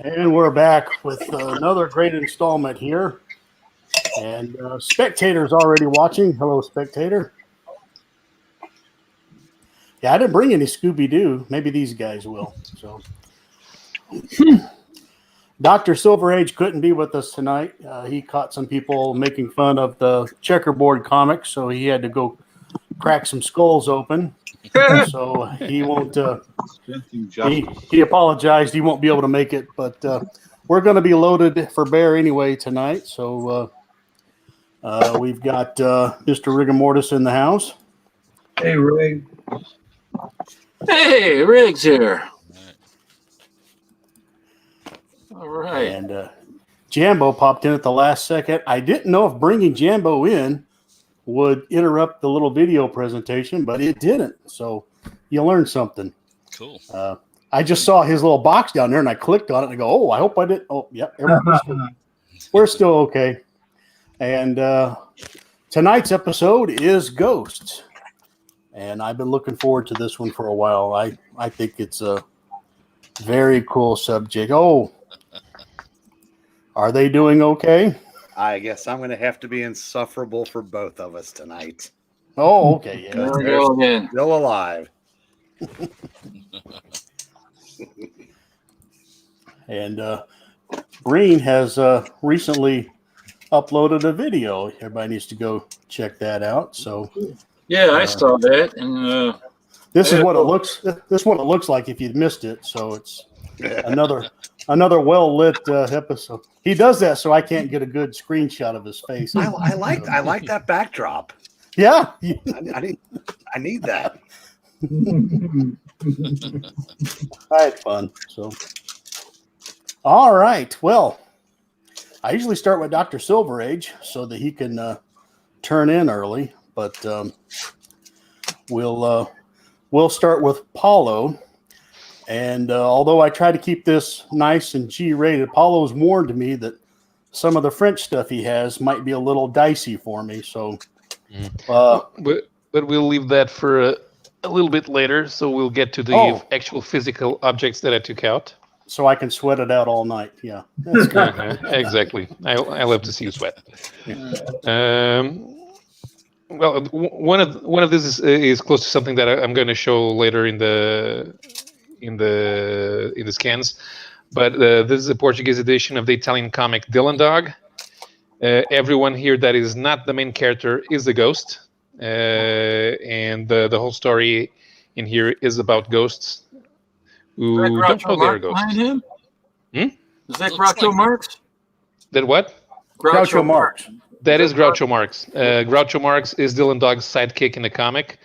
And we're back with another great installment here. And spectator's already watching. Hello, spectator. Yeah, I didn't bring any Scooby-Doo. Maybe these guys will. So, Dr. Silver Age couldn't be with us tonight. He caught some people making fun of the checkerboard comics, so he had to go crack some skulls open. So he won't. He apologized. He won't be able to make it, but we're going to be loaded for bear anyway tonight. So we've got Mr. Rigamortis in the house. Hey, Rig. Hey, Rig's here. All right. And Jambo popped in at the last second. I didn't know if bringing Jambo in would interrupt the little video presentation, but it didn't. So you learned something. Cool. I just saw his little box down there, and I clicked on it, and I go, "Oh, I hope I didn't." Oh, yep, we're still okay. And tonight's episode is Ghosts, and I've been looking forward to this one for a while. I think it's a very cool subject. Oh, are they doing okay? I guess I'm going to have to be insufferable for both of us tonight. Oh, okay. Yeah. There we go again. Still alive. And Breen has recently uploaded a video. Everybody needs to go check that out. So Yeah, I saw that, and this is what it looks. This is what it looks like if you missed it. So it's another well lit episode. He does that so I can't get a good screenshot of his face. I like that backdrop. Yeah, I need that. I had fun. So, all right. Well, I usually start with Dr. Silver Age so that he can turn in early, but we'll start with Paulo. And although I try to keep this nice and G-rated, Paulo's warned me that some of the French stuff he has might be a little dicey for me. So, but we'll leave that for a little bit later, so we'll get to the actual physical objects that I took out. So I can sweat it out all night. Yeah, that's good. Exactly. I love to see you sweat. Well, one of this is close to something that I'm going to show later in the scans, but this is a Portuguese edition of the Italian comic Dylan Dog. Everyone here that is not the main character is a ghost. And the whole story in here is about ghosts who don't know they're ghosts. Him? Is that Groucho Marx? That what? Groucho Marx. That is Groucho Marx. Groucho Marx is Dylan Dog's sidekick in the comic.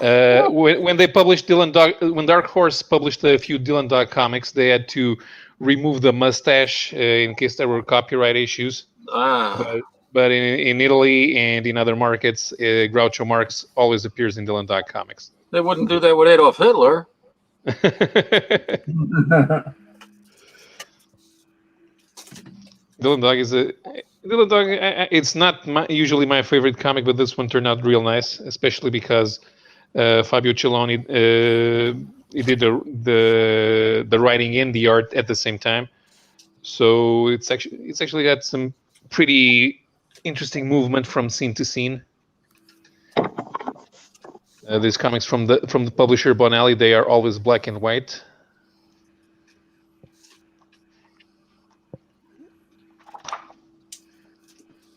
When they published Dylan Dog, when Dark Horse published a few Dylan Dog comics, they had to remove the mustache in case there were copyright issues. But in Italy and in other markets, Groucho Marx always appears in Dylan Dog comics. They wouldn't do that with Adolf Hitler. Dylan Dog. It's not usually my favorite comic, but this one turned out real nice, especially because Fabio Celloni he did the writing and the art at the same time. So it's actually got some pretty interesting movement from scene to scene. These comics from the publisher Bonelli, they are always black and white.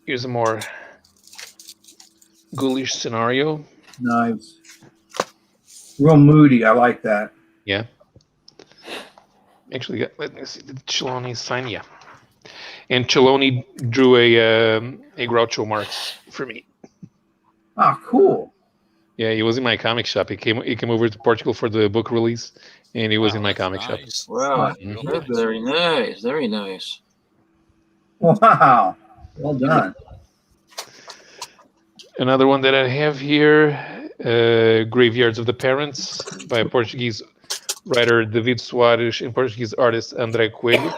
Here's a more ghoulish scenario. Nice. Real moody. I like that. Yeah. Actually, let me see. Did Celloni sign? Yeah. And Celloni drew a Groucho Marx for me. Ah, cool. Yeah, he was in my comic shop. He came over to Portugal for the book release, and he was in my comic shop. Wow, that's very nice. Very nice. Wow. Well done. Another one that I have here, Graveyards of the Parents by a Portuguese writer David Soares and Portuguese artist André Coelho.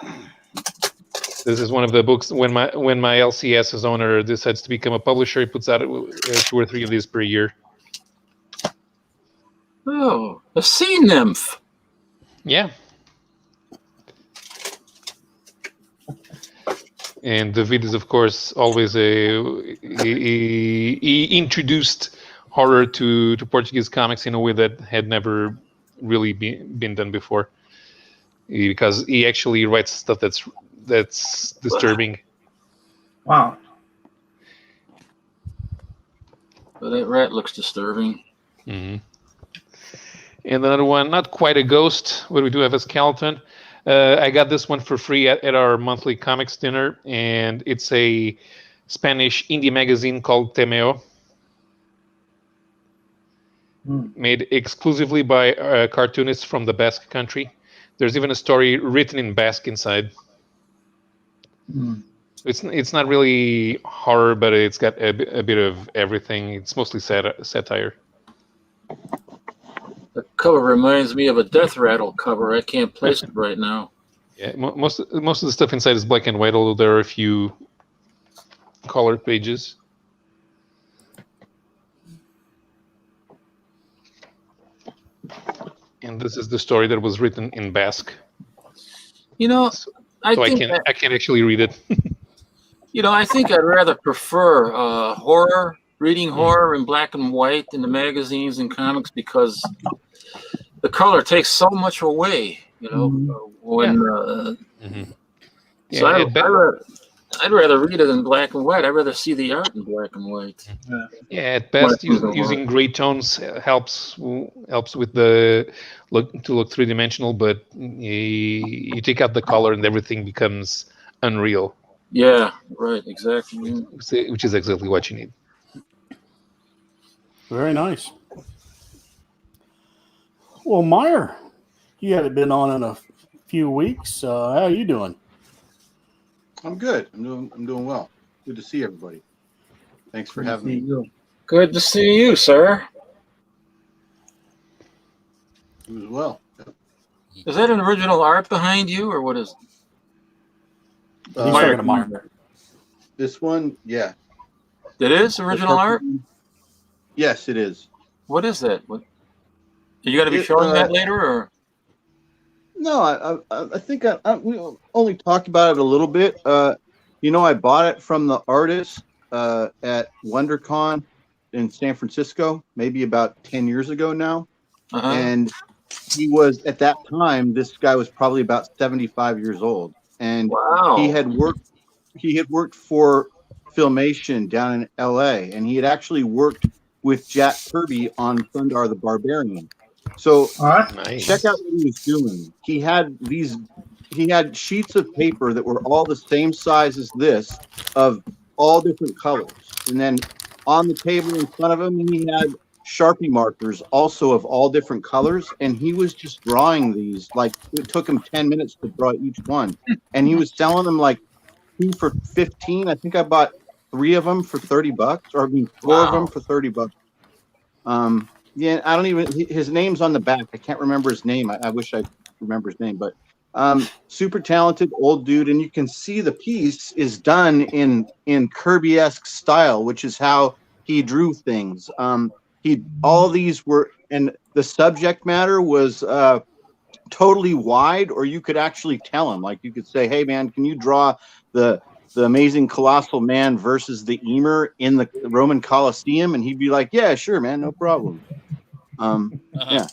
This is one of the books when my LCS's owner decides to become a publisher, he puts out 2 or 3 of these per year. Oh, a sea nymph. Yeah. And David is, of course, always he introduced horror to Portuguese comics in a way that had never really been done before. Because he actually writes stuff that's disturbing. Wow. Well, that rat looks disturbing. Mm-hmm. And another one, not quite a ghost, but we do have a skeleton. I got this one for free at our monthly comics dinner, and it's a Spanish indie magazine called Temeo, made exclusively by cartoonists from the Basque country. There's even a story written in Basque inside. It's not really horror, but it's got a bit of everything. It's mostly satire. The cover reminds me of a Death Rattle cover. I can't place it right now. Yeah, most of the stuff inside is black and white, although there are a few color pages. And this is the story that was written in Basque. You know, I can't actually read it. I think I'd rather prefer horror, reading horror in black and white in the magazines and comics, because the color takes so much away. So I'd rather read it in black and white. I'd rather see the art in black and white. Yeah, at best, using gray tones helps with the look three-dimensional, but you take out the color and everything becomes unreal. Yeah, right, exactly. Which is exactly what you need. Very nice. Well, Meyer, you haven't been on in a few weeks. How are you doing? I'm good. I'm doing well. Good to see everybody. Thanks for having me. Good to see you, sir. You as well. Is that an original art behind you, or what is it? Meyer. This one, yeah. It is original art? Yes, it is. What is that? Are you going to be showing that later, or? No, I think we only talked about it a little bit. I bought it from the artist at WonderCon in San Francisco, maybe about 10 years ago now. And he was, at that time, this guy was probably about 75 years old. And wow. he had worked for Filmation down in LA, and he had actually worked with Jack Kirby on Thundar the Barbarian. So nice. Check out what he was doing. He had sheets of paper that were all the same size as this, of all different colors. And then on the table in front of him, he had Sharpie markers also of all different colors. And he was just drawing these. Like, it took him 10 minutes to draw each one. And he was selling them like 2 for $15. I think I bought 3 of them for $30, or 4 of them for $30. Yeah, I don't even. His name's on the back. I can't remember his name. I wish I remember his name, but super talented old dude, and you can see the piece is done in Kirby-esque style, which is how he drew things. All these were, and the subject matter was totally wide, or you could actually tell him, like you could say, "Hey, man, can you draw the amazing colossal man versus the Emer in the Roman Colosseum?" And he'd be like, "Yeah, sure, man, no problem." Yeah.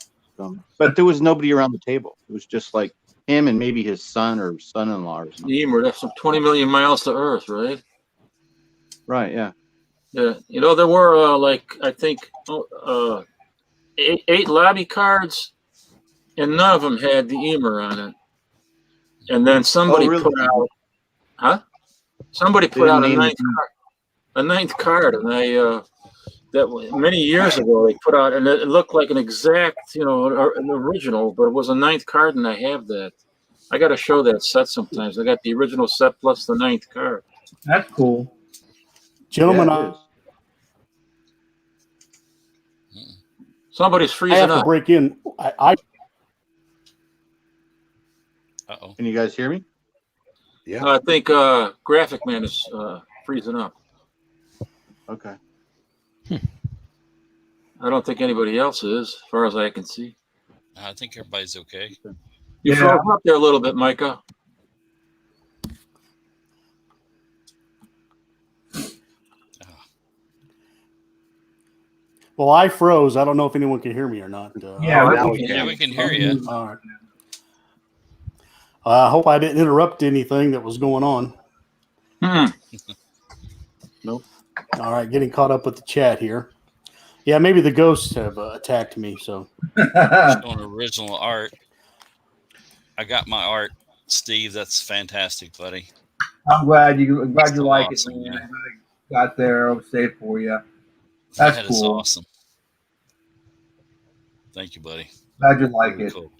But there was nobody around the table. It was just like him and maybe his son or son-in-law or something. Emer, that's from 20 million miles to Earth, right? Right, yeah. Yeah. There were I think 8 lobby cards, and none of them had the Emer on it. And then somebody put out, Somebody put out a ninth card, and that many years ago they put out, and it looked like an exact, an original, but it was a 9th card, and I have that. I got to show that set sometimes. I got the original set plus the 9th card. That's cool. Gentlemen, Somebody's I freezing have to up. break in. Uh-oh. Can you guys hear me? Yeah. I think Graphic Man is freezing up. Okay. I don't think anybody else is, as far as I can see. I think everybody's okay. You froze up there a little bit, Micah. Well, I froze. I don't know if anyone can hear me or not. Yeah, now we Yeah, can. we can hear you. All right. I hope I didn't interrupt anything that was going on. Nope. All right, getting caught up with the chat here. Yeah, maybe the ghosts have attacked me. So Showing original art. I got my art, Steve. That's fantastic, buddy. I'm glad you Still like awesome, it, man. man. I got there. I was safe for you. That's That is cool. awesome. Thank you, buddy. Glad you like Very it. cool.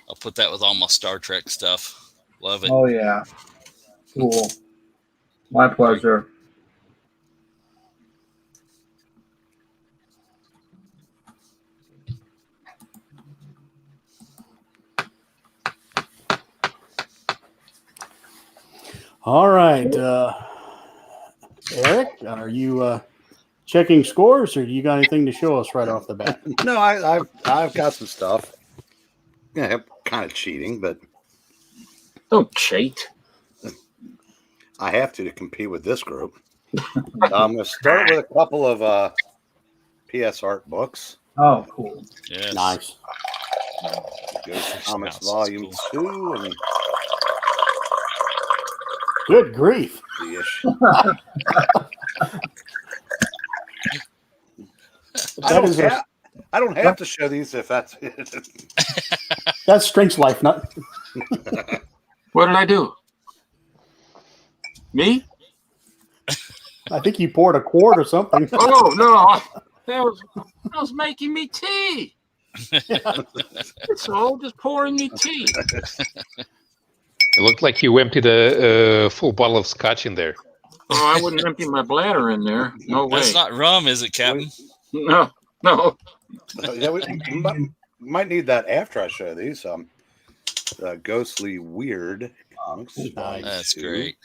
I'll put that with all my Star Trek stuff. Love it. Oh yeah, cool. My pleasure. all right, Eric, are you checking scores, or do you got anything to show us right off the bat? No, I've got some stuff. Yeah, kind of cheating, but Don't cheat. I have to compete with this group. I'm going to start with a couple of PS Art books. Oh, cool. Yes. Nice. Ghost Comics Sounds Volume cool. 2 and Good grief. the issue. I don't have to show these if that's it. That's Strength's Life, not. What did I do? Me? I think you poured a quart or something. Oh no! That was making me tea. It's all just pouring me tea. It looked like you emptied a full bottle of scotch in there. Oh, I wouldn't empty my bladder in there. No way. That's not rum, is it, Captain? No. Yeah, we might need that after I show these. Ghostly Weird Comics. Nice. That's great.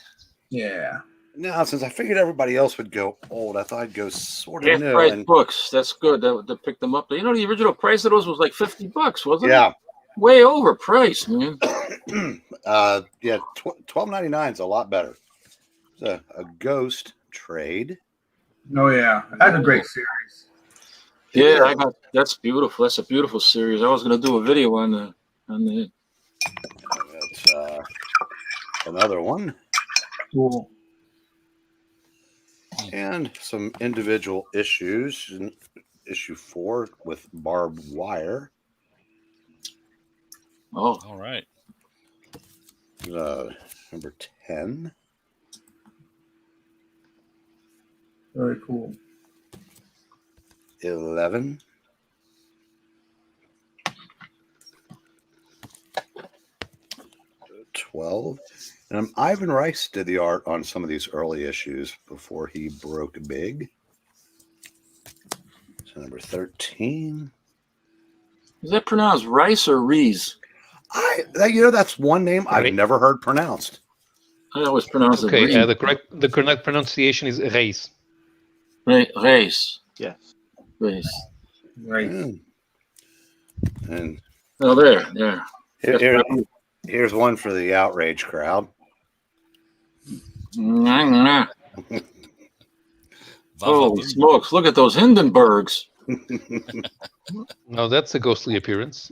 Yeah. Now, since I figured everybody else would go old, I thought I'd go sort of Half new. price And, books. That's good. To pick them up. You know, the original price of those was like $50, wasn't yeah, it? Way over price, man. yeah, $12.99 is a lot better. It's a Ghost trade. Oh yeah. That's a great series. Yeah, that's beautiful. That's a beautiful series. I was gonna do a video on the. That's another one. Cool. And some individual issues. Issue 4 with barbed wire. Oh, All right. Number 10. Very cool. 11. 12. And Ivan Rice did the art on some of these early issues before he broke big. So number 13. is that pronounced Rice or Rees? That's one name I've Right. never heard pronounced. I always pronounce it Okay, Rees. the correct pronunciation is Reis. Reis. Yes. Reis. Right. And Oh, there. here's one for the outrage crowd. Holy Vava- smokes! Look at those Hindenburgs. No, that's a ghostly appearance.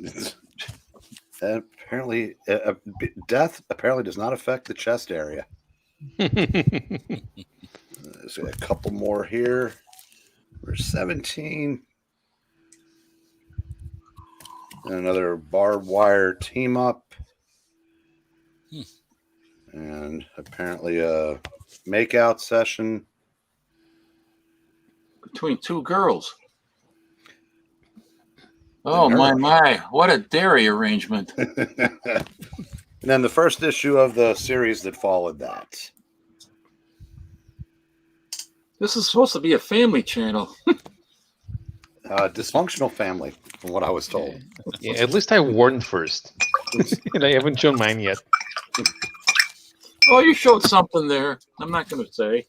Apparently, death apparently does not affect the chest area. There's a couple more here. We're 17. And another barbed wire team up. And apparently a makeout session. Between two girls. Oh my! What a dairy arrangement. And then the first issue of the series that followed that. This is supposed to be a family channel. Dysfunctional family, from what I was told. Yeah, at least I warned first. And I haven't shown mine yet. Oh, you showed something there. I'm not going to say.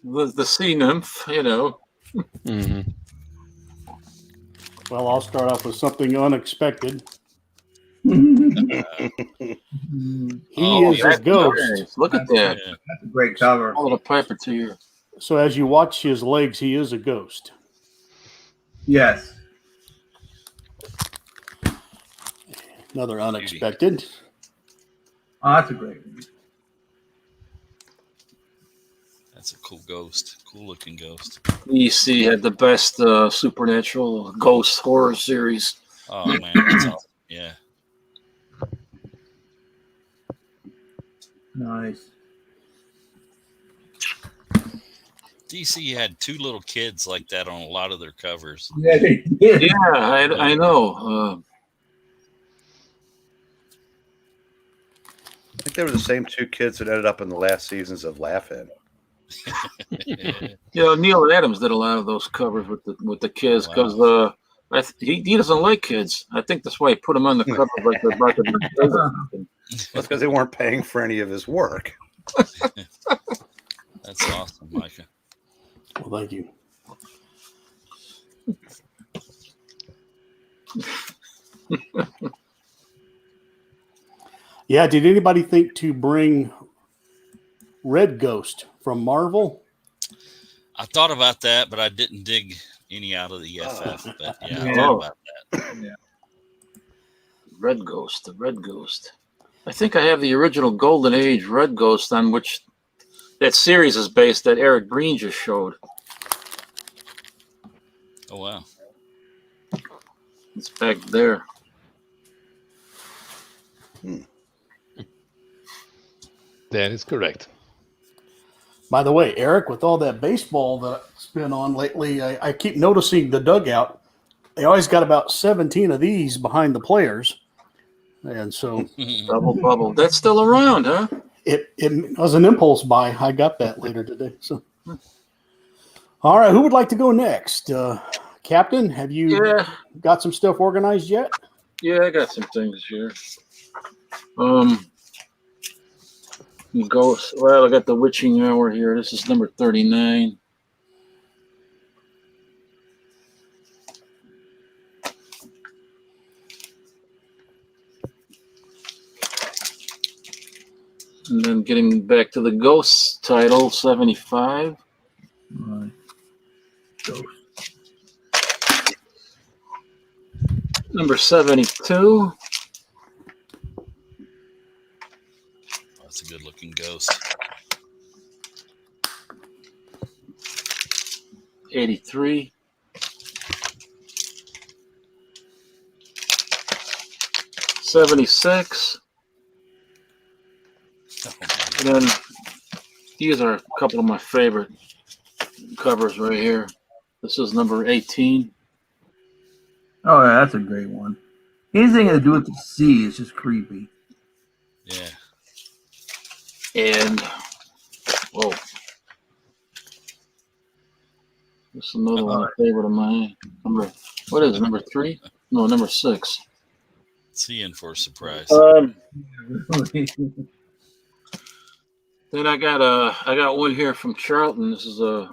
The sea nymph, you know. Mm-hmm. Well, I'll start off with something unexpected. He Oh, is a ghost. Nice. Look at that. Yeah. That's a great cover. Hold a piper to your. So as you watch his legs, he is a ghost. Yes. Another unexpected. Oh, that's a great one. That's a cool ghost. Cool looking ghost. EC had the best supernatural ghost horror series. Oh man, that's awesome. Yeah. Nice. DC had two little kids like that on a lot of their covers. Yeah, they did. Yeah, I know. I think they were the same two kids that ended up in the last seasons of Laugh-In. Neil Adams did a lot of those covers with the kids because he doesn't like kids. I think that's why he put them on the cover like they're about to be killed. That's because they weren't paying for any of his work. That's awesome, Micah. Well, thank you. Yeah, did anybody think to bring Red Ghost from Marvel? I thought about that, but I didn't dig any out of the EFF. But yeah, I Yeah. thought about that. Yeah. Red Ghost, the Red Ghost. I think I have the original Golden Age Red Ghost on which that series is based that Eric Breen just showed. Oh wow. It's back there. That is correct. By the way, Eric, with all that baseball that's been on lately, I keep noticing the dugout. They always got about 17 of these behind the players. And so Double bubble. That's still around, huh? it was an impulse buy. I got that later today. So, all right, who would like to go next? Captain, have you got some stuff organized yet? Yeah, I got some things here. Ghost. Well, I got the Witching Hour here. This is number 39. And then getting back to the Ghost title, 75. Right. Ghost. Number 72. That's a good looking ghost. 83. 76. And then these are a couple of my favorite covers right here. This is number 18. Oh, yeah, that's a great one. Anything to do with the sea is just creepy. Yeah. And whoa. This is another one, a favorite of mine. What is it, number 3? No, number 6. See in for a surprise. Then I got one here from Charlton. This is a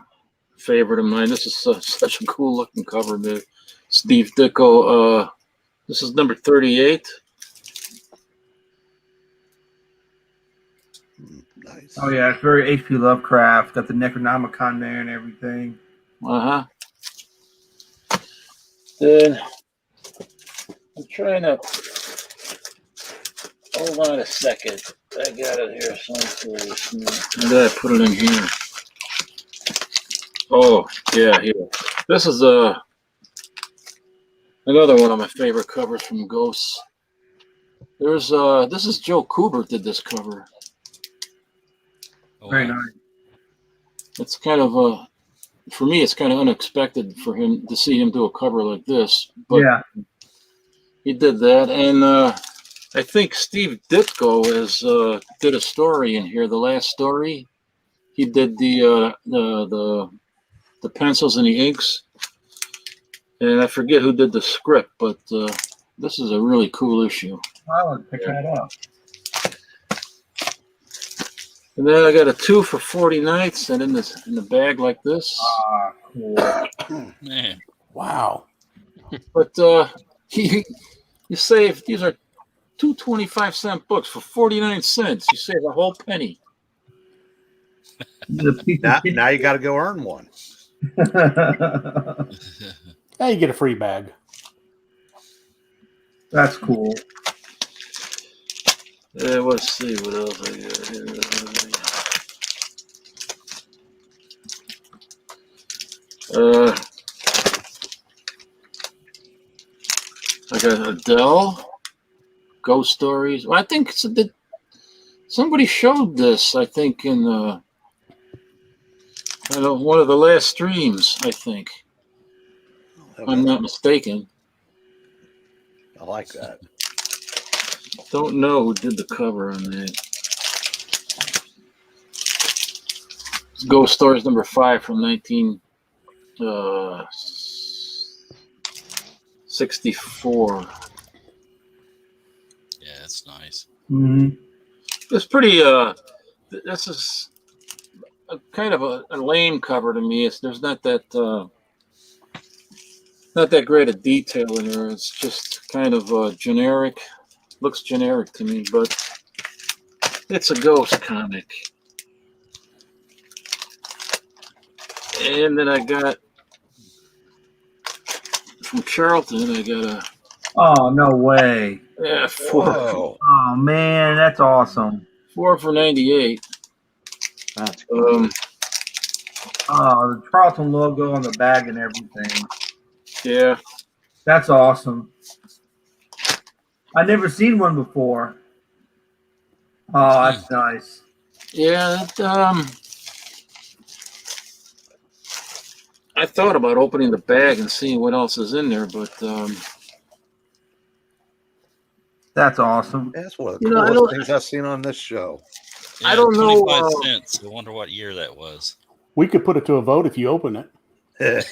favorite of mine. This is such a cool looking cover there. Steve Ditko. This is number 38. Nice. Oh, yeah, it's very H.P. Lovecraft. Got the Necronomicon there and everything. Uh-huh. Then I'm trying to hold on a second. I got it here someplace. Where did I put it in here? Oh, yeah, here. This is another one of my favorite covers from Ghosts. There's this is Joe Kubert did this cover. Oh, Very wow. nice. It's kind of for me, it's kind of unexpected for him to see him do a cover like this. But Yeah. he did that, and I think Steve Ditko did a story in here. The last story, he did the pencils and the inks, and I forget who did the script, but this is a really cool issue. I'll pick that up. And then I got a 2 for 40 nights, and in the bag like this. Ah, cool. Man. Wow. But you save, these are 2 25-cent books for 49 cents. You save a whole penny. Now you got to go earn one. Now you get a free bag. That's cool. Let's see what else I got here. I got Adele, Ghost Stories. Well, I think somebody showed this, I think, in one of the last streams, I think. If I'm not mistaken. I like that. Don't know who did the cover on that. It's Ghost Stories number 5 from 1964. Yeah, that's nice. Mm-hmm. It's pretty. This is a kind of a lame cover to me. There's not that great a detail in there. It's just kind of generic. Looks generic to me, but it's a ghost comic. And then I got from Charlton. I got a Oh, no way. 4. Whoa. Oh, man, that's awesome. 4 for 98. That's cool. Oh, the Charlton logo on the bag and everything. Yeah. That's awesome. I've never seen one before. Oh, that's nice. Yeah. I thought about opening the bag and seeing what else is in there, but That's awesome. That's one of the You know, I coolest don't- things I've seen on this show. Yeah, I don't know, 25 cents. I wonder what year that was. We could put it to a vote if you open it. there's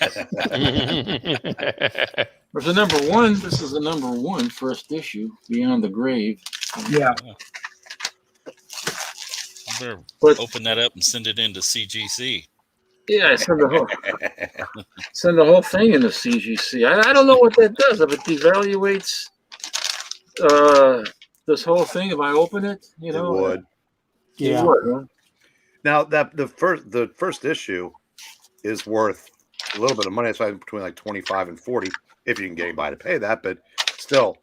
a number 1. This is the number 1 first issue, Beyond the Grave. Yeah. I better But open that up and send it into CGC. yeah, I send the whole thing into CGC. I don't know what that does. If it devaluates this whole thing, if I open it, you It know, would. It Yeah. would, huh? Now that the first issue is worth a little bit of money. It's like between like 25 and 40 if you can get anybody to pay that. But still,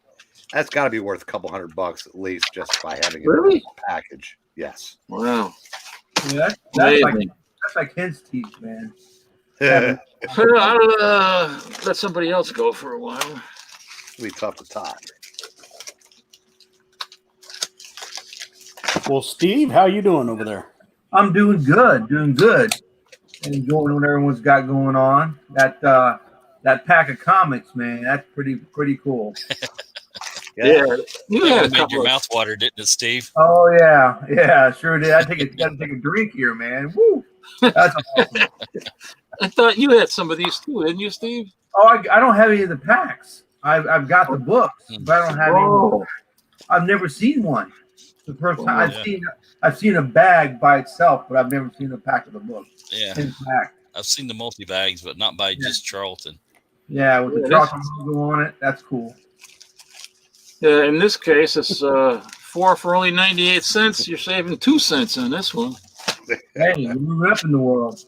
that's got to be worth a couple $100 at least just by having it Really? in the package. Yes. Wow. Yeah, that's Amazing. like his teeth, man. So I'll let somebody else go for a while. It'll be tough to top. Well, Steve, how you doing over there? I'm doing good. Enjoying what everyone's got going on. That pack of comics, man, that's pretty cool. Yeah. You had a That made couple your of, mouth water, didn't it, Steve? Oh yeah, sure did. I gotta take a drink here, man. Woo, that's awesome. I thought you had some of these too, didn't you, Steve? Oh, I don't have any of the packs. I've got the books, but I don't have any. Oh, I've never seen one. The first time Yeah. I've seen a bag by itself, but I've never seen a pack of the book. Yeah. In fact, I've seen the multi-bags, but not by just Charlton. yeah, with the Yeah, Charlton logo on it, that's cool. yeah. In this case, it's 4 for only 98 cents. You're saving 2 cents on this one. Hey, we're moving up in the world.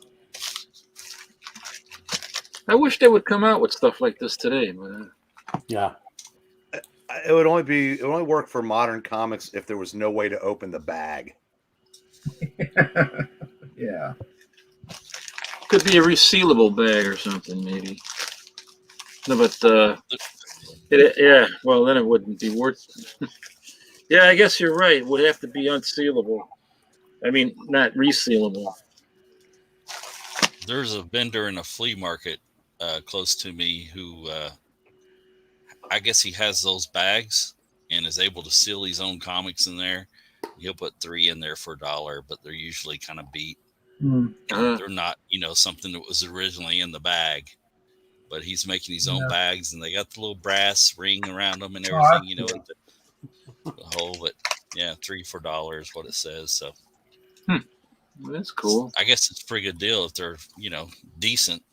I wish they would come out with stuff like this today, but Yeah. It would only work for modern comics if there was no way to open the bag. Yeah. could be a resealable bag or something, maybe. No, but yeah. Well, then it wouldn't be worth. Yeah, I guess you're right. It would have to be unsealable. I mean, not resealable. There's a vendor in a flea market close to me who I guess he has those bags and is able to seal his own comics in there. He'll put 3 in there for $1, but they're usually kind of beat. They're not, something that was originally in the bag. But he's making his own bags, and they got the little brass ring around them and everything, the whole. But yeah, $3 for $1, what it says. So That's cool. I guess it's a pretty good deal if they're, decent.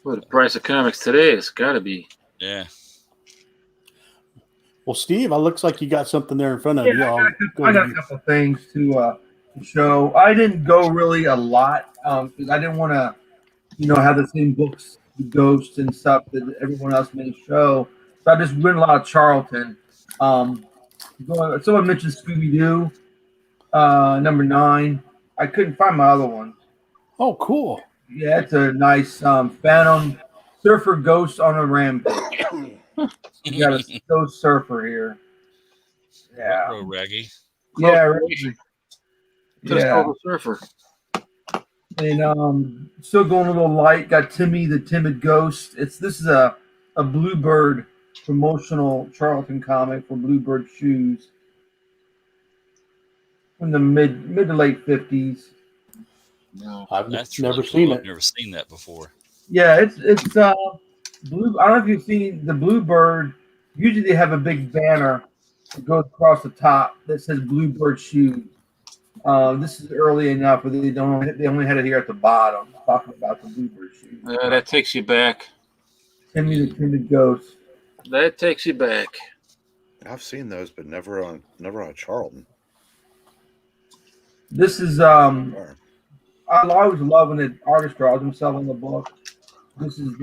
Well, the price of comics today, it's got to be. Yeah. Well, Steve, it looks like you got something there in front of you. I got a couple of things to show. I didn't go really a lot because I didn't want to, have the same books, the ghosts and stuff that everyone else may show. So I just went a lot of Charlton. Someone mentioned Scooby Doo, number 9. I couldn't find my other one. Oh, cool. Yeah, it's a nice Phantom Surfer Ghost on a Rampage. You got a ghost surfer here. Yeah. Retro Raggy. Yeah. Just Yeah. Silver Surfer. And still going a little light. Got Timmy the Timid Ghost. This is a Bluebird promotional Charlton comic for Bluebird shoes from the mid to late 50s. No. I've That's never really seen cool. it. I've never seen that before. Yeah, it's blue. I don't know if you've seen the Bluebird. Usually they have a big banner that goes across the top that says Bluebird shoes. This is early enough, but they only had it here at the bottom, talking about the Bluebird shoes. Yeah, that takes you back. Timmy the Timid Ghost. That takes you back. I've seen those, but never on Charlton. This is I always love when the artist draws himself on the book. This is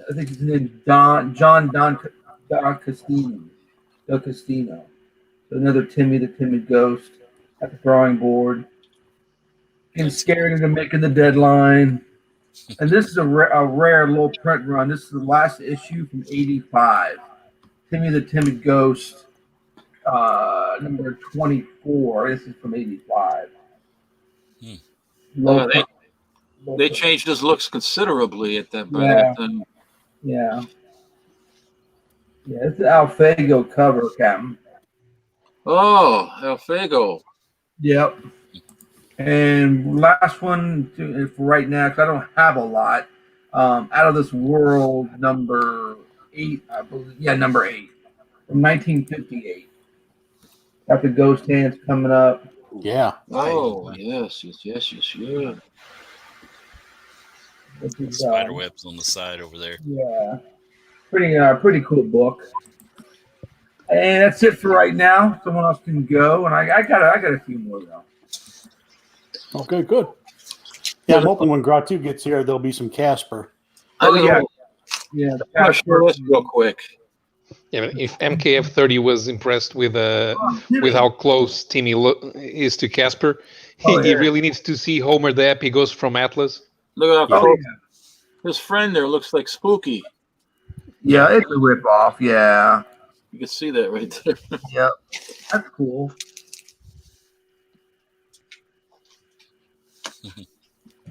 I think his name is John Castino. Del Castino. Another Timmy the Timid Ghost at the drawing board. Getting scared into making the deadline. And this is a rare little print run. This is the last issue from 85. Timmy the Timid Ghost, number 24. This is from 85. They changed his looks considerably at that time. Yeah. Yeah, it's the Alfago cover, Captain. Oh, Alfago. Yep. And last one for right now, because I don't have a lot. Out of This World, number 8, I believe. Yeah, number 8 from 1958. Got the Ghost Hands coming up. Yeah. Oh, yes. This is, Spider webs on the side over there. Yeah, pretty cool book. And that's it for right now. Someone else can go, and I got a few more though. Okay, good. Yeah, I'm hoping when Gratu gets here, there'll be some Casper. Yeah. I'll share this real quick. Yeah, but if MKF30 was impressed with how close Timmy is to Casper, he really needs to see Homer the App. He goes from Atlas. Look at how close. His friend there looks like Spooky. Yeah, it's a rip off. Yeah. You can see that right there. Yep. That's cool.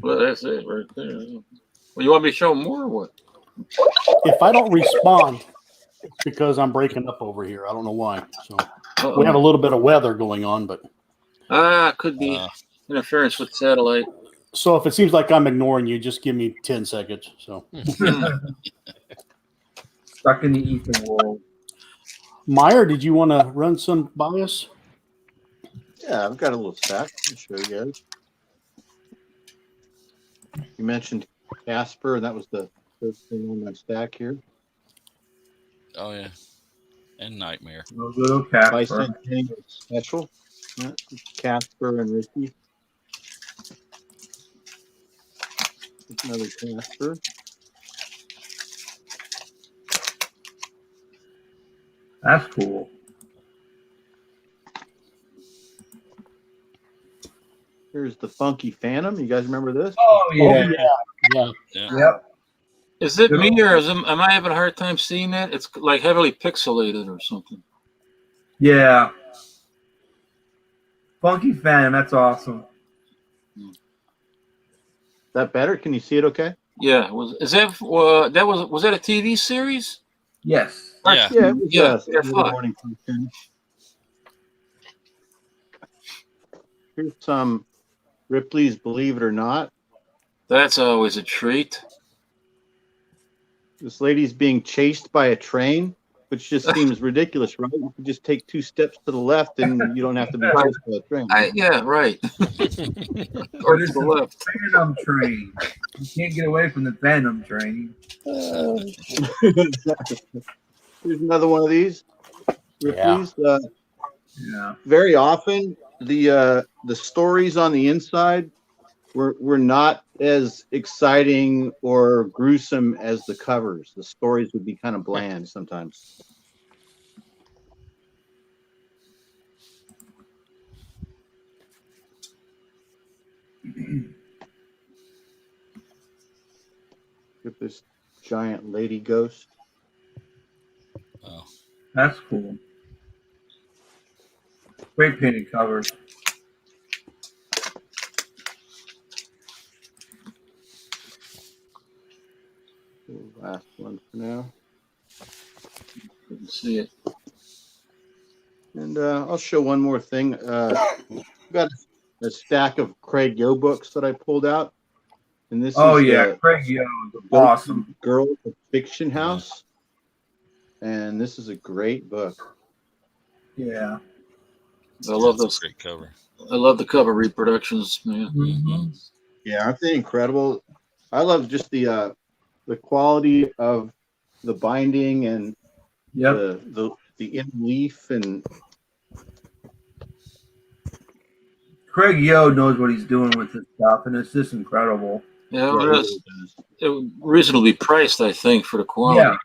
Well, that's it right there. Well, you want me to show more or what? If I don't respond, it's because I'm breaking up over here. I don't know why. So we have a little bit of weather going on, but could be interference with satellite. So if it seems like I'm ignoring you, just give me 10 seconds. So Stuck in the Ethan world. Meyer, did you want to run some by us? Yeah, I've got a little stack. I'll show you guys. You mentioned Casper, and that was the first thing on my stack here. Oh yeah, and Nightmare. No little Casper. Bicentennial special. Yeah, Casper and Ricky. Another Casper. That's cool. Here's the Funky Phantom. You guys remember this? Oh yeah. Yeah. Yep. Is it me or am I having a hard time seeing that? It's like heavily pixelated or something. Yeah. Funky Phantom. That's awesome. Is that better? Can you see it okay? Yeah. Was that a TV series? Yes. Yeah. Yeah, it was, Yeah, fine. morning cartoon. Here's some Ripley's Believe It or Not. That's always a treat. This lady's being chased by a train, which just seems ridiculous, right? You can just take 2 steps to the left and you don't have to be chased by a train. Yeah, right. Or to the left. Phantom train. You can't get away from the Phantom train. Here's another one of these. Ripley's. Yeah. Very often, the stories on the inside were not as exciting or gruesome as the covers. The stories would be kind of bland sometimes. With this giant lady ghost. Oh, That's cool. Great painted covers. Last one for now. Couldn't see it. And I'll show one more thing. I've got a stack of Craig Yo books that I pulled out. And this Oh is yeah, Craig Yo, the awesome. Girl of Fiction House. And this is a great book. Yeah. I love that's those. a great cover. I love the cover reproductions, man. Mm-hmm. Yeah, aren't they incredible? I love just the quality of the binding and Yep. the in leaf and Craig Yo knows what he's doing with this stuff, and it's just incredible. Yeah, yeah, it was, it was reasonably priced, I think, for the quality. Yeah,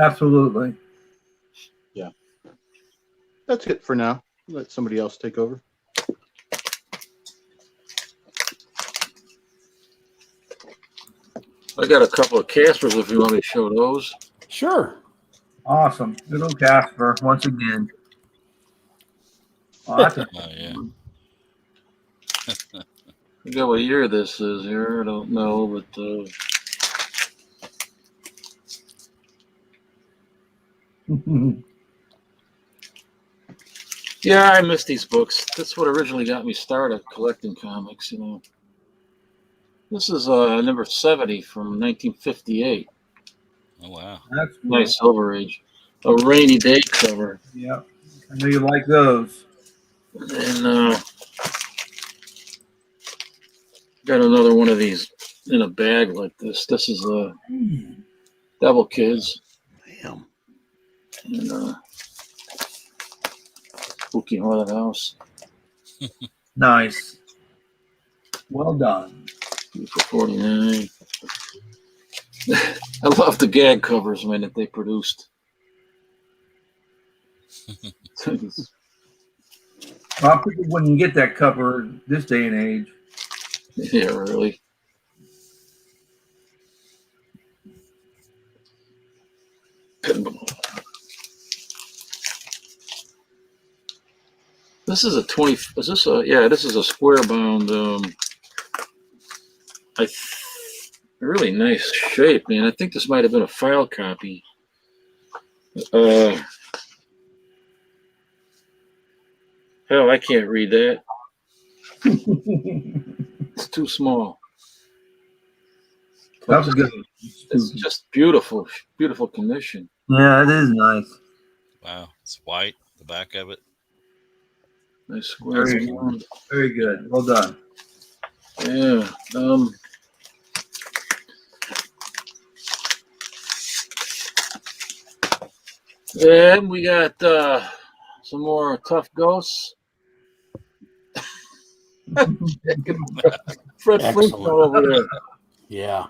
absolutely. that's it for now. Let somebody else take over. I got a couple of Caspers if you want me to show those. Sure. Awesome. Good old Casper once again. Oh, that's a, Oh yeah. I forget what year this is here. I don't know, but yeah, I miss these books. That's what originally got me started collecting comics. You know, this is number 70 from 1958. Oh wow. that's cool. Nice Silver Age, a rainy day cover, Yep. I know you like those. and got another one of these in a bag like this. This is Devil Kids Damn. and Spooky Haunted House. Nice. Well done. For 49. I love the gag covers, man, that they produced. Well, people wouldn't get that cover this day and age. Yeah, really. This is a 20. Is this a? Yeah, this is a square bound. Really nice shape, man. I think this might have been a file copy. Hell, I can't read that. It's too small. That's good. It's just beautiful, beautiful condition. Yeah, it is nice. Wow. It's white. The back of it. Nice square. Very, very good. Well done. Yeah. And we got some more tough ghosts. Fred Flintstone over there. Yeah.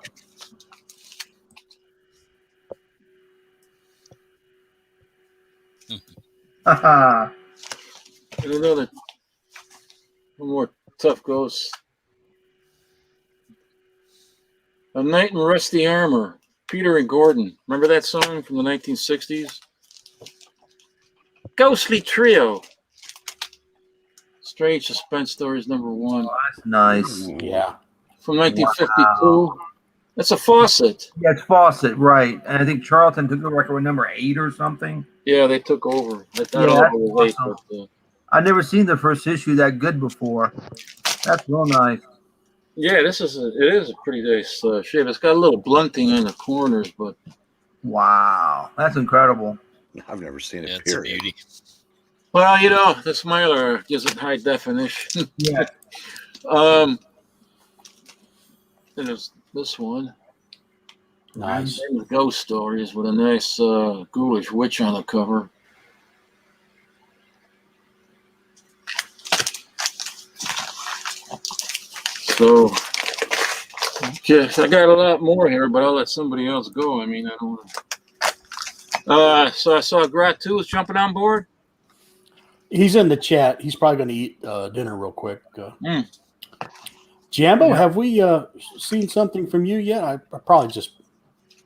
Haha. And another one more tough ghosts. A Knight in Rusty Armor. Peter and Gordon. Remember that song from the 1960s? Ghostly Trio. Strange Suspense Stories #1 That's nice. Yeah. from 1952. That's a faucet. Yeah, it's Fawcett, right? And I think Charlton took over record with number 8 or something. Yeah, they took over. I thought Yeah, all that's the way late, awesome. but, I've never seen the first issue that good before. That's real nice. yeah, it is a pretty nice shape. It's got a little blunting on the corners, but Wow, that's incredible. I've never seen it. Yeah, it's a period. beauty. well, you know, the Smiler gives it high definition. Yeah. And there's this one. Nice. Ghost Stories with a nice ghoulish witch on the cover. So, yes, I got a lot more here, but I'll let somebody else go. I mean, I don't want. So I saw Gratu's jumping on board. He's in the chat. He's probably going to eat dinner real quick. Jambo, Yeah. have we seen something from you yet? I probably just.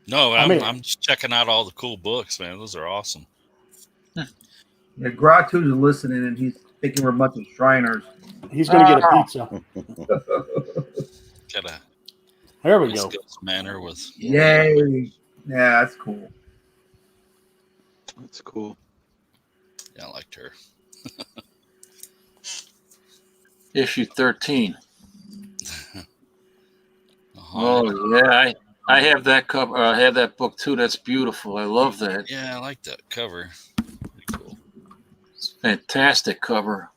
No, I mean- I'm just checking out all the cool books, man. Those are awesome. Yeah, Gratu's listening, and he's thinking we're a bunch of Shriners. He's going to get a pizza. Got a There we nice go. ghost manor with. Yay! Yeah, that's cool. That's cool. Yeah, I liked her. Issue 13. Uh-huh. Oh yeah, I have that cover. I have that book too. That's beautiful. I love that. Yeah, I like that cover. Pretty cool. It's a fantastic cover.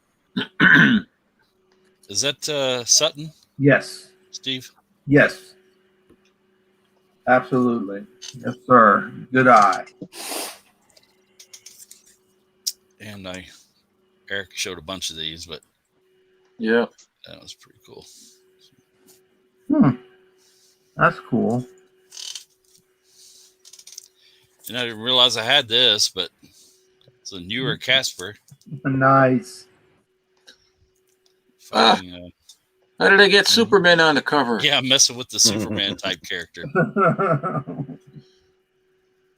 Is that Sutton, Yes. Steve? Yes. Absolutely. Yes, sir. Good eye. And Eric showed a bunch of these, but Yeah. that was pretty cool. That's cool. And I didn't realize I had this, but it's a newer Casper. Nice. Fighting, How did I get Superman on the cover? yeah, messing with the Superman type character.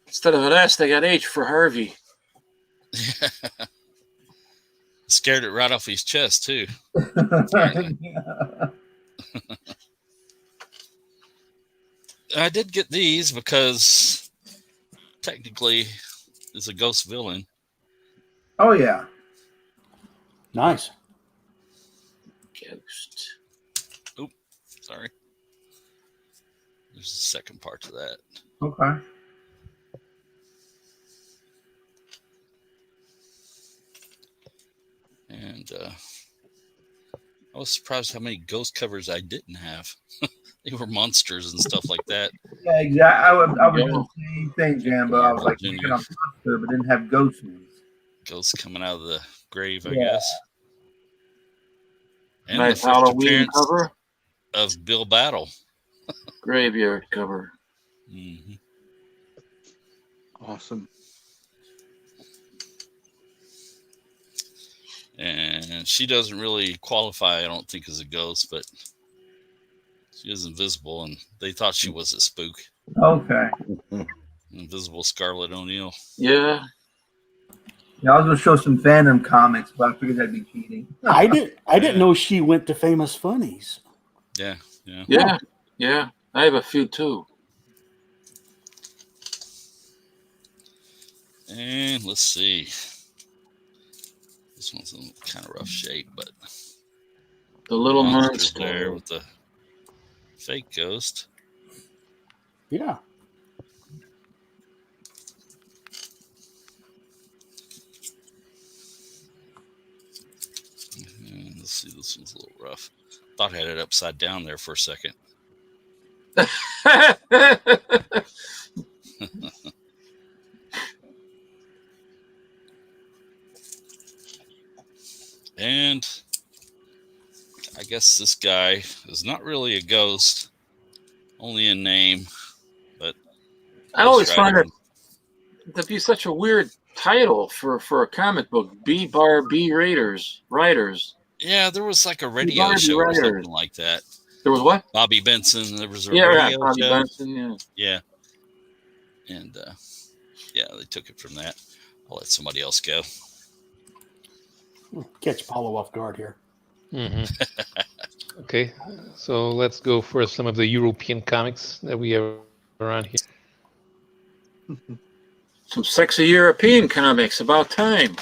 Instead of an S, they got H for Harvey. Scared it right off his chest, too. I did get these because technically it's a ghost villain. Oh, yeah. Nice. Ghost. Sorry. There's a second part to that. Okay. And I was surprised how many ghost covers I didn't have. They were monsters and stuff like that. Yeah, exactly. I was doing the same thing, Jambo. I was like, Junior. making a monster, but didn't have ghost ones. Ghosts coming out of the grave, I Yeah. guess. And Nice the first Halloween appearance cover. of Bill Battle. Graveyard cover. Mm-hmm. Awesome. And she doesn't really qualify, I don't think, as a ghost, but she is invisible, and they thought she was a spook. Okay. Invisible Scarlet O'Neil. Yeah. Yeah, I was going to show some Phantom comics, but I figured that'd be cheating. I didn't know she went to Famous Funnies. Yeah. Yeah. I have a few too. And let's see. This one's in kind of rough shape, but The little monster's monster. there with the fake ghost. Yeah. And let's see, this one's a little rough. Thought I had it upside down there for a second. And I guess this guy is not really a ghost, only in name. But I always Ghost find Rider. it to be such a weird title for a comic book. B Raiders. Yeah, there was like a radio Barbie show or Riders. something like that. There was what? Bobby Benson. There was a Yeah, radio Bobby show. Benson. Yeah. Yeah. And yeah, they took it from that. I'll let somebody else go. Catch Paulo off guard here. Okay, so let's go for some of the European comics that we have around here. Some sexy European comics. About time.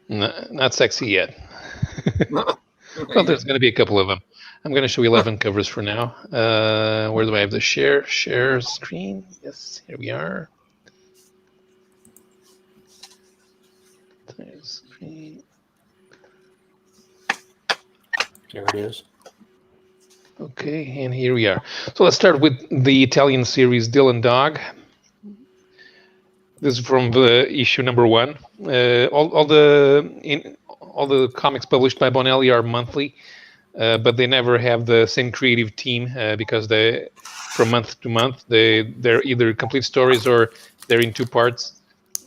Not sexy yet. No. Well, there's going to be a couple of them. I'm going to show 11 covers for now. Where do I have the share screen? Yes, here we are. Screen. There it is. Okay, and here we are. So let's start with the Italian series Dylan Dog. This is from the issue number 1. All the comics published by Bonelli are monthly. but they never have the same creative team because from month to month they're either complete stories or they're in 2 parts,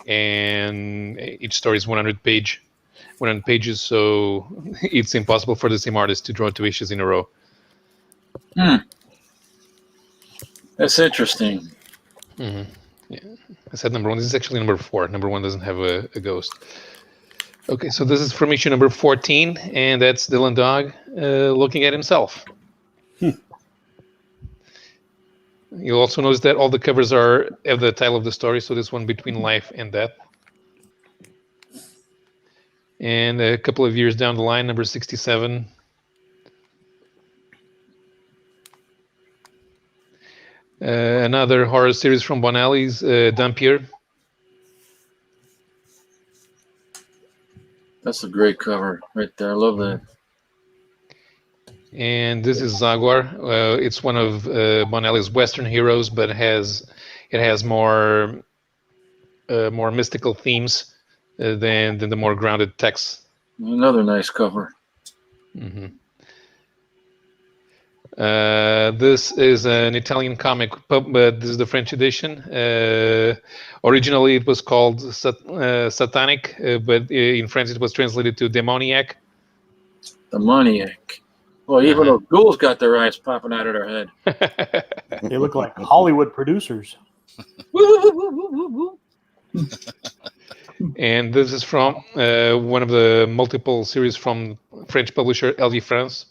and each story is 100 pages, so it's impossible for the same artist to draw 2 issues in a row. That's interesting. Yeah. I said number 1. This is actually number 4. Number 1 doesn't have a ghost. Okay, so this is from issue number 14, and that's Dylan Dog looking at himself. You'll also notice that all the covers have the title of the story, so this one, Between Life and Death. And a couple of years down the line, number 67. Another horror series from Bonelli's, Dampier. That's a great cover right there. I love that. And this is Jaguar. It's one of Bonelli's Western heroes, but it has more mystical themes than the more grounded texts. Another nice cover. Mm-hmm. This is an Italian comic, but this is the French edition. Originally, it was called Satanic, but in French it was translated to Demoniac. Demoniac. Well, even though ghouls got their eyes popping out of their head. They look like Hollywood producers. And this is from one of the multiple series from French publisher LV France.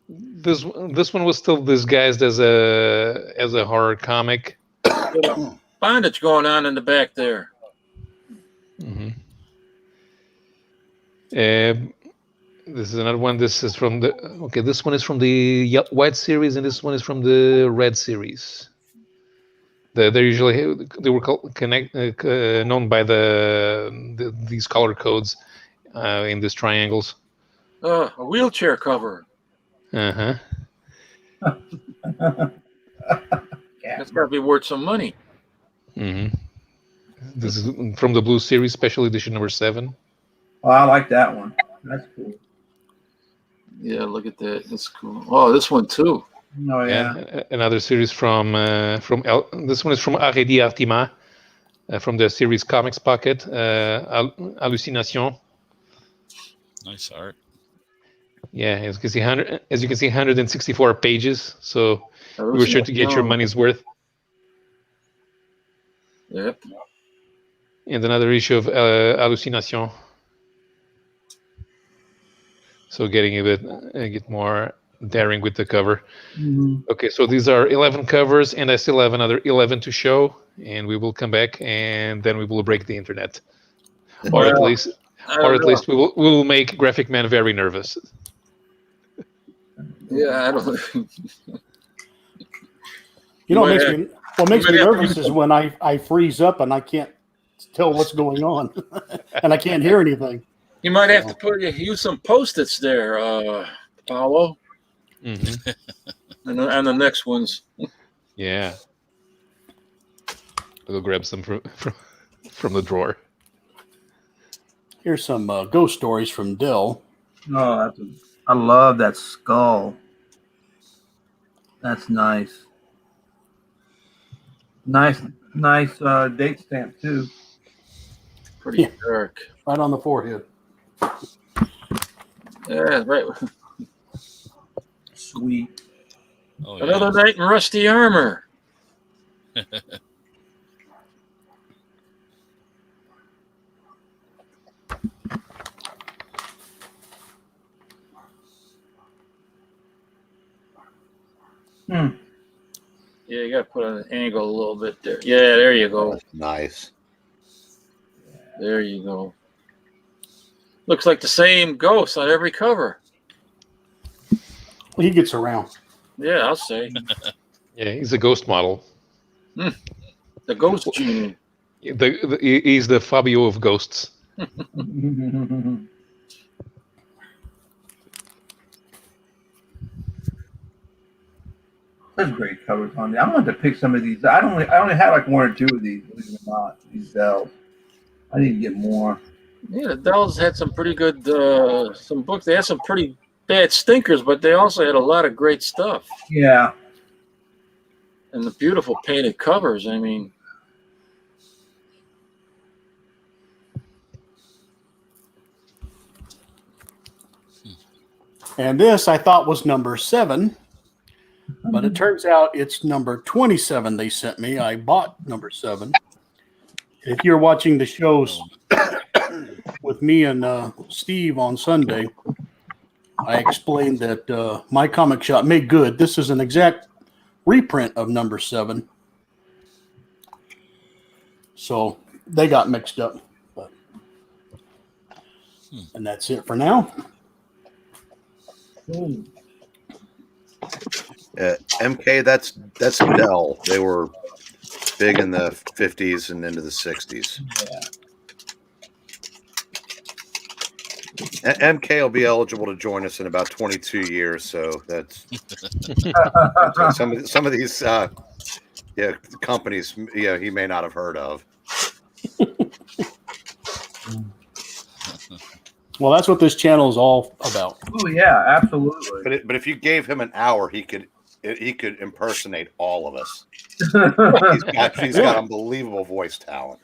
This one was still disguised as a horror comic. Bondage going on in the back there. Mm-hmm. This is another one. This is from this one is from the white series, and this one is from the red series. They were known by these color codes in these triangles. A wheelchair cover. Uh-huh. That's got to be worth some money. Mm-hmm. This is from the blue series, special edition number 7. Oh, I like that one. That's cool. Yeah, look at that. That's cool. Oh, this one too. Oh yeah. And another series from this one is from Arredi Artima, from the series Comics Pocket, Hallucination. Nice art. Yeah, as you can see, 164 pages. So you were sure to get your money's worth. Yep. And another issue of Hallucination. So getting a bit more daring with the cover. Mm-hmm. Okay, so these are 11 covers, and I still have another 11 to show, and we will come back, and then we will break the internet, or at least we will make Graphic Man very nervous. Yeah, I don't. What makes me nervous is when I freeze up and I can't tell what's going on, and I can't hear anything. You might have to use some Post-its there, Paolo. Mm-hmm. and the next ones. Yeah. I'll grab some from the drawer. Here's some ghost stories from Dill. Oh, I love that skull. That's nice. Nice date stamp too. Pretty dark. Right on the forehead. Yeah, right. Sweet. Oh, Another night in rusty armor. Yeah, you got to put an angle a little bit there. Yeah, there you go. Nice. There you go. Looks like the same ghost on every cover. Well, he gets around. Yeah, I'll say. Yeah, he's a ghost model. The ghost genie. He's the Fabio of ghosts. There's great covers on there. I'm going to pick some of these. I only had like 1 or 2 of these. Believe it or not, these Zells. I need to get more. Yeah, the Dells had some pretty good some books. They had some pretty bad stinkers, but they also had a lot of great stuff. Yeah. And the beautiful painted covers. I mean, And this I thought was number 7, but it turns out it's number 27 they sent me. I bought number 7. If you're watching the shows with me and Steve on Sunday, I explained that my comic shop made good. This is an exact reprint of number 7. So they got mixed up. But, and that's it for now. MK, that's Dell. They were big in the 50s and into the 60s. MK will be eligible to join us in about 22 years, so that's some of these companies he may not have heard of. Well, that's what this channel is all about. Oh yeah, absolutely. But if you gave him an hour, he could impersonate all of us. He's got unbelievable voice talent.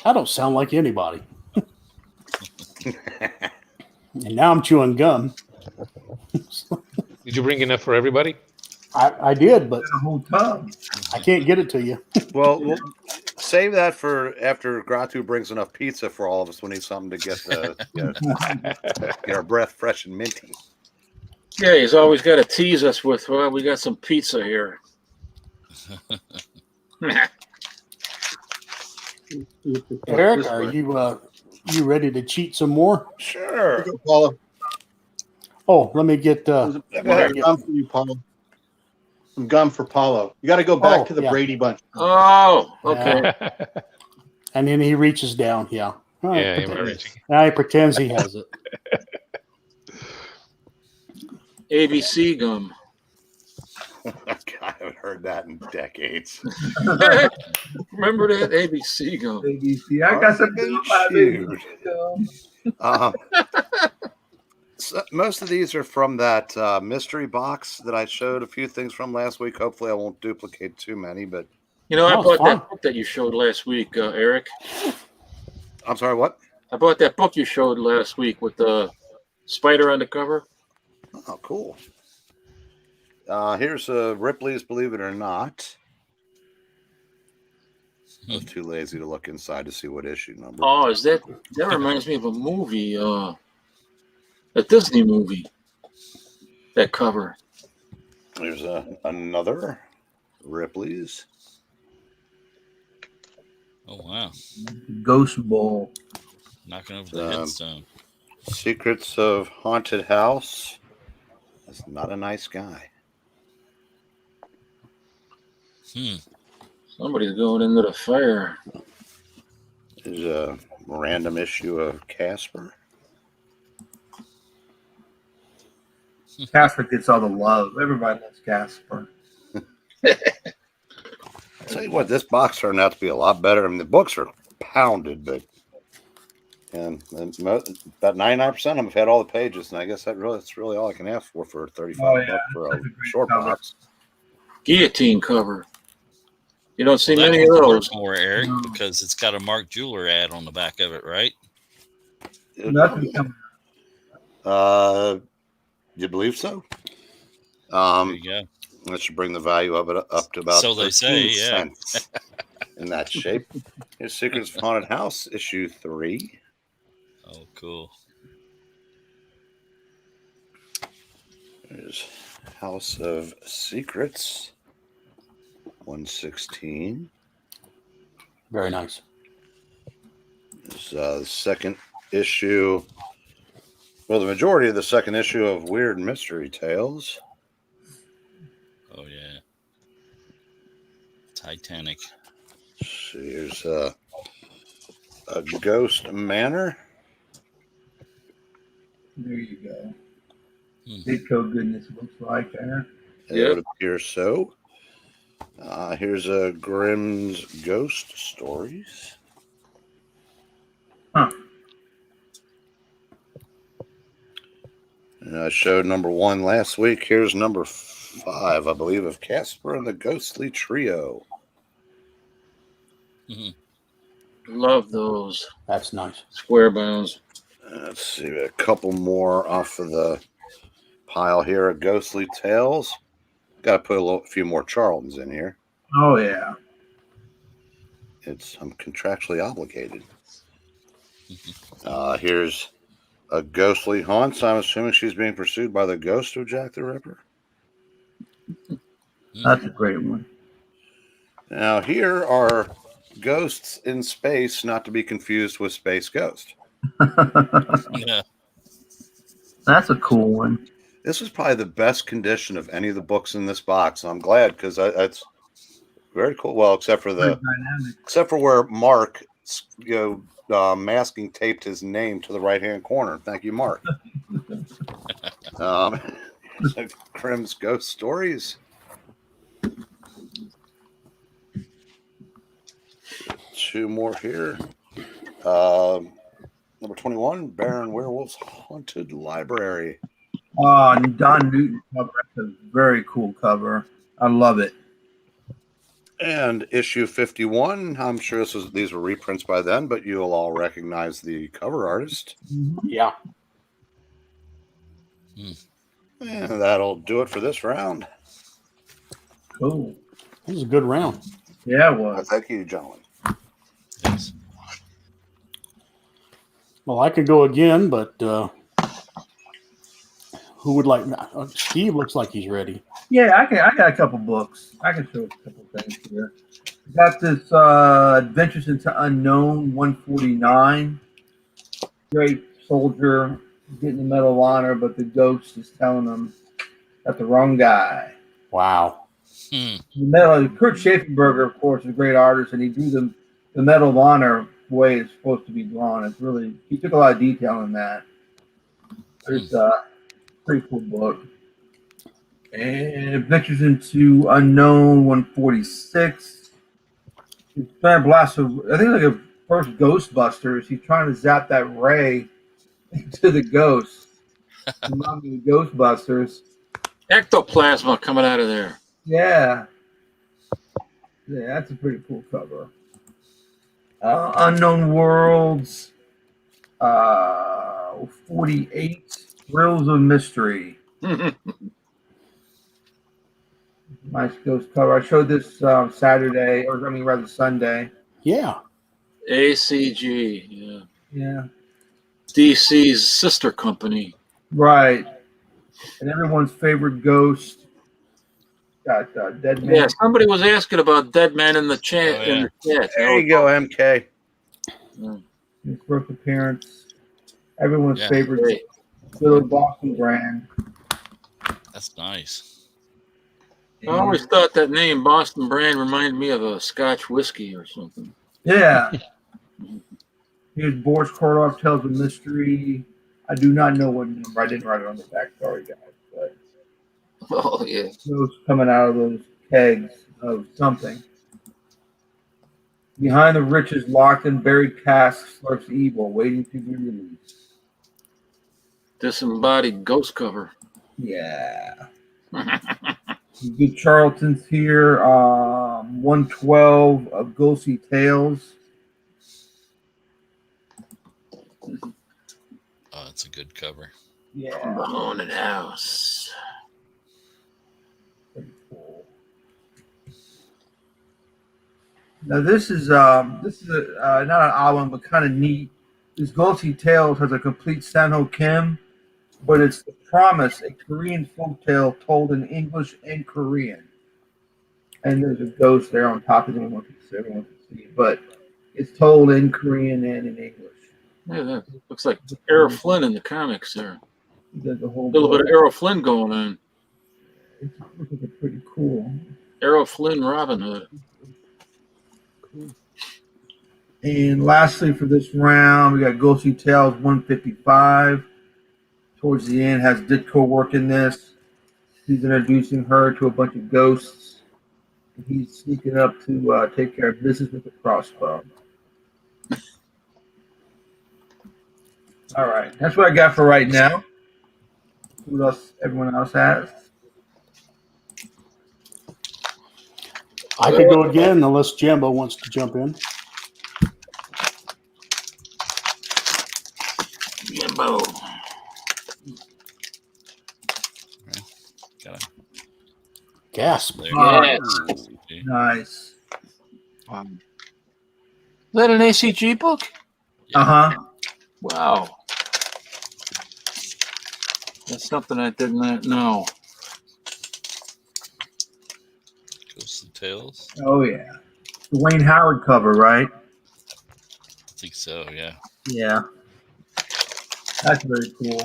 I don't sound like anybody. And now I'm chewing gum. Did you bring enough for everybody? I did, but A whole tub. I can't get it to you. Well, we'll save that for after Gratu brings enough pizza for all of us. We need something to get our breath fresh and minty. yeah, he's always got to tease us with, well, we got some pizza here. Eric, are you ready to cheat some more? Sure. Paula. Oh, let me get. Some gum for you, Paulo. Some gum for Paulo. You got to go back to the Brady Bunch. Oh, okay. And then he reaches down. Yeah. All right, Yeah, now he pretends he has it. ABC gum. God, I haven't heard that in decades. Remember that ABC gum? ABC. I got some gum. So most of these are from that mystery box that I showed a few things from last week. Hopefully, I won't duplicate too many. But You know, I Oh, bought fun. that book that you showed last week, Eric. I'm sorry, what? I bought that book you showed last week with the spider on the cover. Oh, cool. Here's Ripley's Believe It or Not. I was too lazy to look inside to see what issue number. Oh, is that reminds me of a movie, a Disney movie. That cover. There's another Ripley's. Oh wow! Ghost Bowl. Knocking over the headstone. Secrets of Haunted House. That's not a nice guy. Somebody's going into the fire. There's a random issue of Casper. Casper gets all the love. Everybody loves Casper. I'll tell you what, this box turned out to be a lot better. I mean, the books are pounded, but about 99% of them have had all the pages, and I guess that's really all I can ask for $35 for a short box. Guillotine cover. You don't see That many of one's those. worth more, Eric, because it's got a Mark Jeweler ad on the back of it, right? Nothing coming. You believe so? There you go. That should bring the value of it up to about So they say, 13 yeah. cents in that shape. Here's Secrets of Haunted House, issue 3. Oh, cool. There's House of Secrets, 116. Very nice. There's the second issue. Well, the majority of the second issue of Weird Mystery Tales. Oh yeah. Titanic. So here's a Ghost Manor. There you go. Ditko goodness looks like there. It would appear so. Here's a Grimm's Ghost Stories. Huh. And I showed number 1 last week. Here's number 5, I believe, of Casper and the Ghostly Trio. Love those That's nice. square bones. Let's see, a couple more off of the pile here of Ghostly Tales. Got to put a few more Charltons in here. Oh yeah. I'm contractually obligated. Here's a Ghostly Haunts. I'm assuming she's being pursued by the ghost of Jack the Ripper. That's a great one. Now, here are ghosts in space, not to be confused with Space Ghost. Yeah. That's a cool one. This was probably the best condition of any of the books in this box. I'm glad because that's very cool. Well, except for where Mark, masking taped his name to the right-hand corner. Thank you, Mark. Grimm's Ghost Stories. Two more here. Number 21, Baron Werewolf's Haunted Library. Oh, Don Newton cover. That's a very cool cover. I love it. And issue 51. I'm sure these were reprints by then, but you'll all recognize the cover artist. Yeah. And that'll do it for this round. Cool. This is a good round. Yeah, it was. Thank you, gentlemen. Yes. Well, I could go again, but who would like? Steve looks like he's ready. Yeah, I got a couple books. I can show a couple things here. Got this Adventures into Unknown 149. Great soldier getting the Medal of Honor, but the ghost is telling him that's the wrong guy. Wow. The medal. Kurt Schaffenberger, of course, is a great artist, and he drew the Medal of Honor the way it's supposed to be drawn. It's really, he took a lot of detail in that. It's a pretty cool book. And Adventures into Unknown 146. He's trying to blast I think like a first Ghostbusters. He's trying to zap that ray into the ghost. Reminding the Ghostbusters. Ectoplasma coming out of there. Yeah. Yeah, that's a pretty cool cover. Unknown Worlds 48. Thrills of Mystery. Nice ghost cover. I showed this Sunday. Yeah. ACG. Yeah. Yeah. DC's sister company. Right. And everyone's favorite ghost. Got Dead Man. Yeah, somebody was asking about Dead Man in the chat. Oh, yeah. In the chat. There you go, MK. His first appearance. Everyone's Yeah. favorite Great. little Boston brand. That's nice. I always thought that name Boston Brand reminded me of a Scotch whiskey or something. Yeah. Here's Boris Karloff Tells a Mystery. I do not know what number. I didn't write it on the back. Sorry, guys. But Oh yeah. those coming out of those kegs of something. Behind the Riches, locked and buried casks lurks evil, waiting to be released. Disembodied ghost cover. Yeah. Good Charlton's here. 112 of Ghostly Tales. Oh, that's a good cover. Yeah. The Haunted House. Pretty cool. Now this is not an album, but kind of neat. This Ghostly Tales has a complete Sanho Kim, but it's The Promise, a Korean folktale told in English and Korean. And there's a ghost there on top of everyone can see, but it's told in Korean and in English. Yeah, that looks like Errol Flynn in the comics there. There's a whole A little bit of Errol Flynn going on. It's pretty cool. Errol Flynn Robin Hood. And lastly, for this round, we got Ghostly Tales 155. Towards the end, has Ditko working this. He's introducing her to a bunch of ghosts. He's sneaking up to take care of business with a crossbow. All right, that's what I got for right now. What else? Everyone else has. I could go again unless Jambo wants to jump in. Jimbo. Got Gasp. there. Yes. Okay. Nice. Wow. Is that an ACG book? Uh huh. Wow. That's something I did not know. Ghosts and Tales. Oh yeah. The Wayne Howard cover, right? I think so. Yeah. Yeah. That's very cool.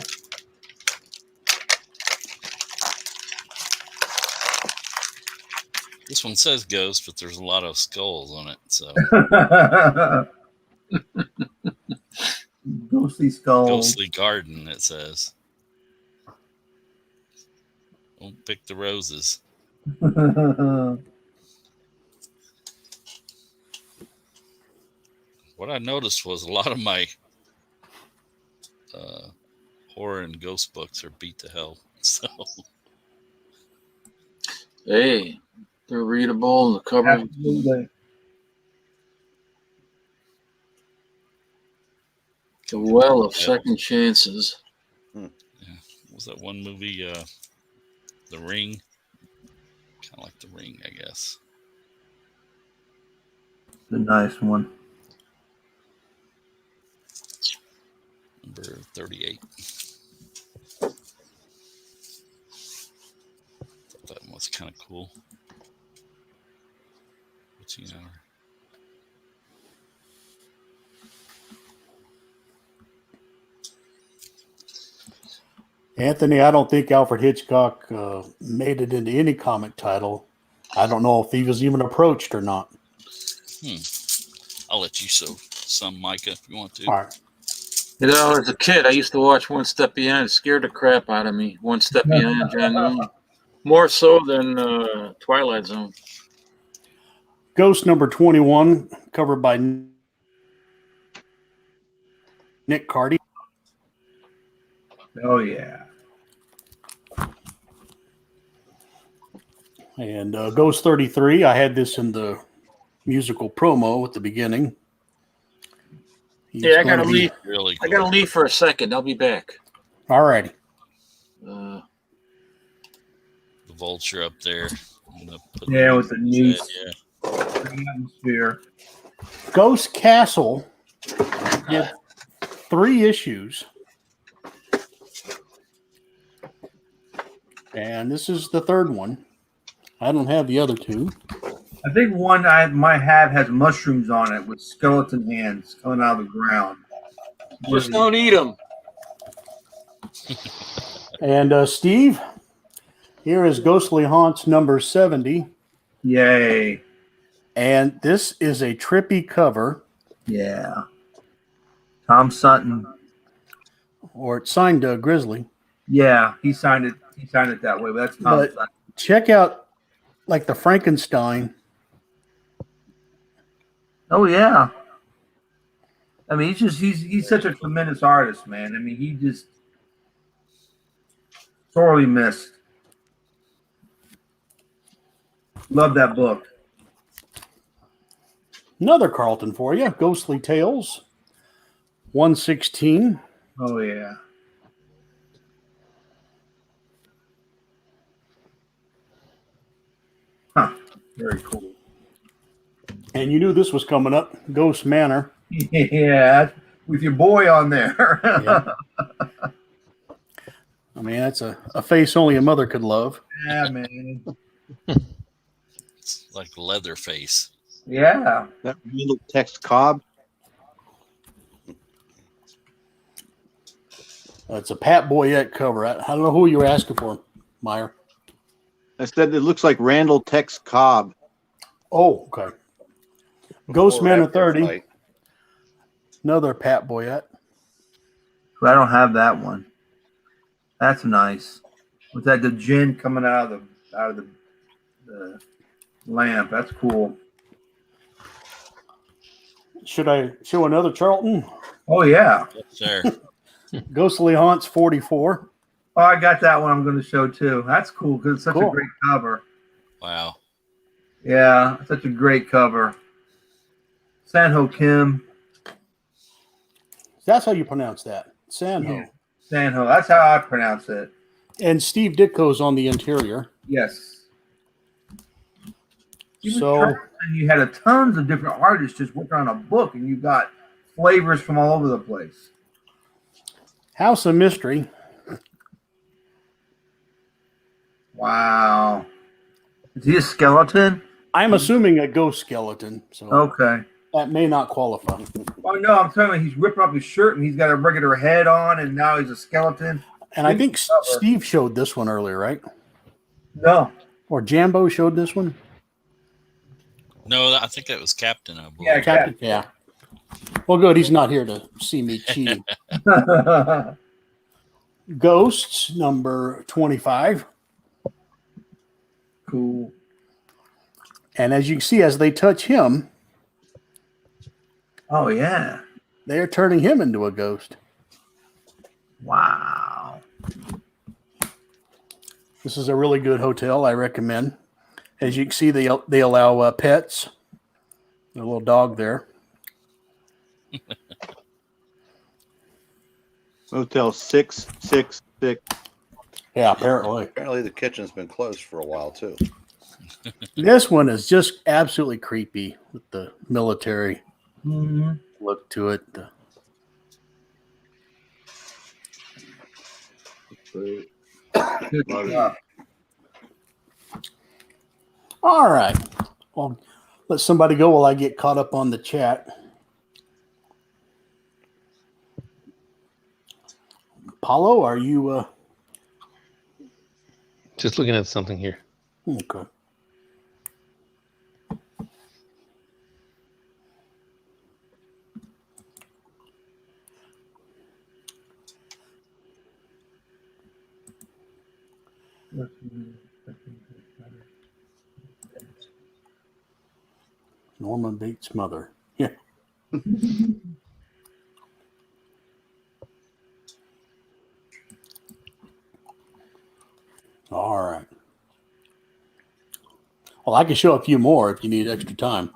This one says ghost, but there's a lot of skulls on it. So Ghostly skulls. ghostly garden. It says. Don't pick the roses. What I noticed was a lot of my horror and ghost books are beat to hell. So Hey, they're readable. The cover. Absolutely. The Well of Second Chances. what was that one movie? The Ring. Kind of like The Ring, I guess. It's a nice one. Number 38. Thought that one was kind of cool. 14 hour. Anthony, I don't think Alfred Hitchcock made it into any comic title. I don't know if he was even approached or not. I'll let you show some, Micah, if you want to. All right. You know, as a kid, I used to watch One Step Beyond. It scared the crap out of me. One Step Beyond, John Noon. More so than Twilight Zone. Ghost number 21, covered by Nick Cardy. Oh yeah. And Ghost 33, I had this in the musical promo at the beginning. Yeah, I gotta gonna be leave. really I gotta cool. leave for a second. I'll be back. All righty. Uh, The vulture up there. I'm gonna put Yeah, it with the in his noose. head, The atmosphere. Ghost Castle did 3 issues. And this is the 3rd one. I don't have the other 2. I think one I might have has mushrooms on it with skeleton hands coming out of the ground. just don't eat them. And Steve, here is Ghostly Haunts number 70. Yay. And this is a trippy cover. Yeah. Tom Sutton. Or it's signed Grizzly. Yeah, he signed it. He signed it that way, but that's Tom But Sutton. check out like the Frankenstein. Oh yeah. I mean, he's such a tremendous artist, man. I mean, he just sorely missed. Love that book. Another Carlton for you. Ghostly Tales. 116. Oh yeah. Huh. Very cool. And you knew this was coming up. Ghost Manor. Yeah, with your boy on there. Yeah. I mean, that's a face only a mother could love. Yeah, man. It's like Leatherface. Yeah. That Randall Tex Cobb. It's a Pat Boyette cover. I don't know who you were asking for, Meyer. I said it looks like Randall Tex Cobb. Oh, okay. Ghost Before or Manor after a 30. fight. Another Pat Boyette. I don't have that one. That's nice. With that the gin coming out of the lamp. That's cool. Should I show another Charlton? Oh yeah. Yes, sir. Ghostly Haunts 44. Oh, I got that one. I'm going to show too. That's cool because it's such Cool. a great cover. Wow. Yeah, such a great cover. Sanho Kim. That's how you pronounce that. Sanho. Yeah. Sanho. That's how I pronounce it. And Steve Ditko's on the interior. Yes. So And you had a tons of different artists just working on a book, and you got flavors from all over the place. House of Mystery. Wow. Is he a skeleton? I'm assuming a ghost skeleton. So Okay. that may not qualify. Oh no, I'm telling you, he's ripping up his shirt and he's got a regular head on, and now he's a skeleton. And I think Steve showed this one earlier, right? No. Or Jambo showed this one? No, I think that was Captain. I believe. Yeah, Captain. Yeah. Well, good. He's not here to see me cheating. Ghosts, number 25. Cool. And as you can see, as they touch him, Oh yeah. they're turning him into a ghost. Wow. This is a really good hotel. I recommend. As you can see, they allow pets. A little dog there. Motel 666. Yeah, apparently. Apparently, the kitchen's been closed for a while too. This one is just absolutely creepy with the military look to it. Good stuff. All right. Well, let somebody go while I get caught up on the chat. Paulo, are you Just looking at something here. okay? Norman Bates' mother. Yeah. All right. Well, I can show a few more if you need extra time.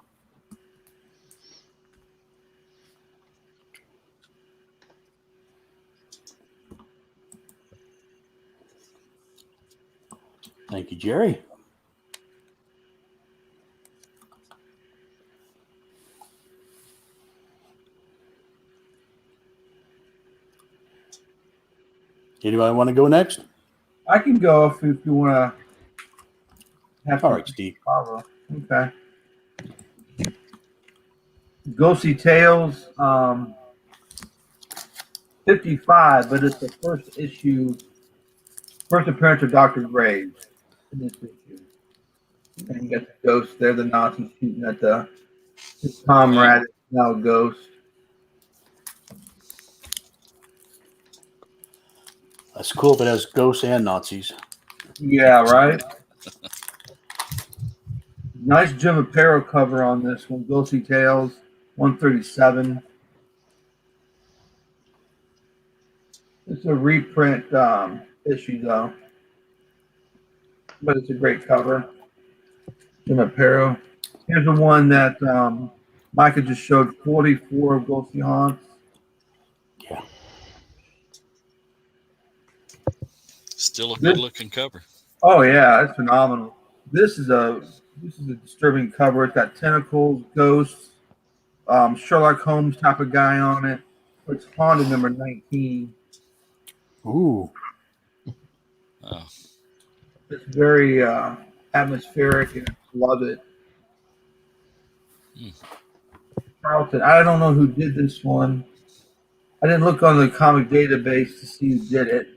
Thank you, Jerry. Anybody want to go next? I can go if you want to have. All right, Steve. Okay. Ghostly Tales, 55, but it's the first issue, first appearance of Dr. Graves in this issue. And you got the ghost there, the Nazi shooting at his comrade, now a ghost. That's cool if it has ghosts and Nazis. Yeah, right? Nice Jim Aparo cover on this one. Ghostly Tales, 137. It's a reprint issue, though. But it's a great cover. Jim Aparo. Here's the one that Micah just showed, 44 of Ghostly Haunts. Yeah. Still a good looking cover. Oh yeah, it's phenomenal. This is a disturbing cover. It's got tentacles, ghosts, Sherlock Holmes type of guy on it. It's Haunted number 19. Ooh. Oh, It's very atmospheric and I love it. Carlton, I don't know who did this one. I didn't look on the comic database to see who did it.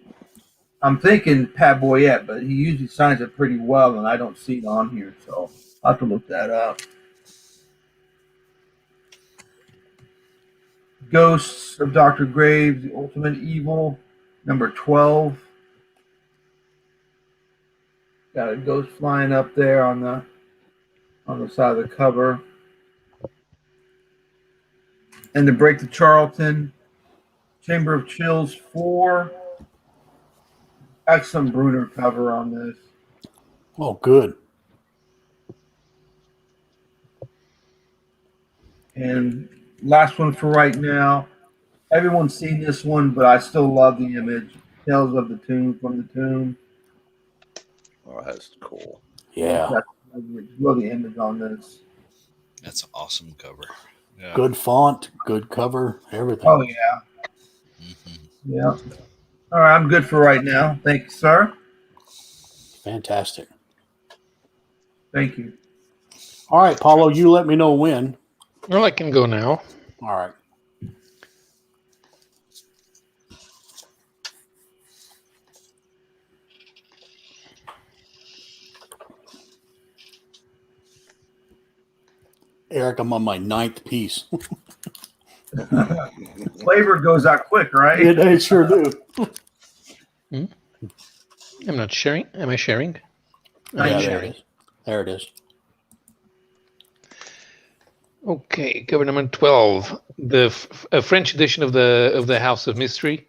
I'm thinking Pat Boyette, but he usually signs it pretty well, and I don't see it on here, so I'll have to look that up. Ghosts of Dr. Graves, The Ultimate Evil, number 12. Got a ghost flying up there on the side of the cover. And to break the Charlton, Chamber of Chills 4. Excellent Bruner cover on this. Oh, good. And last one for right now. Everyone's seen this one, but I still love the image. Tales of the Tomb from the Tomb. Oh, that's cool. Yeah. Love the image on this. That's an awesome cover. Yeah. Good font, good cover, everything. Oh yeah. Yeah. All right, I'm good for right now. Thank you, sir. Fantastic. Thank you. All right, Paulo, you let me know when. Well, I can go now. All right. Eric, I'm on my 9th piece. Flavor goes out quick, right? It sure do. I'm not sharing. Am I sharing? Not Yeah, yet. there it is. There it is. Okay, cover number 12, the French edition of the House of Mystery.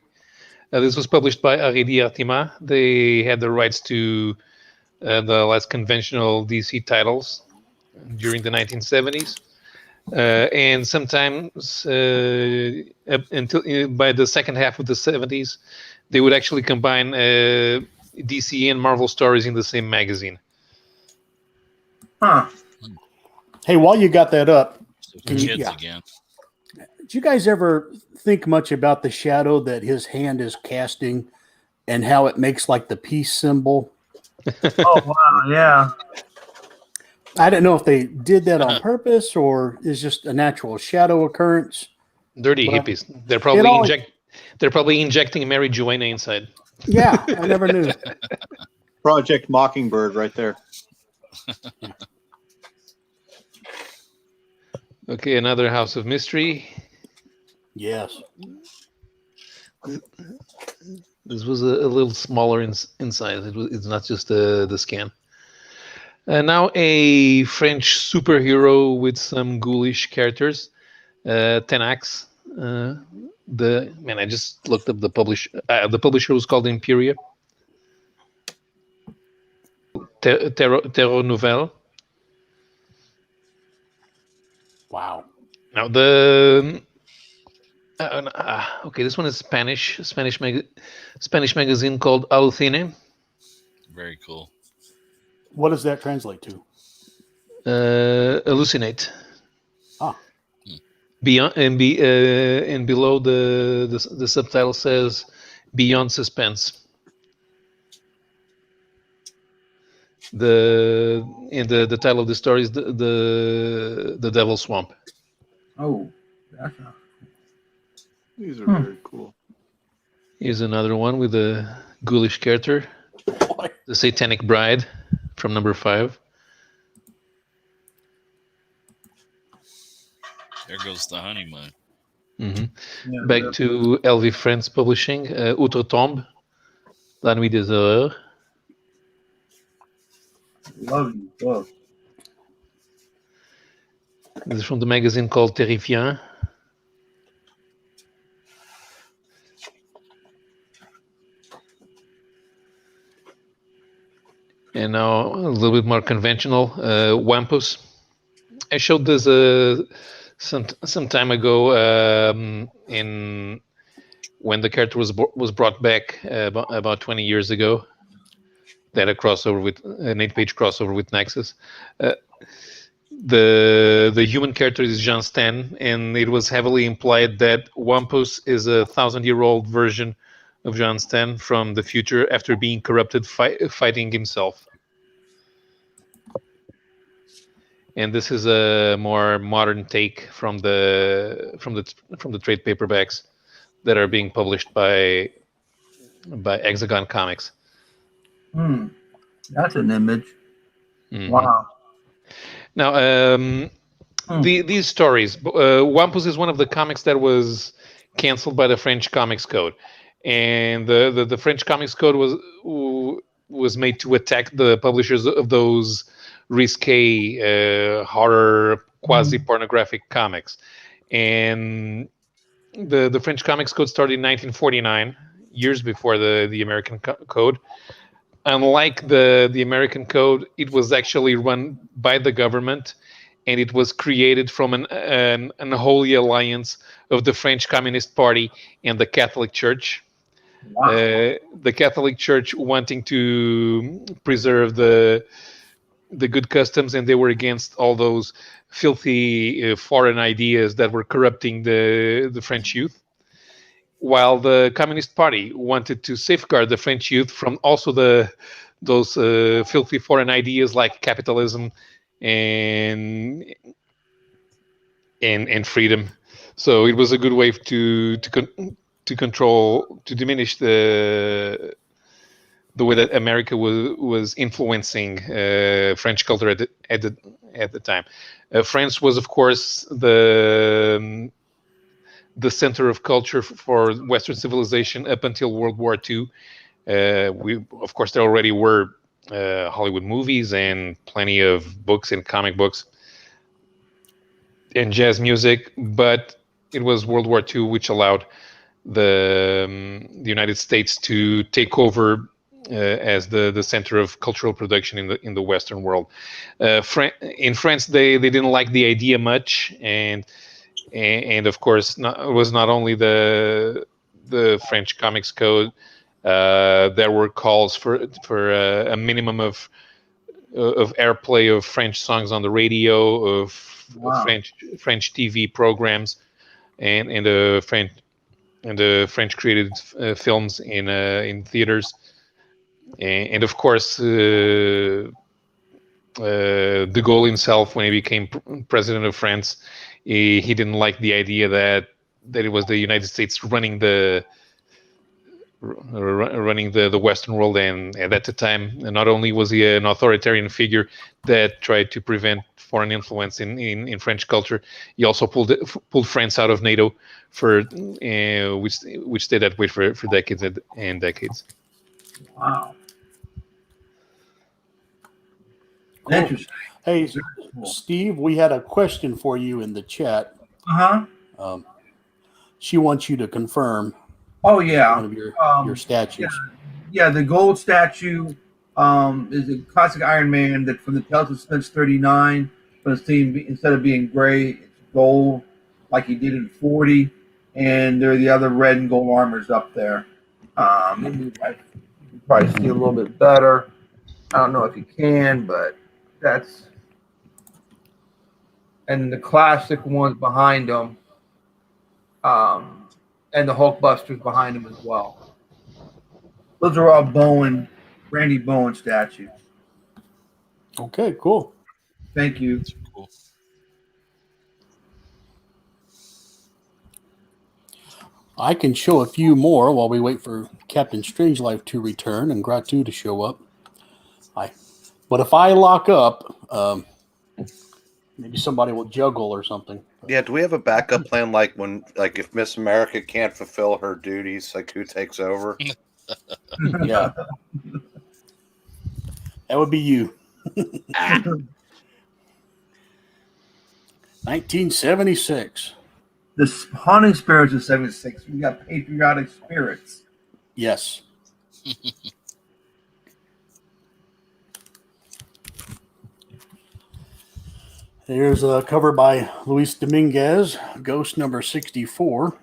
This was published by Aredi Artima. They had the rights to the less conventional DC titles during the 1970s, and sometimes until by the second half of the 70s, they would actually combine DC and Marvel stories in the same magazine. Huh. Hey, while you got that up, So for Can you- kids yeah. again. did you guys ever think much about the shadow that his hand is casting and how it makes like the peace symbol? Oh wow, yeah. I don't know if they did that on purpose or is just a natural shadow occurrence. Dirty But hippies. They're probably always- They're probably injecting Mary Joanna inside. Yeah, I never knew. Project Mockingbird right there. Okay, another House of Mystery. Yes. This was a little smaller inside. It's not just the scan. Now a French superhero with some ghoulish characters. Tenax. I just looked up the publisher. The publisher was called Imperia. Terror Nouvelle. Wow. Now okay, this one is Spanish magazine called Alucine. Very cool. What does that translate to? Hallucinate. Ah. Beyond and below the subtitle says Beyond Suspense. The title of the story is the Devil's Swamp. Oh, that's not. These are very cool. Here's another one with a ghoulish character, the Satanic Bride from number 5. There goes the honeymoon. Mm-hmm. Yeah, Back to LV Friends Publishing, Outre-Tombe, La Nuit des Horreurs. love you both. This is from the magazine called Terrifiant. And now a little bit more conventional, Wampus. I showed this some time ago in when the character was brought back about 20 years ago. They had a crossover with an 8-page crossover with Nexus. The human character is Jean Stan, and it was heavily implied that Wampus is a 1,000-year-old version of Jean Stan from the future after being corrupted fighting himself. And this is a more modern take from the trade paperbacks that are being published by Hexagon Comics. That's an image. Mhm. Wow. Now, these stories, Wampus is one of the comics that was canceled by the French Comics Code, and the French Comics Code was made to attack the publishers of those risque horror quasi pornographic comics, and the French Comics Code started in 1949, years before the American Code. Unlike the American Code, it was actually run by the government, and it was created from an unholy alliance of the French Communist Party and the Catholic Church. Wow. The Catholic Church wanting to preserve the good customs, and they were against all those filthy foreign ideas that were corrupting the French youth, while the Communist Party wanted to safeguard the French youth from also those filthy foreign ideas like capitalism and freedom. So it was a good way to control, to diminish the way that America was influencing French culture at the time. France was, of course, the center of culture for Western civilization up until World War II. Of course, there already were Hollywood movies and plenty of books and comic books and jazz music, but it was World War II which allowed the United States to take over as the center of cultural production in the Western world. In France, they didn't like the idea much, and of course, it was not only the French Comics Code. There were calls for a minimum of airplay of French songs on the radio, of Wow. French TV programs, and the French created films in theaters, and of course De Gaulle himself, when he became president of France, he didn't like the idea that it was the United States running the Western world, and at the time, not only was he an authoritarian figure that tried to prevent foreign influence in French culture, he also pulled France out of NATO for which stayed that way for decades and decades. Wow. Cool. Interesting. Hey, Cool. Steve, we had a question for you in the chat. Uh-huh. She wants you to confirm Oh, yeah. one of your statues. Yeah, the gold statue is a classic Iron Man that from the Tales of Suspense 39, but instead of being gray, it's gold, like he did in 40, and there are the other red and gold armors up there. Maybe you can probably see a little bit better. I don't know if you can, but that's... And the classic ones behind them, and the Hulkbusters behind them as well. Those are all Randy Bowen statues. Okay, cool. Thank you. That's cool. I can show a few more while we wait for Captain Strangelove to return and Gratu to show up. But if I lock up, maybe somebody will juggle or something. Yeah, do we have a backup plan, like if Miss America can't fulfill her duties, like who takes over? Yeah. That would be you. 1976. The haunting spirits of 76. We got patriotic spirits. Yes. Here's a cover by Luis Dominguez, Ghost number 64.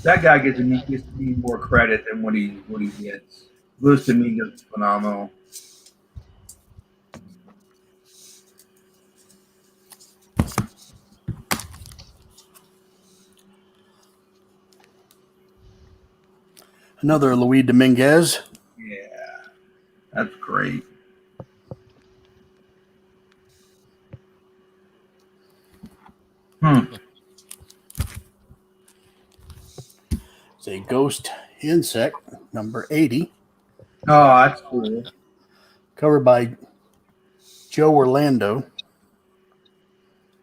That guy gets more credit than what he gets. Luis Dominguez is phenomenal. Another Luis Dominguez. Yeah, that's great. It's a Ghost insect, number 80. Oh, that's cool. Covered by Joe Orlando.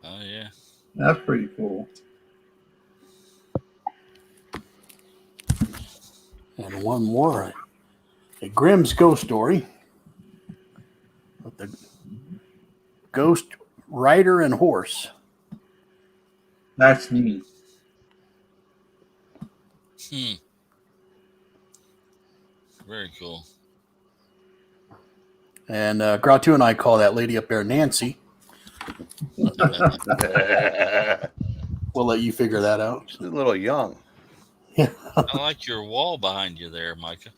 Oh yeah. That's pretty cool. And one more. A Grimm's Ghost Story. With the Ghost Rider and Horse. That's neat. Very cool. And Gratu and I call that lady up there Nancy. We'll let you figure that out. She's a little young. I like your wall behind you there, Micah.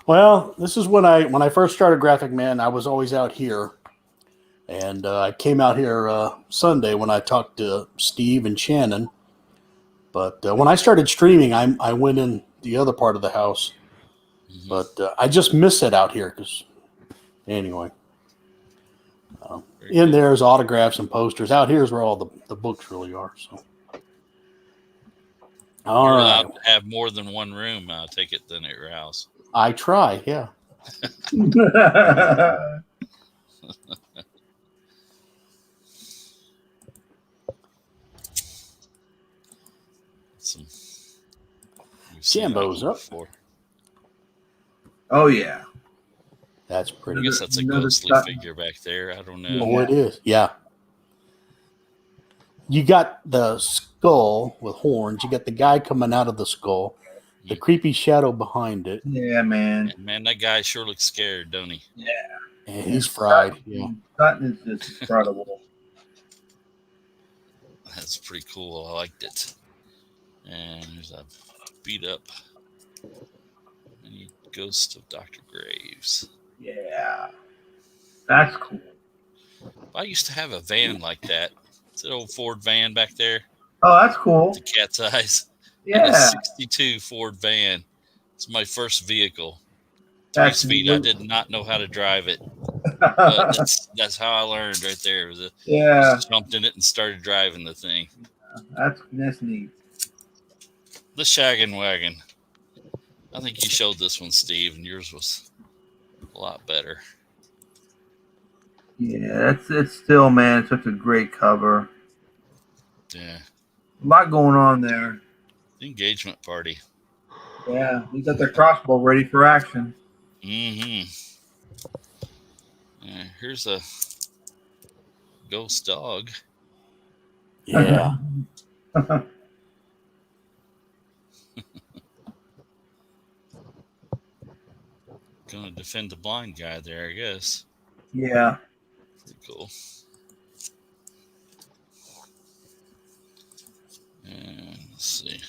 Well, this is when I first started Graphic Man. I was always out here, and I came out here Sunday when I talked to Steve and Shannon. But when I started streaming, I went in the other part of the house. Mhm. But I just miss it out here because, anyway, Very in cool. there's autographs and posters. Out here is where all the books really are. So, all You're right, allowed to have more than one room, I take it, than at your house. I try. Yeah. Some you've seen Sambo's that up. before. Oh yeah. That's I pretty. guess that's a Another ghostly shot. figure back there. I don't know. Oh, it is. Yeah. You got the skull with horns. You got the guy coming out of the skull. The creepy shadow behind it. Yeah, man. Man, that guy sure looks scared, don't he? And he's fried. Yeah. Sutton is just incredible. That's pretty cool. I liked it. And there's a beat up mini ghost of Dr. Graves. Yeah. That's cool. I used to have a van like that. It's an old Ford van back there. Oh, that's cool. The cat's eyes. And a Yeah. 62 Ford van. It's my first vehicle. 3 That's speed. I did not know how to drive it. But that's how I learned right there. Yeah. Just jumped in it and started driving the thing. That's neat. The Shaggin' Wagon. I think you showed this one, Steve, and yours was a lot better. Yeah, it's still, man, such a great cover. Yeah. A lot going on there. The engagement party. Yeah, we got their crossbow ready for action. Mm-hmm. Here's a ghost dog. Yeah. Gonna defend the blind guy there, I guess. Yeah. Pretty cool. And let's see.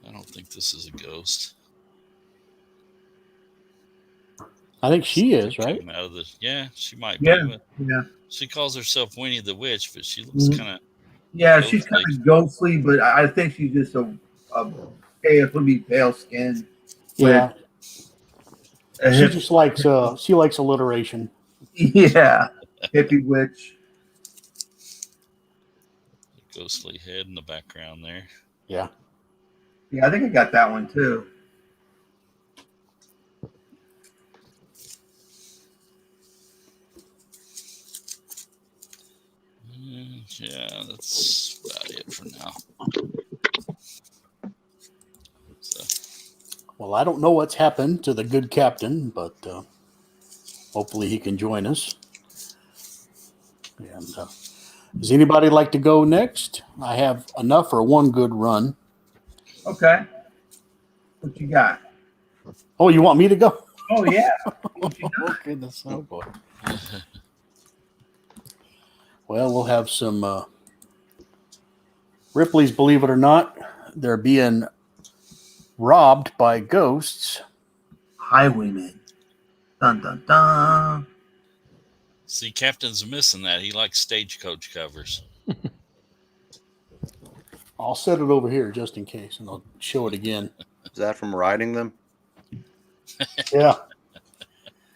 I don't think this is a ghost. I think she is, Something right? came out of the, yeah, she might Yeah. be. But Yeah. she calls herself Winnie the Witch, but she looks Mhm. kind of. Yeah, she's kind of ghostly, but I think she's just a pale skin. Yeah. A She hip, just likes alliteration. yeah, hippie witch. Ghostly head in the background there. Yeah. Yeah, I think I got that one too. Yeah, that's about it for now. So, Well, I don't know what's happened to the good captain, but hopefully he can join us. And does anybody like to go next? I have enough for one good run. Okay. What you got? Oh, you want me to go? Oh yeah. Oh, goodness. Oh, boy. Well, we'll have some Ripley's, believe it or not. They're being robbed by ghosts. Highwaymen. Dun dun dun. see, Captain's missing that. He likes stagecoach covers. I'll set it over here just in case, and I'll show it again. Is that from riding them? Yeah.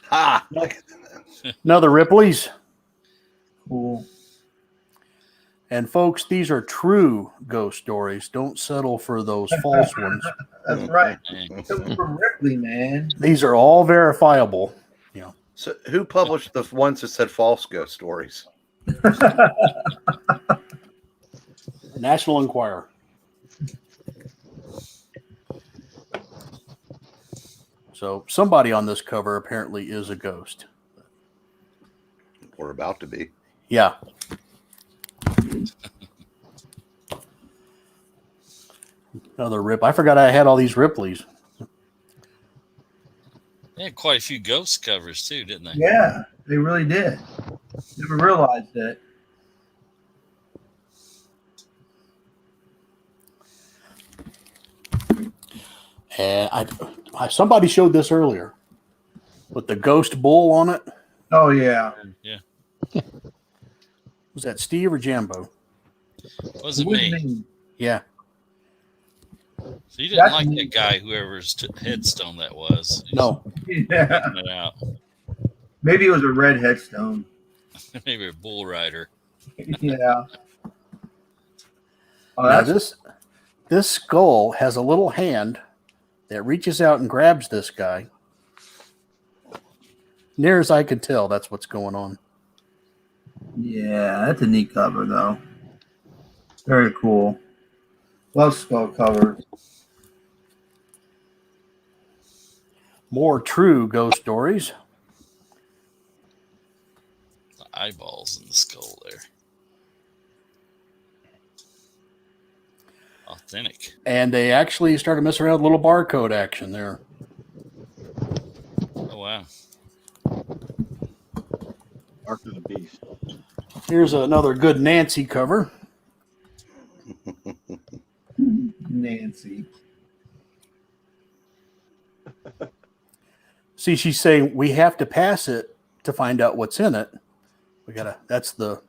Ha! Another Ripley's. Cool. And folks, these are true ghost stories. Don't settle for those false ones. That's right. Dang. It was from Ripley, man. These are all verifiable. So who published the ones that said false ghost stories? National Enquirer. So somebody on this cover apparently is a ghost. Or about to be. Yeah. Another Rip. I forgot I had all these Ripleys. They had quite a few ghost covers too, didn't they? Yeah, they really did. Never realized that. And somebody showed this earlier with the ghost bull on it. Oh yeah. Yeah. Was that Steve or Jambo? Wasn't me. Yeah. So you didn't That's like me. that guy, whoever's headstone that was. He's No. Yeah. picking it out. Maybe it was a red headstone. Maybe a bull rider. Yeah. Oh, Now that's this skull has a little hand that reaches out and grabs this guy. Near as I can tell, that's what's going on. yeah, that's a neat cover though. Very cool. Love skull covers. More true ghost stories. The eyeballs in the skull there. Authentic. And they actually started messing around with a little barcode action there. Oh wow. Mark of the Beast. Here's another good Nancy cover. Nancy. See, she's saying we have to pass it to find out what's in it. That's the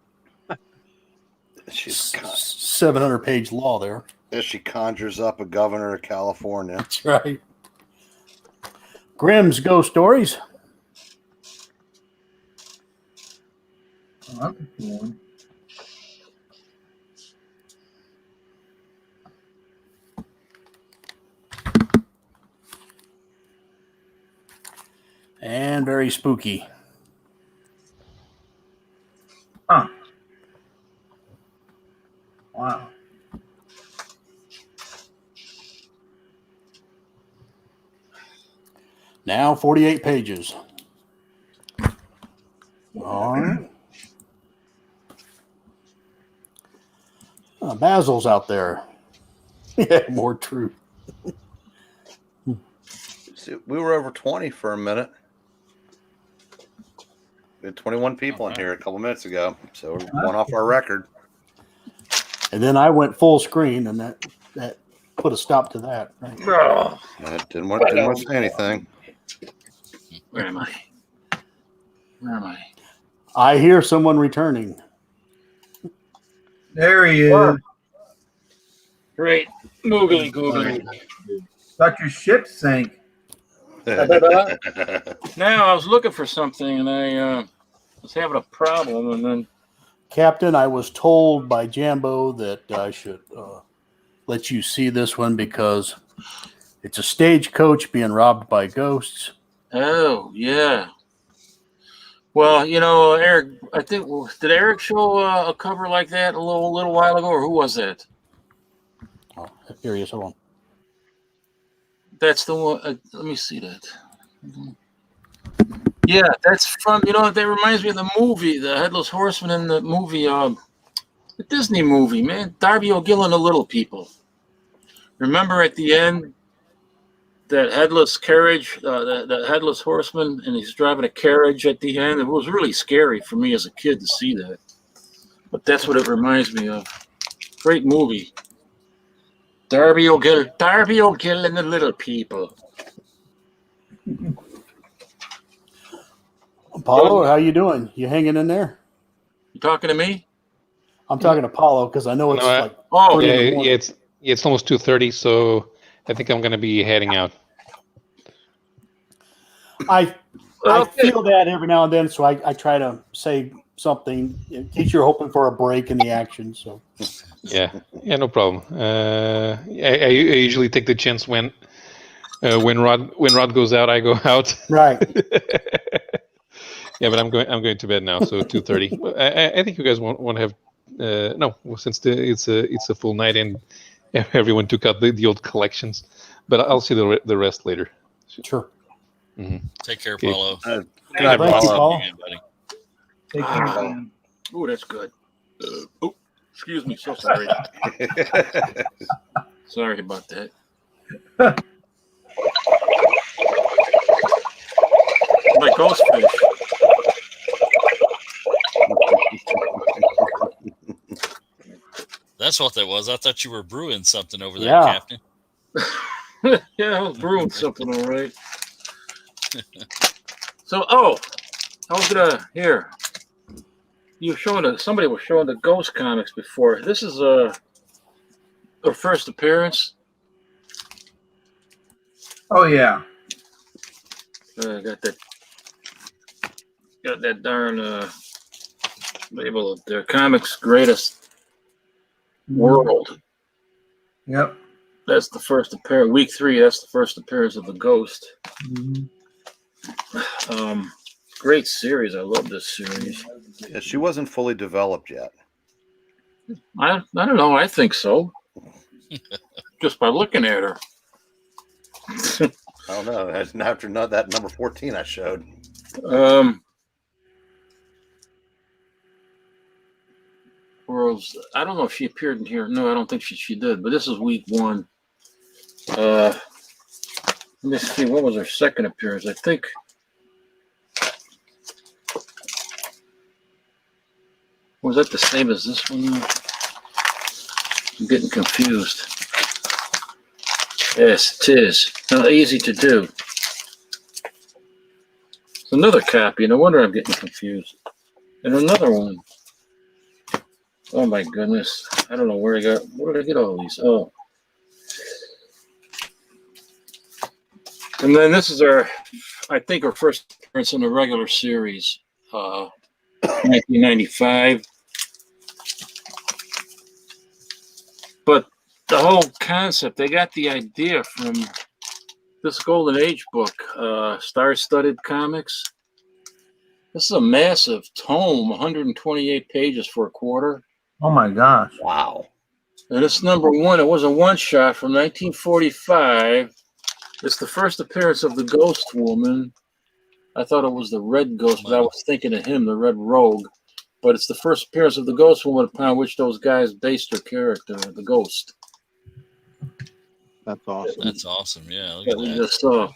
She's 700-page law there. as she conjures up a governor of California. That's right. Grimm's Ghost Stories. Oh, that's a cool one. And very spooky. Huh. Wow. Now 48 pages. All right. Basil's out there. Yeah, more true. See, we were over 20 for a minute. We had 21 people in here a couple minutes ago, so we're one off our record. And then I went full screen, and that put a stop to that. Right? Oh, I didn't want to say anything. where am I? Where am I? I hear someone returning. There he is. Wow. Great. Googly googly. Thought your ship sank. Now I was looking for something and I was having a problem, and then Captain, I was told by Jambo that I should let you see this one because it's a stagecoach being robbed by ghosts. oh yeah. Well, Eric, I think did Eric show a cover like that a little while ago, or who was that? Oh, here he is. Hold on. That's the one. Let me see that. Yeah, that's from. That reminds me of the movie, the Headless Horseman in the movie, the Disney movie, man. Darby O'Gill and the Little People. Remember at the end, that headless carriage, the Headless Horseman, and he's driving a carriage at the end. It was really scary for me as a kid to see that. But that's what it reminds me of. Great movie. Darby O'Gill and the Little People. Apollo, how you doing? You hanging in there? You talking to me? I'm talking to Apollo because I know it's No, like Oh, early in the Yeah, morning. it's almost 2:30, so I think I'm gonna be heading out. I okay. feel that every now and then, so I try to say something in case you're hoping for a break in the action. So Yeah, no problem. I usually take the chance when Rod goes out, I go out. right. Yeah, but I'm going to bed now, so 2:30. I think you guys won't have no, since it's a full night and everyone took out the old collections. But I'll see the rest later. Sure. Mm-hmm. Take care, Okay. Paulo. Good night, Thank you, Paulo. Paul. Yeah, buddy. Take care, man. Oh, that's good. Excuse me. So sorry. Sorry about that. My ghost fish. That's what that was. I thought you were brewing something over there, Yeah. Captain. Yeah, I was brewing something, all right. So, I was gonna here. Somebody was showing the Ghost comics before. This is her first appearance. Oh yeah. Got that darn label of their comics greatest world. Yep. That's the first appearance. Week 3. That's the first appearance of the Ghost. Great series. I love this series. Yeah, she wasn't fully developed yet. I don't know. I think so. Just by looking at her. I don't know. After that number 14 I showed. I don't know if she appeared in here. No, I don't think she did. But this is week 1. Let me see. What was her second appearance? I think. Was that the same as this one? I'm getting confused. Yes, it is. Not easy to do. It's another copy. No wonder I'm getting confused. And another one. Oh my goodness. I don't know where did I get all these? Oh. And then this is her first appearance in a regular series. 1995. But the whole concept, they got the idea from this Golden Age book, Star-Studded Comics. This is a massive tome, 128 pages for a quarter. Oh my gosh. Wow. And it's number 1. It was a one-shot from 1945. It's the first appearance of the Ghost Woman. I thought it was the Red Ghost, but I was thinking of him, the Red Rogue. But it's the first appearance of the Ghost Woman upon which those guys based their character, the Ghost. That's awesome. That's awesome. Yeah, look That at we that. just saw.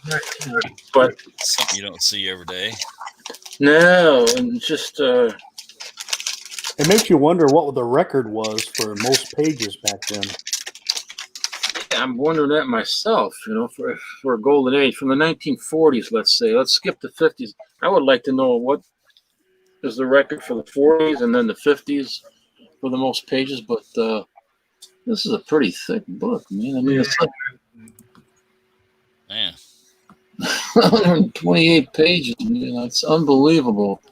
But Something you don't see every day. no, and just It makes you wonder what the record was for most pages back then. I'm wondering that myself, for a Golden Age from the 1940s, let's say. Let's skip the 50s. I would like to know what is the record for the 40s and then the 50s for the most pages, but this is a pretty thick book, man. I mean, it's like Man, 128 pages, man. That's unbelievable.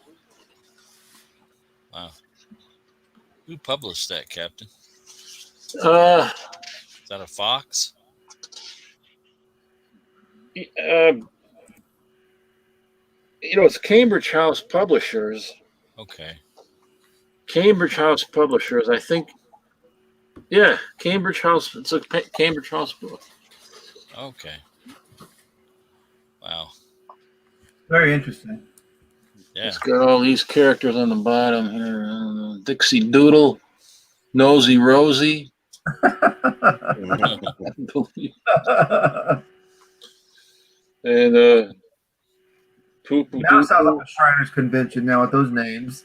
wow. Who published that, Captain? Is that a Fox? It's Cambridge House Publishers. Okay. Cambridge House Publishers, I think. Yeah, Cambridge House. It's a Cambridge House book. Okay. Wow. Very interesting. Yeah. It's got all these characters on the bottom here. I don't know, Dixie Doodle, Nosy Rosie. And Poo Poo Now it sounds like a Shriners convention now with those names.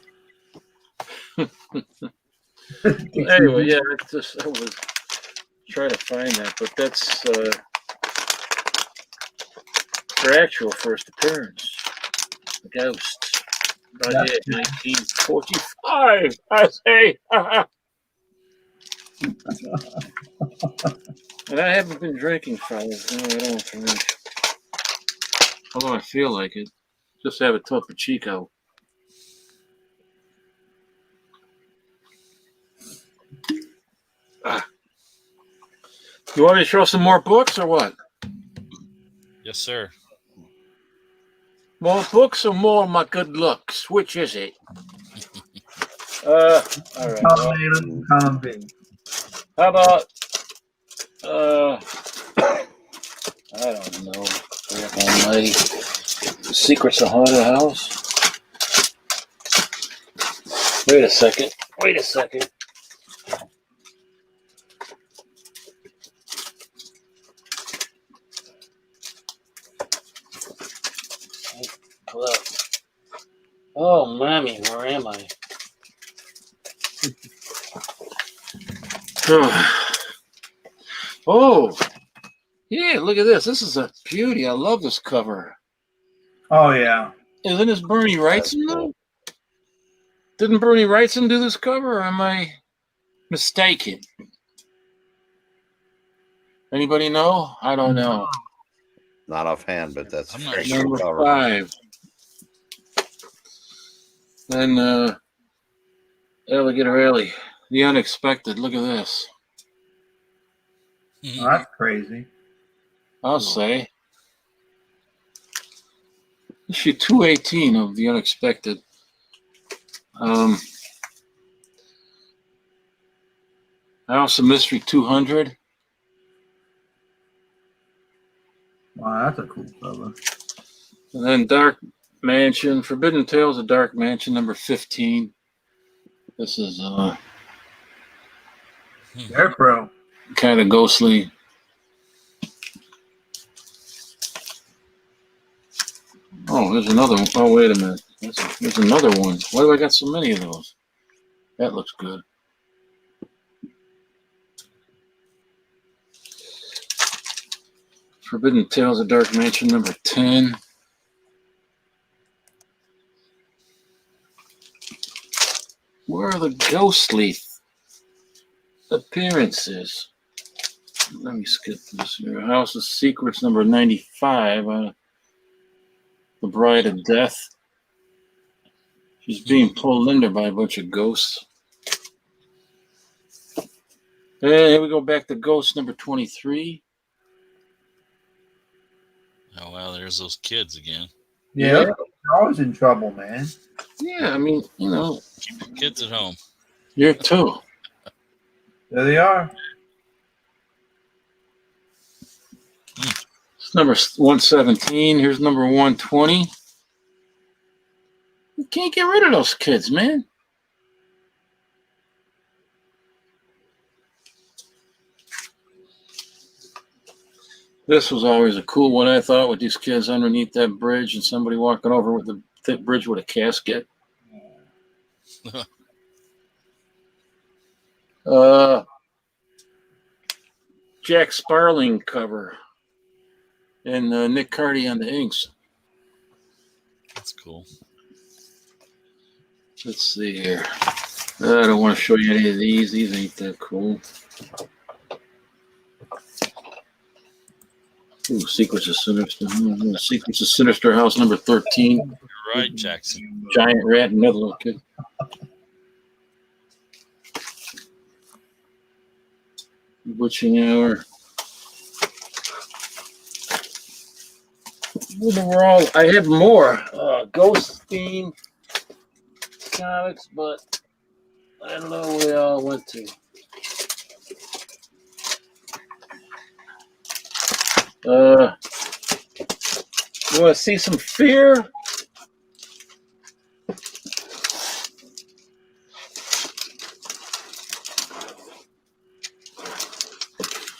Anyway, yeah, I was trying to find that, but that's her actual first appearance. The Ghost. About 1945, I say. And I haven't been drinking, fellas. No, I don't drink. Although I feel like it. Just have a Topo Chico. You want me to show some more books or what? Yes, sir. More books or more of my good looks? Which is it? All right. Column B. How about I don't know. Almighty. Secrets of Haunted House. Wait a second. me. Where am I? Oh, yeah, look at this. This is a beauty. I love this cover. Oh yeah. Isn't this Bernie Wrightson? Cool. Didn't Bernie Wrightson do this cover, or am I mistaken? Anybody know? I don't know. Not offhand, but that's I'm not very sure. Number cool cover. 5. Then Alligator Alley, The Unexpected. Look at this. Oh, that's crazy. I'll say. Issue 218 of The Unexpected. House of Mystery 200. Wow, that's a cool cover. And then Dark Mansion, Forbidden Tales of Dark Mansion, number 15. This is They're pro. kind of ghostly. Oh, there's another one. Oh, wait a minute. There's another one. Why do I got so many of those? That looks good. Forbidden Tales of Dark Mansion, number 10. Where are the ghostly appearances? Let me skip this here. House of Secrets, number 95. The Bride of Death. She's being pulled in there by a bunch of ghosts. Hey, here we go back to Ghost number 23. Oh wow, there's those kids again. Yeah, they're always in trouble, man. Yeah, I mean, you know, Keep your kids at home. you're two. There they are. It's number 117. Here's number 120. You can't get rid of those kids, man. This was always a cool one, I thought, with these kids underneath that bridge and somebody walking over with the thick bridge with a casket. Jack Sparling cover and Nick Cardy on the inks. That's cool. Let's see here. I don't want to show you any of these. These ain't that cool. Ooh, Secrets of Sinister. Secrets of Sinister House number 13. You're right, Jackson. Giant rat and another little kid. Witching Hour. Overall, I have more ghost theme comics, but I don't know where they all went to. You want to see some fear?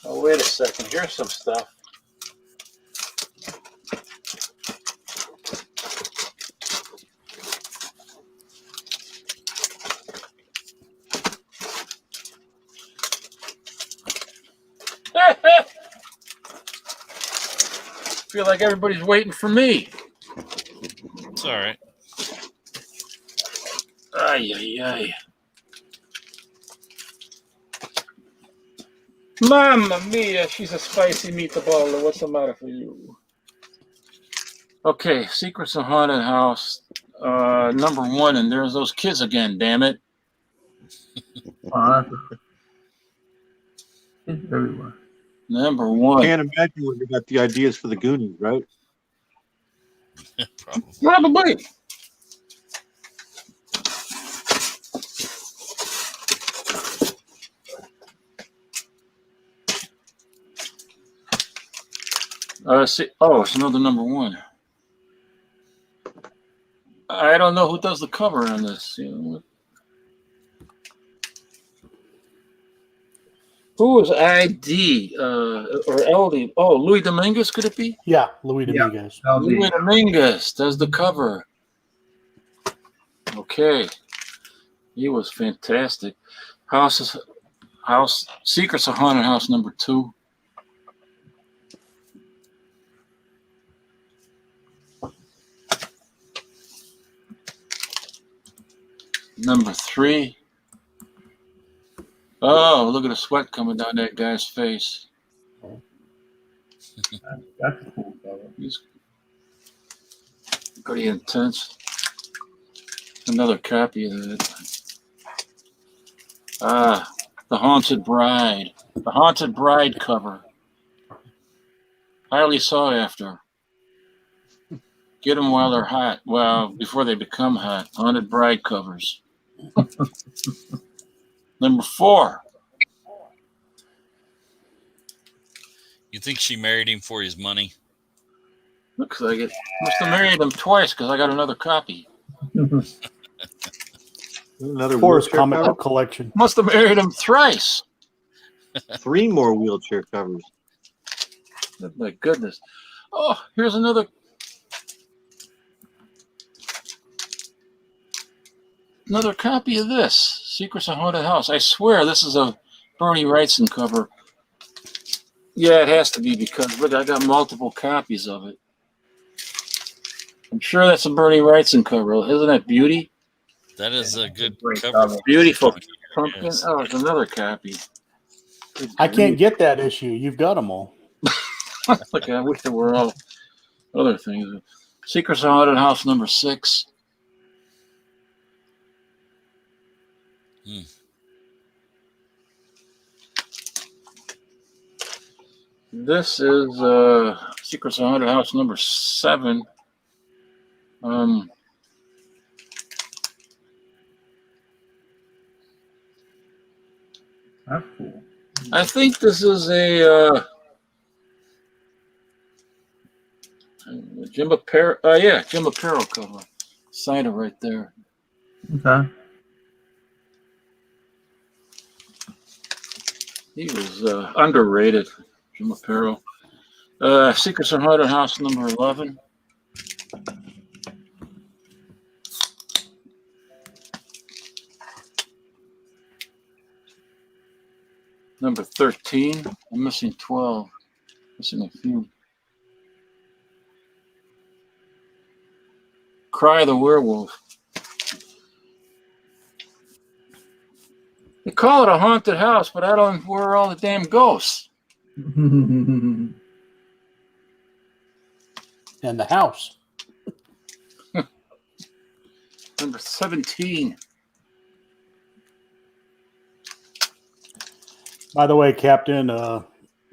Oh, wait a second. Here's some stuff. Feel like everybody's waiting for me. It's all right. Ay, ay, ay. Mamma mia, she's a spicy meatball. What's the matter for you? Okay, Secrets of Haunted House, number 1, and there's those kids again, damn it. It's everywhere. Number 1. Can't imagine where they got the ideas for the Goonies, right? Probably. Probably. See, oh, it's another number 1. I don't know who does the cover on this. You know. Who is ID or LD? Oh, Louis Dominguez, could it be? Yeah, Louis Dominguez. That'll be- Louis Dominguez does the cover. Okay. He was fantastic. Secrets of Haunted House number 2. Number 3. Oh, look at the sweat coming down that guy's face. That's a cool cover. He's pretty intense. Another copy of that. The Haunted Bride. The Haunted Bride cover. Highly sought after. Get them while they're hot. Well, before they become hot. Haunted Bride covers. Number 4. You think she married him for his money? Looks like it. Must have married him twice because I got another copy. Another Forrest wheelchair comic cover? book collection. Must have married him thrice. 3 more wheelchair covers. My goodness. Oh, here's another copy of this. Secrets of Haunted House. I swear this is a Bernie Wrightson cover. Yeah, it has to be because look, I got multiple copies of it. I'm sure that's a Bernie Wrightson cover. Isn't that beauty? That is a good Great cover. cover. Beautiful pumpkin. Yes. Oh, it's another copy. Good I can't grief. get that issue. You've got them all. Look, I wish there were all other things. Secrets of Haunted House number 6. Hmm. This is Secrets of Haunted House number 7. That's cool. I think this is a Jim Aparo. Yeah, Jim Aparo cover. Sign it right there. Okay. He was underrated, Jim Aparo. Secrets of Haunted House number 11. Number 13. I'm missing 12. Missing a few. Cry of the Werewolf. They call it a haunted house, but I don't know where are all the damn ghosts. And the house. Number 17. By the way, Captain,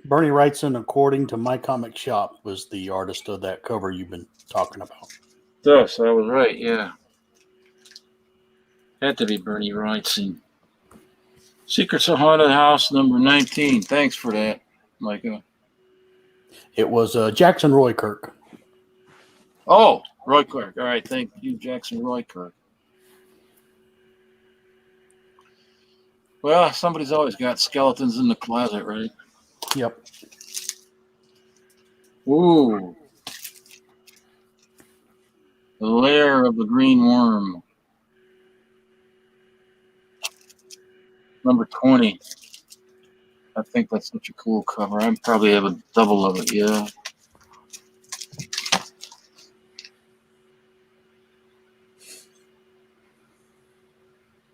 Bernie Wrightson, according to My Comic Shop, was the artist of that cover you've been talking about. Yes, I was right, yeah. Had to be Bernie Wrightson. Secrets of Haunted House number 19. Thanks for that, Micah. It was Jackson Roy Kirk. Oh, Roy Clark. All right, thank you, Jackson Roy Clark. Well, somebody's always got skeletons in the closet, right? Yep. Ooh. The Lair of the Green Worm. Number 20. I think that's such a cool cover. I probably have a double of it, yeah.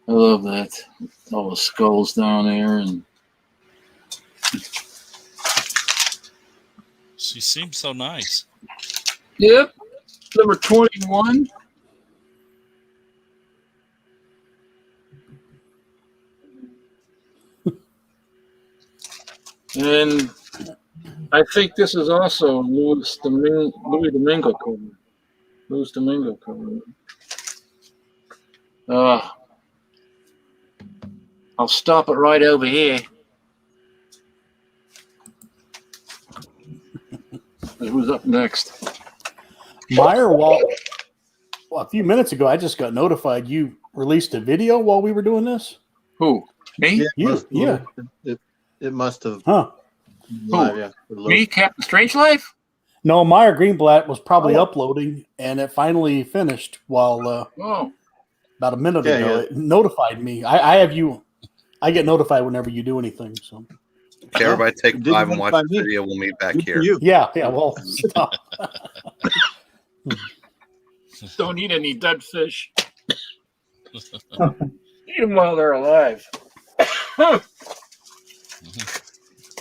I love that. All the skulls down there and She seems so nice. yep. Number 21. And I think this is also Louis Domingo cover. Louis Domingo cover. I'll stop it right over here. Who's up next? Meyer, a few minutes ago, I just got notified you released a video while we were doing this. Who? Me? Yeah. It must have. Huh. Live, yeah. Me, Captain Strangelove? No, Meyer Greenblatt was probably uploading, and it finally finished while Oh. about a minute Yeah, ago. yeah. It notified me. I have you. I get notified whenever you do anything. So Okay, everybody take Didn't 5 and watch notify the me. video. We'll meet back Good for here. you. yeah. Well, stop. Don't eat any dead fish. Eat them while they're alive.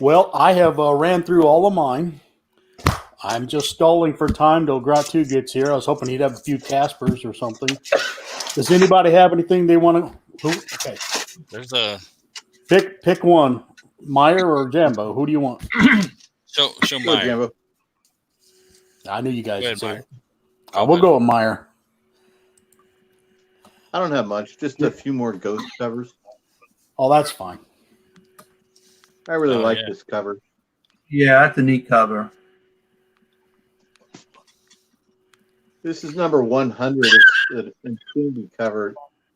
Well, I have ran through all of mine. I'm just stalling for time till Gratu gets here. I was hoping he'd have a few Caspers or something. Does anybody have anything they want to? Okay, There's a pick one, Meyer or Jambo. Who do you want? show Go, Meyer. Jambo. I knew you guys Go would ahead, say Meyer. it. I will go with Meyer. I don't have much. Just a few more ghost covers. Oh, that's fine. I really Oh, like yeah. this cover. Yeah, that's a neat cover. This is number 100. It's an Infinity cover.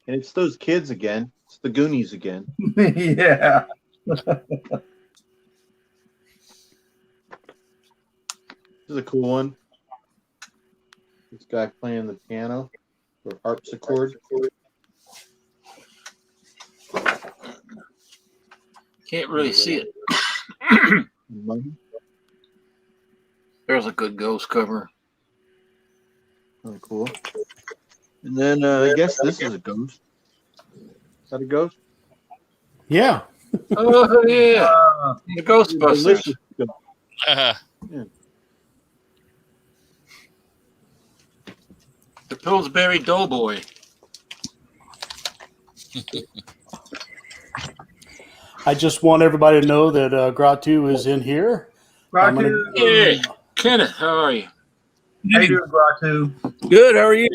And it's those kids again. It's the Goonies again. Yeah. This is a cool one. This guy playing the piano or harpsichord. Can't really see it. Money. There's a good ghost cover. Oh, cool. And then I guess this is a ghost. Is that a ghost? Yeah. Oh yeah, the Ghostbusters. Delicious ghost. The Pillsbury Doughboy. I just want everybody to know that Gratu is in here. I'm gonna- Gratu. Yeah, Kenneth, how are you? How you doing, Gratu? Good. How are you?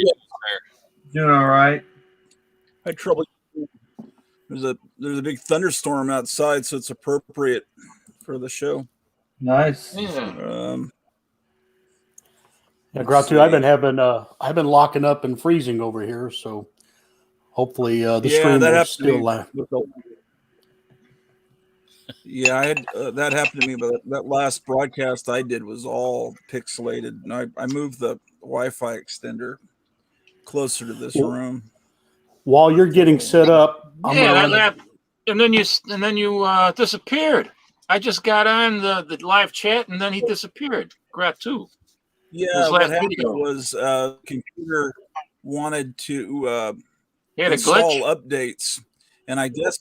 Doing all right. Had trouble. There's a big thunderstorm outside, so it's appropriate for the show. Nice. Yeah. Yeah, Gratu, I've been locking up and freezing over here, so hopefully the Yeah, stream that will happened to still me. laugh. Yeah, I had that happened to me, but that last broadcast I did was all pixelated, and I moved the Wi-Fi extender closer to this Well, room. While you're getting set up, I'm Yeah, gonna that, and then you disappeared. I just got on the live chat, and then he disappeared. Gratu. Yeah, His what last happened video. was computer wanted to He had a install glitch. updates, and I guess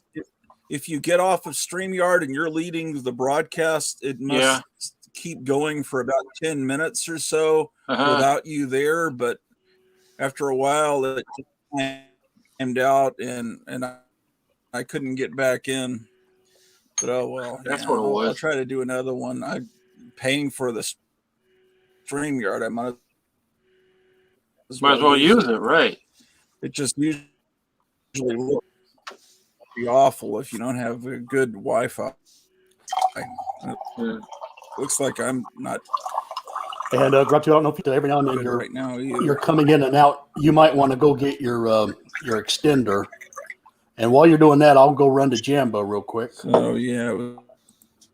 if you get off of StreamYard and you're leading the broadcast, it must keep going for about 10 minutes or so without you there. But after a while, it timed out, and I couldn't get back in. But oh well, That's what it I'll was. try to do another one. I'm paying for the StreamYard. I might as well use it, right? It just usually looks be awful if you don't have a good Wi-Fi. Yeah. Looks like I'm not and Gratu, I don't know if every now and then good right now you're either. coming in and out. You might want to go get your extender, and while you're doing that, I'll go run to Jambo real quick. So yeah,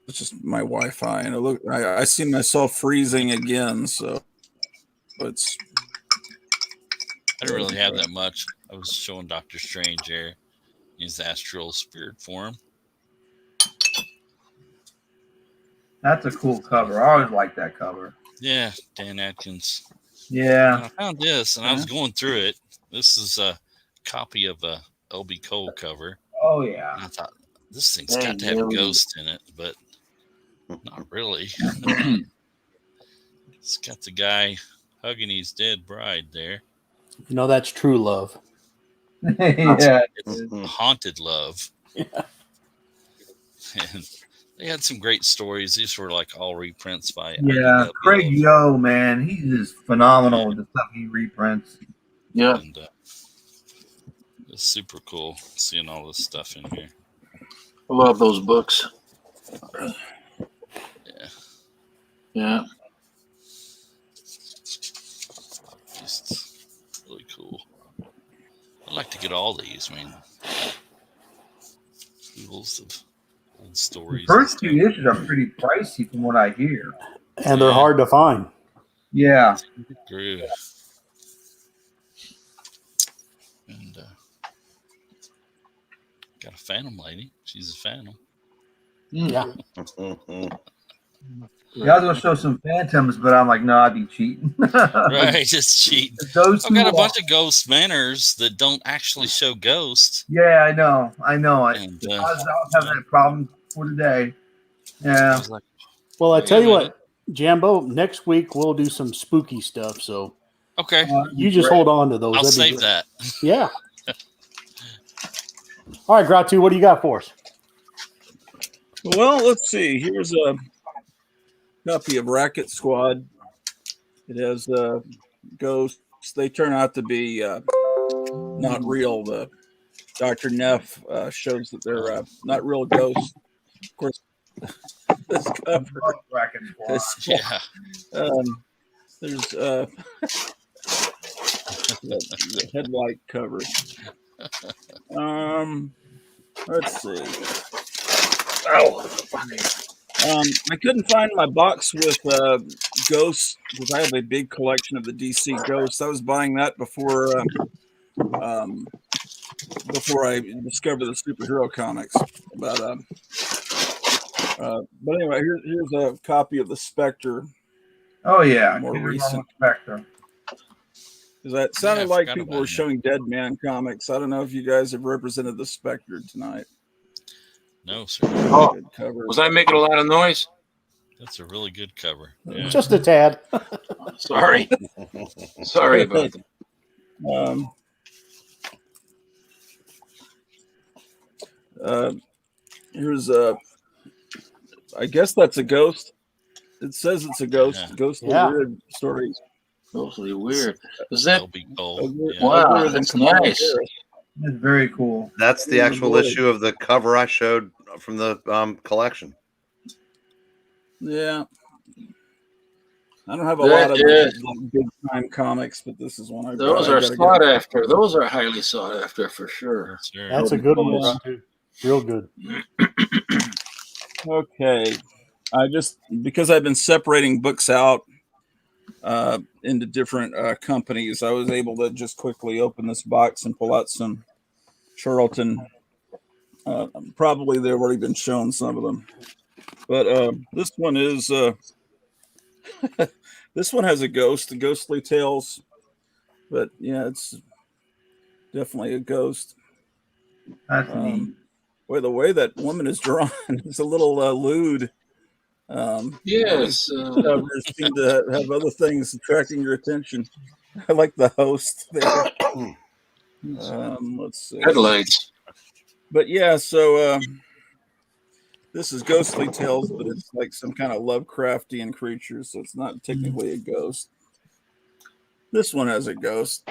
it's just my Wi-Fi, and I see myself freezing again. So it's I didn't really have that much. I was showing Doctor Strange there in his astral spirit form. That's a cool cover. I always like that cover. Yeah, Dan Atkins. Yeah. And I found this, and I was going through it. This is a copy of a LB Cole cover. Oh yeah. And I thought this thing's got to have a ghost in it, but not really. It's got the guy hugging his dead bride there. You know that's true love. Yeah. It's haunted love. Yeah. And they had some great stories. These were like all reprints by Yeah. IDW. Craig Yo, man, he's just phenomenal with the stuff he reprints. Yeah. And it's super cool seeing all this stuff in here. I love those books. Yeah. Yeah. Just really cool. I'd like to get all these, man. Oodles of old The stories. first few issues are pretty pricey from what I hear. And they're hard to find. Yeah. Groove. And Got a phantom lady. She's a phantom. Yeah. Yeah, I was gonna show some phantoms, but I'm like, no, I'd be cheating. Right, just cheating. Those I've got a two bunch of ghost manners that don't actually show ghosts. Yeah, I know. And, I was having that problem for today. I Yeah. was like, Well, I wait tell a you minute. what, Jambo, next week we'll do some spooky stuff. So Okay, you just hold on to those. I'll That'd be save great. that. Yeah. All right, Gratu, what do you got for us? Well, let's see. Here's a copy of Racket Squad. It has ghosts. They turn out to be not real. The Dr. Neff shows that they're not real ghosts. Of course, this cover. Racket Squad. Yeah. There's the headlight cover. Let's see. I couldn't find my box with ghosts because I have a big collection of the DC ghosts. I was buying that before I discovered the superhero comics. But anyway, here's a copy of the Spectre. Oh yeah, More King recent. Spectre. Because that sounded I like forgot people about were him. showing Dead Man comics. I don't know if you guys have represented the Spectre tonight. No, sir. Oh, Good cover. was I making a lot of noise? That's a really good cover. Yeah. Just a tad. Sorry. Sorry about that. Here's a. I guess that's a ghost. It says it's a ghost. Yeah. Ghostly Yeah. weird stories. Mostly weird. Is that? They'll be cold. Yeah. Wow, Uglier than that's Kamala nice. Harris. It's very cool. That's the actual issue of the cover I showed from the collection. Yeah. I don't have a That lot of is- big time comics, but this is one I Those I are gotta sought get. after. Those are highly sought after for sure. Yes, sir. That's a good one, this too. Real good. Okay. I just because I've been separating books out into different companies, I was able to just quickly open this box and pull out some Charlton. Probably they've already been shown, some of them, but this one is this one has a ghost, the Ghostly Tales, but yeah, it's definitely a ghost. That's neat. Boy, the way that woman is drawn is a little lewd. Yes. Covers seem to have other things attracting your attention. I like the host there. Let's see. Headlights. But yeah, so this is Ghostly Tales, but it's like some kind of Lovecraftian creature, so it's not technically a ghost. This one has a ghost.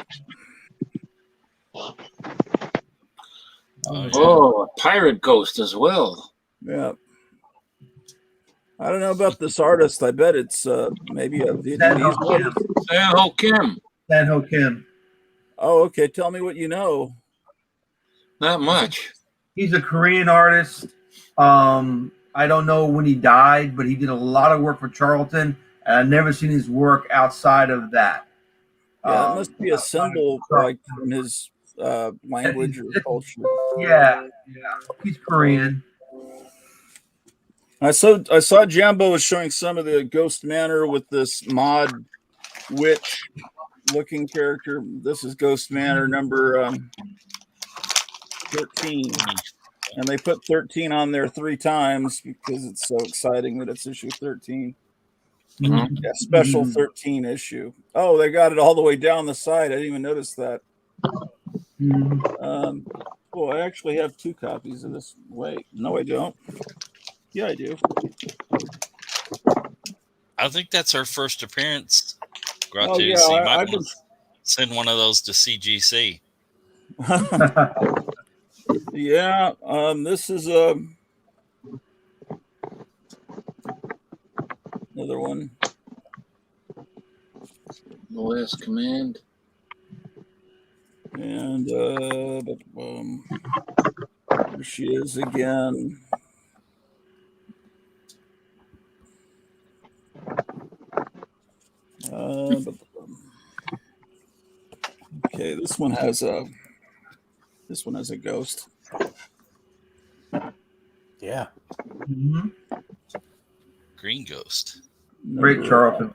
Oh, a pirate ghost as well. Yeah. I don't know about this artist. I bet it's maybe a Vietnamese one. San Ho Kim. San Ho Kim. Oh, okay. Tell me what you know. Not much. He's a Korean artist. I don't know when he died, but he did a lot of work for Charlton, and I've never seen his work outside of that. Yeah, it must be a symbol, like in his language or culture. Yeah, he's Korean. I saw Jambo was showing some of the Ghost Manor with this mod witch looking character. This is Ghost Manor number 13. And they put 13 on there 3 times because it's so exciting that it's issue 13. Mm-hmm. Yeah, special 13 issue. Oh, they got it all the way down the side. I didn't even notice that. Oh, I actually have 2 copies of this. Wait, no, I don't. Yeah, I do. I think that's her first appearance. Oh, yeah, So you might I've want to send one of those to CGC. Yeah, this is another one. The Last Command. And here she is again. Okay, this one has a ghost. yeah. Mm-hmm. Green Ghost. Great Charlton.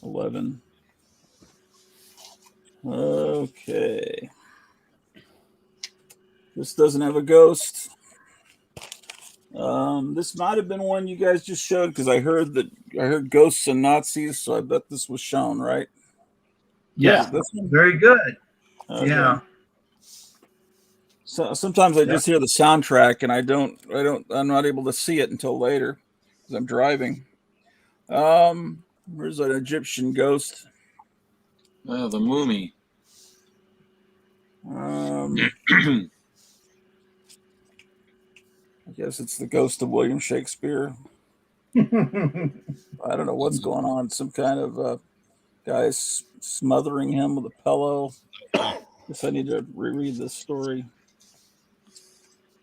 11. Okay. This doesn't have a ghost. This might have been one you guys just showed because I heard ghosts and Nazis, so I bet this was shown, right? Yes, This one? very good. Okay. Yeah. So sometimes I just hear the soundtrack and I'm not able to see it until later because I'm driving. Where's an Egyptian ghost? Oh, the Mummy. I guess it's the ghost of William Shakespeare. I don't know what's going on. Some kind of guy smothering him with a pillow. Guess I need to reread this story.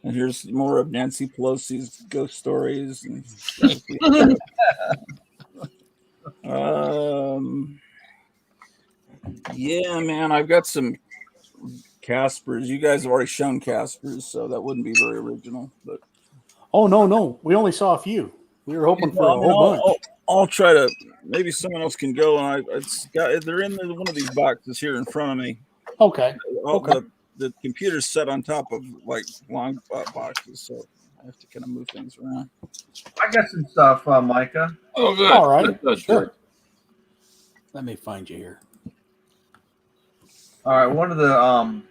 And here's more of Nancy Pelosi's ghost stories and stuff. Yeah, man, I've got some Caspers. You guys have already shown Caspers, so that wouldn't be very original. But Oh no, we only saw a few. We were hoping for a whole bunch. I'll try to. Maybe someone else can go. And they're in one of these boxes here in front of me. Okay. The computer's set on top of like long boxes, so I have to kind of move things around. I got some stuff, Micah. Oh, good. All right. Good. Sure. Let me find you here. All right, one of the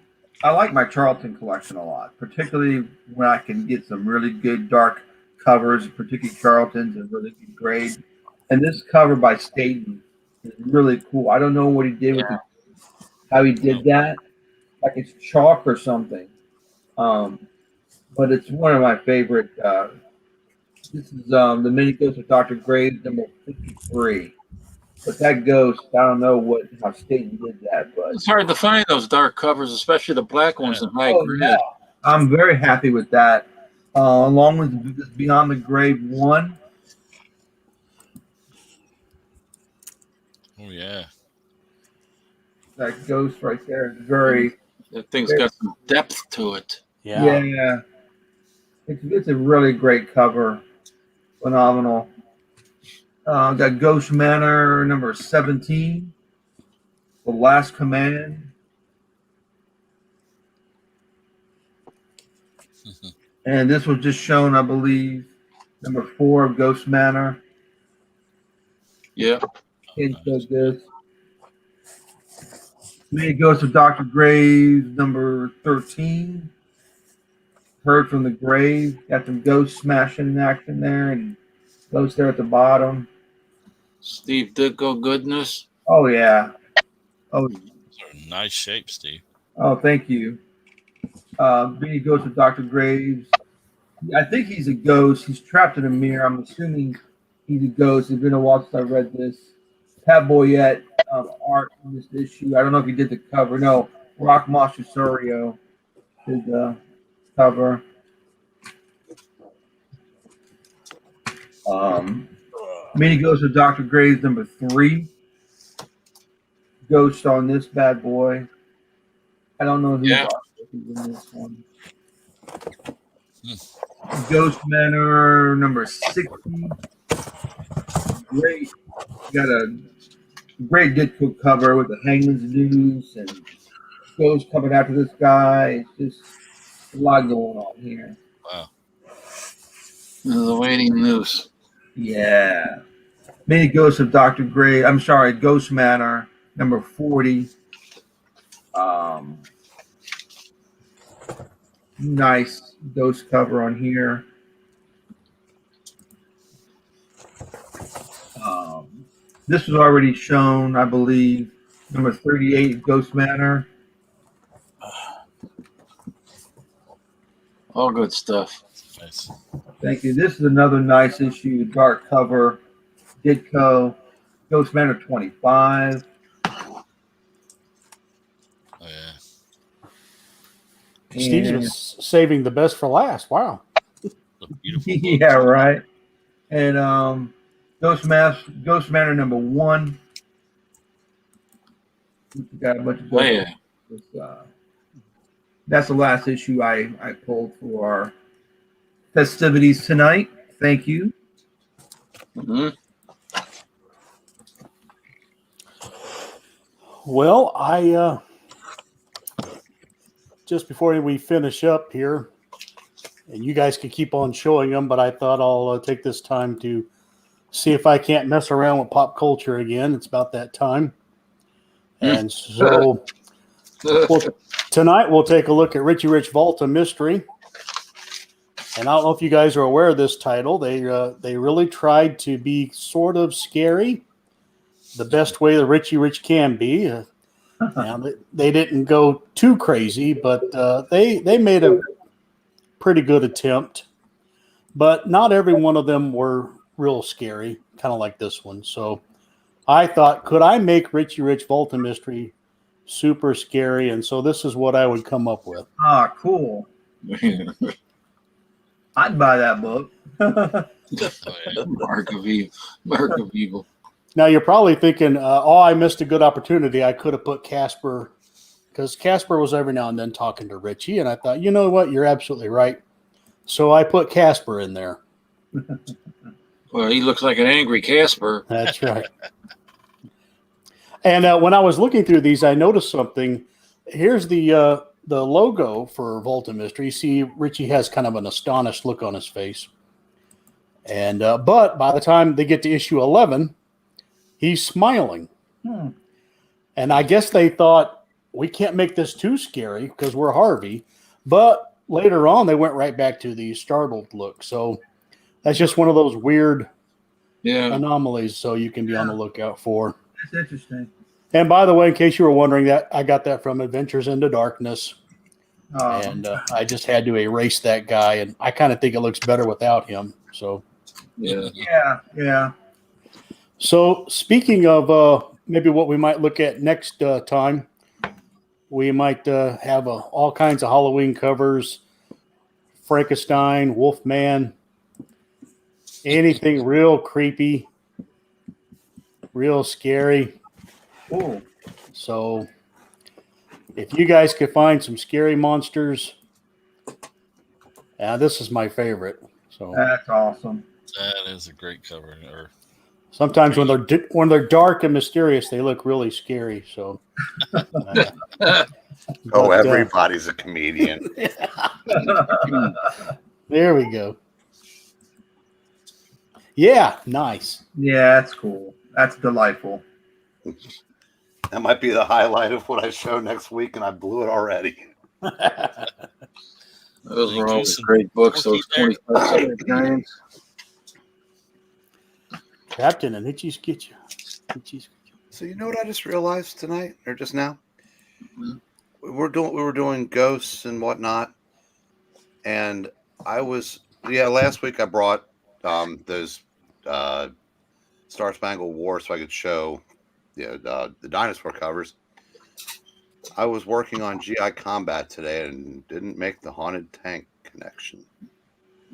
I like my Charlton collection a lot, particularly when I can get some really good dark covers, particularly Charltons and really good grade. And this cover by Staten is really cool. I don't know what he did with how he did that, like it's chalk or something. But it's one of my favorite. This is the mini ghost of Dr. Graves, number 53. But that ghost, I don't know how Staten did that, but It's hard to find those dark covers, especially the black ones in high grade. yeah. I'm very happy with that. Along with this Beyond the Grave 1. Oh yeah. That ghost right there is very. That thing's got some depth to it. Yeah. It's a really great cover. Phenomenal. Got Ghost Manor number 17. The Last Command. And this was just shown, I believe, number 4 of Ghost Manor. Yeah. Kids does this. Many Ghosts of Dr. Graves, number 13. Heard from the Grave. Got some ghost smashing action there and ghost there at the bottom. Steve Ditko goodness. Oh, yeah. Oh, Nice shape, Steve. Oh, thank you. Many Ghosts of Dr. Graves. I think he's a ghost. He's trapped in a mirror. I'm assuming he's a ghost. It's been a while since I read this. Pat Boyette art on this issue. I don't know if he did the cover. No, Rock Mostrusorio did the cover. Many Ghosts of Dr. Graves, number 3. Ghost on this bad boy. I don't know who's in this one. Ghost Manor, number 60. Great. Got a great Ditko cover with the Hangman's Noose and Ghost coming after this guy. It's just a lot going on here. Wow. The Waiting Noose. Yeah. Many Ghosts of Dr. Gray. I'm sorry, Ghost Manor, number 40. Nice ghost cover on here. This was already shown, I believe. Number 38, Ghost Manor. All good stuff. Nice. Thank you. This is another nice issue, dark cover. Ditko, Ghost Manor 25. Oh yeah. Steve's was saving the best for last. Wow. Yeah, right. And Ghost Manor number 1. Got a bunch of that's the last issue I pulled for festivities tonight. Thank you. Mm-hmm. Well, I just before we finish up here, and you guys can keep on showing them, but I thought I'll take this time to see if I can't mess around with pop culture again. It's about that time. And so tonight we'll take a look at Richie Rich Vault of Mystery. And I don't know if you guys are aware of this title. They really tried to be sort of scary, the best way the Richie Rich can be. Now, they didn't go too crazy, but they made a pretty good attempt. But not every one of them were real scary, kind of like this one. So I thought, could I make Richie Rich Vault of Mystery super scary? And so this is what I would come up with. Ah, cool. I'd buy that book. Mark of Evil. Now you're probably thinking, oh, I missed a good opportunity. I could have put Casper, because Casper was every now and then talking to Richie. And I thought, you know what? You're absolutely right. So I put Casper in there. Well, he looks like an angry Casper. That's right. And when I was looking through these, I noticed something. Here's the logo for Vault of Mystery. You see, Richie has kind of an astonished look on his face. And but by the time they get to issue 11, he's smiling. And I guess they thought, we can't make this too scary because we're Harvey. But later on, they went right back to the startled look. So that's just one of those weird anomalies. So you can be on the lookout for. That's interesting. And by the way, in case you were wondering, that I got that from Adventures into Darkness. And I just had to erase that guy. And I kind of think it looks better without him. So yeah. So speaking of maybe what we might look at next time, we might have all kinds of Halloween covers, Frankenstein, Wolfman, anything real creepy, real scary. Cool. So if you guys could find some scary monsters, this is my favorite. So that's awesome. That is a great cover. Or sometimes when they're dark and mysterious, they look really scary. So, everybody's a comedian. There we go. Yeah, nice. Yeah, that's cool. That's delightful. That might be the highlight of what I show next week, and I blew it already. Those were always great books. Those 25 giants. Captain and Hitchies get you. So you know what I just realized tonight, or just now? We were doing ghosts and whatnot, and last week I brought those Star Spangled War so I could show the dinosaur covers. I was working on GI Combat today and didn't make the haunted tank connection.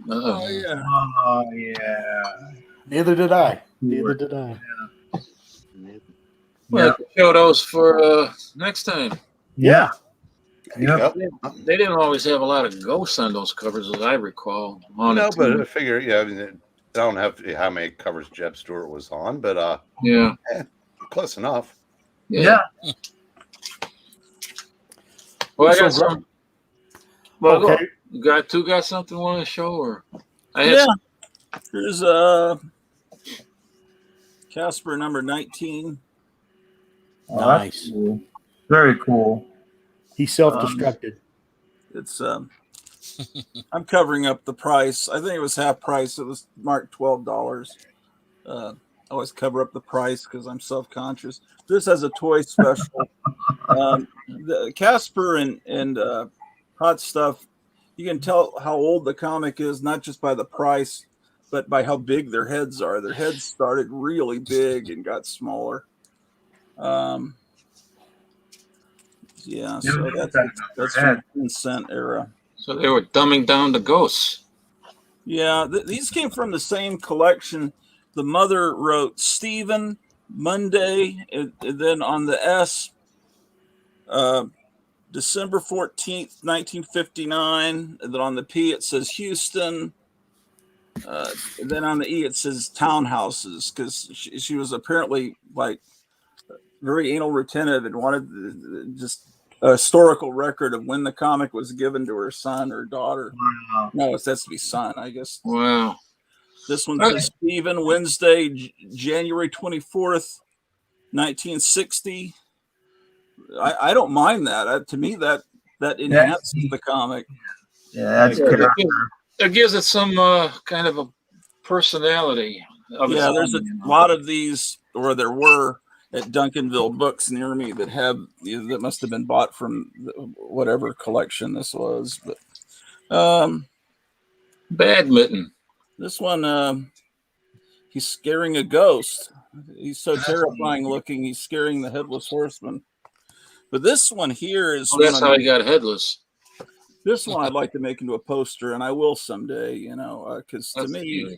Oh yeah. Neither did I. Well, show those for next time. Yeah. Yep. They didn't always have a lot of ghosts on those covers, as I recall. No, but I figure, I don't have how many covers Jeb Stewart was on, but close enough. Yeah. Well, I got some. Well, okay. You got something you want to show, or Here's Casper number 19. Nice. Cool. Very cool. He's self-destructed. It's I'm covering up the price. I think it was half price. It was marked $12. I always cover up the price because I'm self-conscious. This has a toy special. The Casper and Hot Stuff, you can tell how old the comic is, not just by the price, but by how big their heads are. Their heads started really big and got smaller. So that's from the 10 cent era. So they were dumbing down the ghosts. Yeah, these came from the same collection. The mother wrote Stephen, Monday, and then on the S, December 14th, 1959. And then on the P, it says Houston. Then on the E it says townhouses, because she was apparently like very anal retentive and wanted just a historical record of when the comic was given to her son or daughter. Wow. No, it has to be son, I guess. Wow. This one says Stephen, Wednesday, January 24th, 1960. I don't mind that. To me, that enhances the comic. Yeah, that's it gives it some kind of a personality. Yeah, there's a lot of these, or there were at Duncanville Books near me that that must have been bought from whatever collection this was. But Badminton. This one, he's scaring a ghost. He's so terrifying looking. He's scaring the headless horseman. But this one here is. That's how he got headless. This one I'd like to make into a poster, and I will someday. Because to me,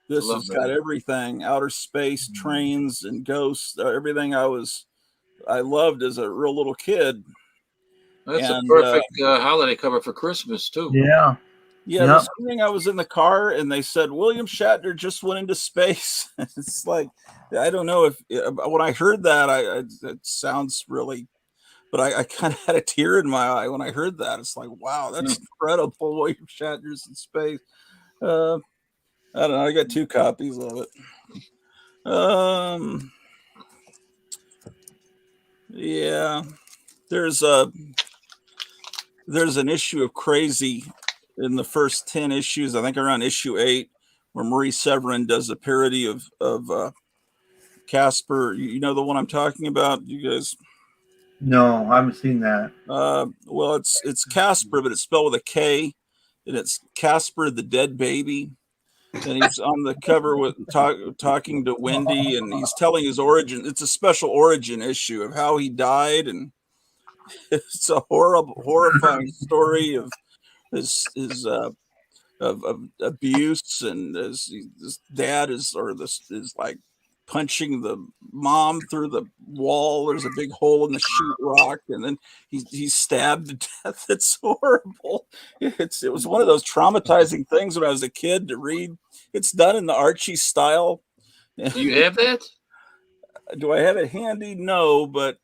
this has got everything: outer space, trains, and ghosts. Everything I loved as a real little kid. That's a perfect holiday cover for Christmas too. Yeah. Yeah, this morning I was in the car and they said William Shatner just went into space. It's like, I don't know if when I heard that, it sounds really, but I kind of had a tear in my eye when I heard that. It's like, wow, that's incredible. William Shatner's in space. I don't know. I got 2 copies of it. Yeah, there's an issue of Crazy in the first 10 issues, I think around issue 8, where Marie Severin does a parody of Casper. You know the one I'm talking about, you guys? No, I haven't seen that. Well, it's Casper, but it's spelled with a K, and it's Casper the Dead Baby. And he's on the cover with talking to Wendy, and he's telling his origin. It's a special origin issue of how he died, and it's a horrifying story of his of abuse, and his dad is like punching the mom through the wall. There's a big hole in the sheetrock, and then he's stabbed to death. It's horrible. It was one of those traumatizing things when I was a kid to read. It's done in the Archie style. Do you have that? Do I have it handy? No, but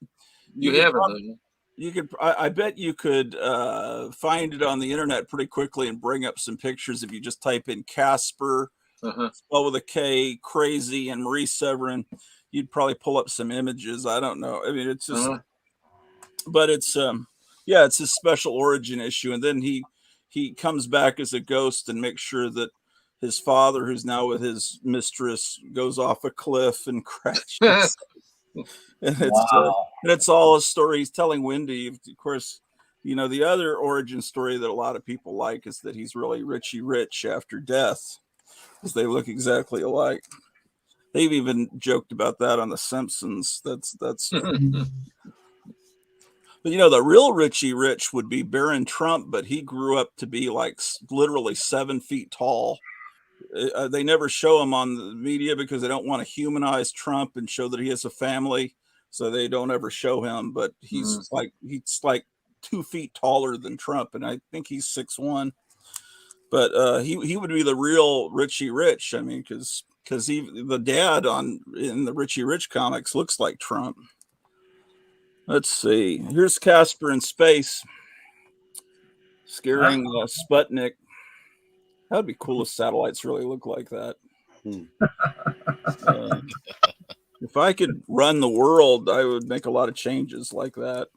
you have it. You could. I bet you could find it on the internet pretty quickly and bring up some pictures if you just type in Casper, spelled with a K, Crazy, and Marie Severin. You'd probably pull up some images. I don't know. I mean, it's just, but it's it's a special origin issue, and then he comes back as a ghost and makes sure that his father, who's now with his mistress, goes off a cliff and crashes. And it's all a story. He's telling Wendy, of course, the other origin story that a lot of people like is that he's really Richie Rich after death, because they look exactly alike. They've even joked about that on The Simpsons. That's but the real Richie Rich would be Barron Trump, but he grew up to be like literally 7 feet tall. They never show him on the media because they don't want to humanize Trump and show that he has a family, so they don't ever show him. But he's like 2 feet taller than Trump, and I think he's 6'1". But he would be the real Richie Rich. I mean, because the dad in the Richie Rich comics looks like Trump. Let's see. Here's Casper in space, scaring Sputnik. That would be cool if satellites really look like that. If I could run the world, I would make a lot of changes like that.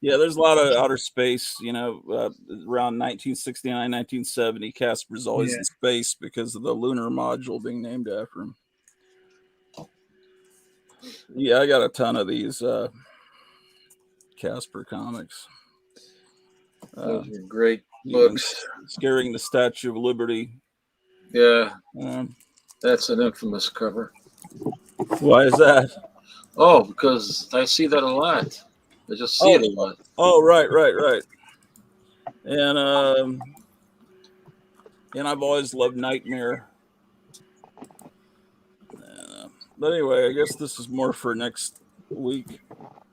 Yeah, there's a lot of outer space, around 1969, 1970. Casper's always in space because of the lunar module being named after him. Yeah, I got a ton of these Casper comics. Those are great books. Scaring the Statue of Liberty. Yeah, that's an infamous cover. Why is that? Oh, because I see that a lot. I just see it a lot. Oh, right. And I've always loved Nightmare. But anyway, I guess this is more for next week.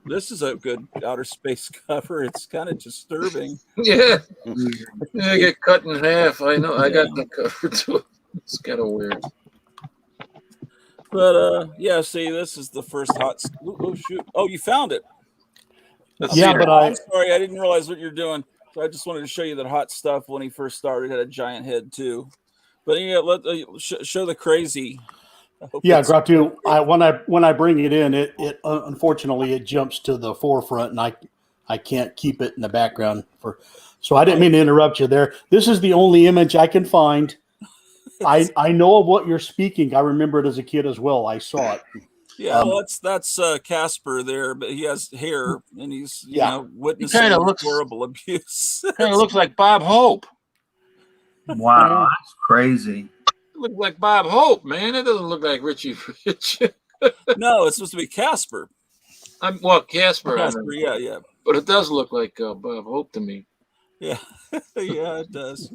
This is a good outer space cover. It's kind of disturbing. Yeah. I get cut in half. I know. I got the cover too. It's kind of weird. But yeah, see, this is the first hot. Oh shoot! Oh, you found it. Let's Yeah, see but I'm sorry, I didn't realize what you're doing. So I just wanted to show you that hot stuff when he first started had a giant head too. But yeah, let show the crazy. Yeah, Gratu. When I bring it in, it unfortunately it jumps to the forefront, and I can't keep it in the background for. So I didn't mean to interrupt you there. This is the only image I can find. I know of what you're speaking. I remember it as a kid as well. I saw it. Yeah, well, that's Casper there, but he has hair and he's witnessing horrible abuse. Kind of looks like Bob Hope. Wow, that's crazy. It looks like Bob Hope, man. It doesn't look like Richie Rich. No, it's supposed to be Casper. Casper. Yeah. But it does look like Bob Hope to me. Yeah, yeah, it does.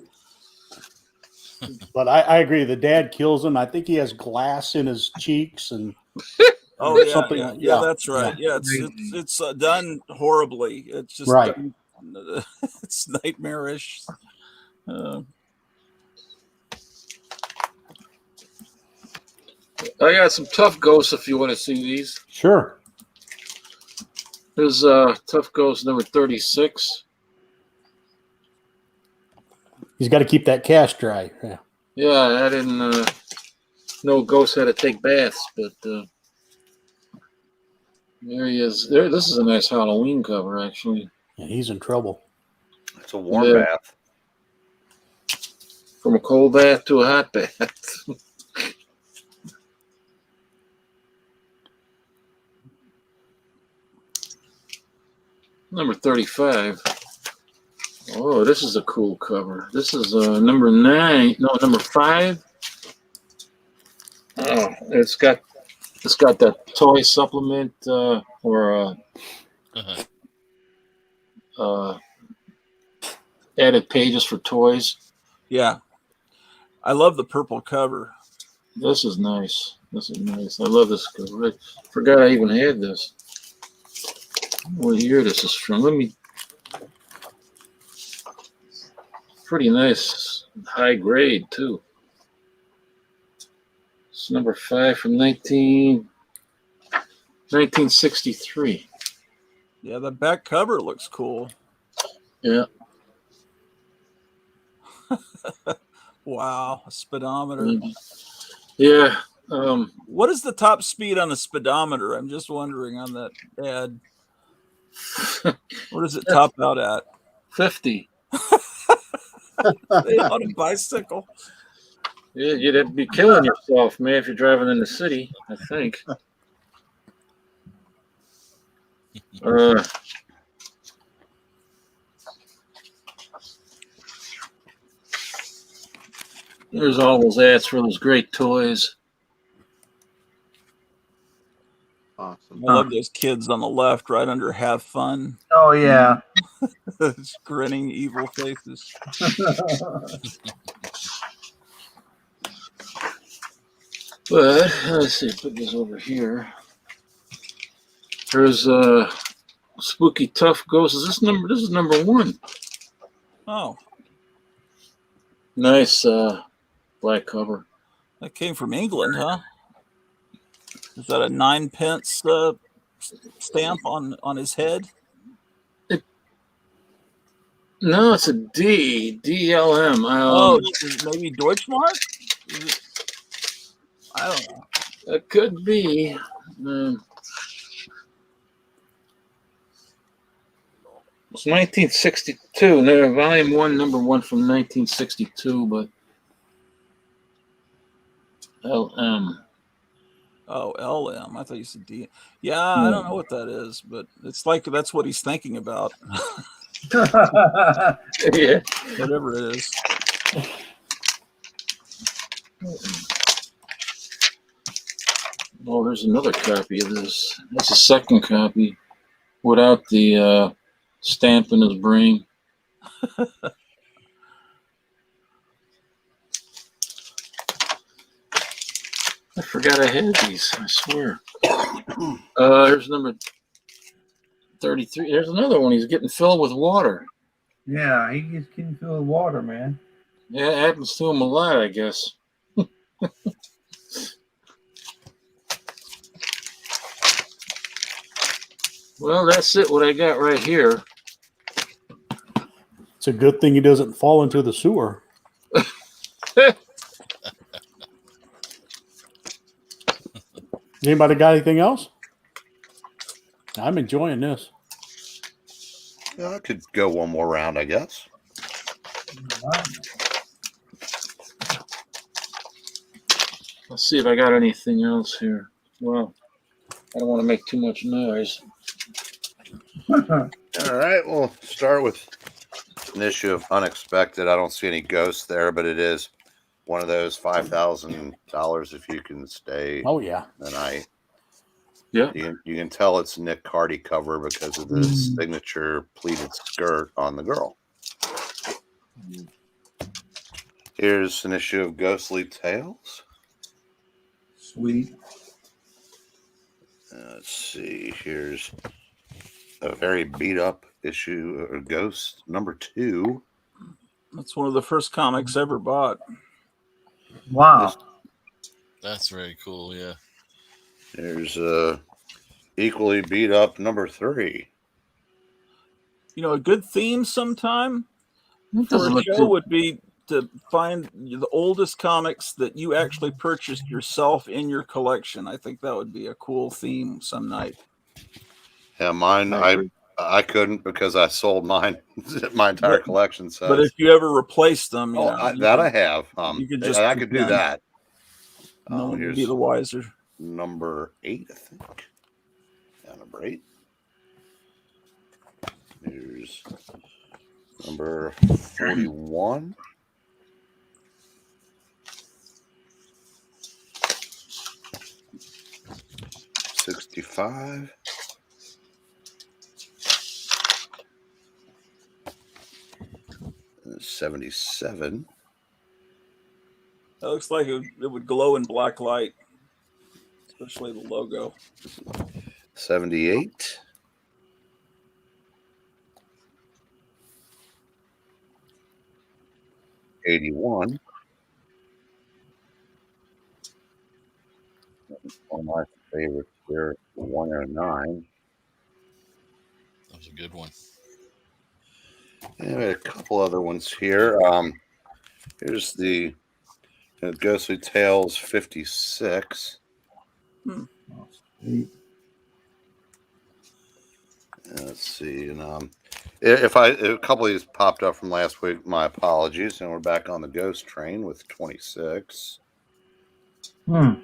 But I agree. The dad kills him. I think he has glass in his cheeks and. Oh yeah, that's right. Yeah, it's done horribly. It's just right. It's nightmarish. I got some tough ghosts if you want to see these. Sure. There's tough ghost number 36. He's got to keep that cash dry. Yeah, I didn't know ghosts had to take baths, but there he is. There, this is a nice Halloween cover, actually. Yeah, he's in trouble. It's a warm bath. From a cold bath to a hot bath. Number 35. Oh, this is a cool cover. This is number 9. No, number 5. Oh, it's got that toy supplement added pages for toys. Yeah, I love the purple cover. This is nice. This is nice. I love this cover. I forgot I even had this. What year this is from? Let me. Pretty nice, high grade too. It's number 5 from 1963. Yeah, the back cover looks cool. Yeah. Wow, a speedometer. Yeah. What is the top speed on the speedometer? I'm just wondering on that ad. What does it top out at? 50. On a bicycle. Yeah, you'd have to be killing yourself, man, if you're driving in the city, I think. There's all those ads for those great toys. Awesome. I love those kids on the left, right under "Have Fun." Oh yeah, grinning evil faces. But let's see, put this over here. There's Spooky Tough Ghost. This is number 1. Oh, nice black cover. That came from England, huh? Is that a 9-pence stamp on his head? No, it's a DLM. Maybe Deutschmark? I don't know. It could be. It's 1962. No, volume 1, number 1 from 1962, but LM. Oh, LM. I thought you said D. Yeah, I don't know what that is, but it's like that's what he's thinking about. Yeah. Whatever it is. Oh, there's another copy of this. That's a second copy without the stamp in his brain. I forgot I had these, I swear. Here's number 33. There's another one. He's getting filled with water. Yeah, he gets getting filled with water, man. Yeah, it happens to him a lot, I guess. Well, that's it. What I got right here. It's a good thing he doesn't fall into the sewer. Anybody got anything else? I'm enjoying this. Yeah, I could go one more round, I guess. Let's see if I got anything else here. Well, I don't want to make too much noise. All right, we'll start with an issue of unexpected. I don't see any ghosts there, but it is one of those $5,000 if you can stay. Oh yeah, the night. Yeah, you can tell it's Nick Cardy cover because of the signature pleated skirt on the girl. Here's an issue of Ghostly Tales. Sweet. Let's see. Here's a very beat up issue of Ghost number 2. That's one of the first comics I ever bought. Wow. That's very cool. Yeah. There's a equally beat up number 3. You know, a good theme sometime it for doesn't a look show too. would be to find the oldest comics that you actually purchased yourself in your collection. I think that would be a cool theme some night. Yeah, mine. I couldn't because I sold mine, my entire collection. So, but if you ever replace them, you know, I have. you could just I could do pretend. that. No one would Here's be the wiser. number 8, I think. Yeah, number 8. Here's number 41. $65. 77. That looks like it would glow in black light, especially the logo. 78. 81. One of my favorites here, 109. That was a good one. And we had a couple other ones here. Here's the Ghostly Tales 56. Let's see. And if a couple of these popped up from last week, my apologies. And we're back on the ghost train with 26. And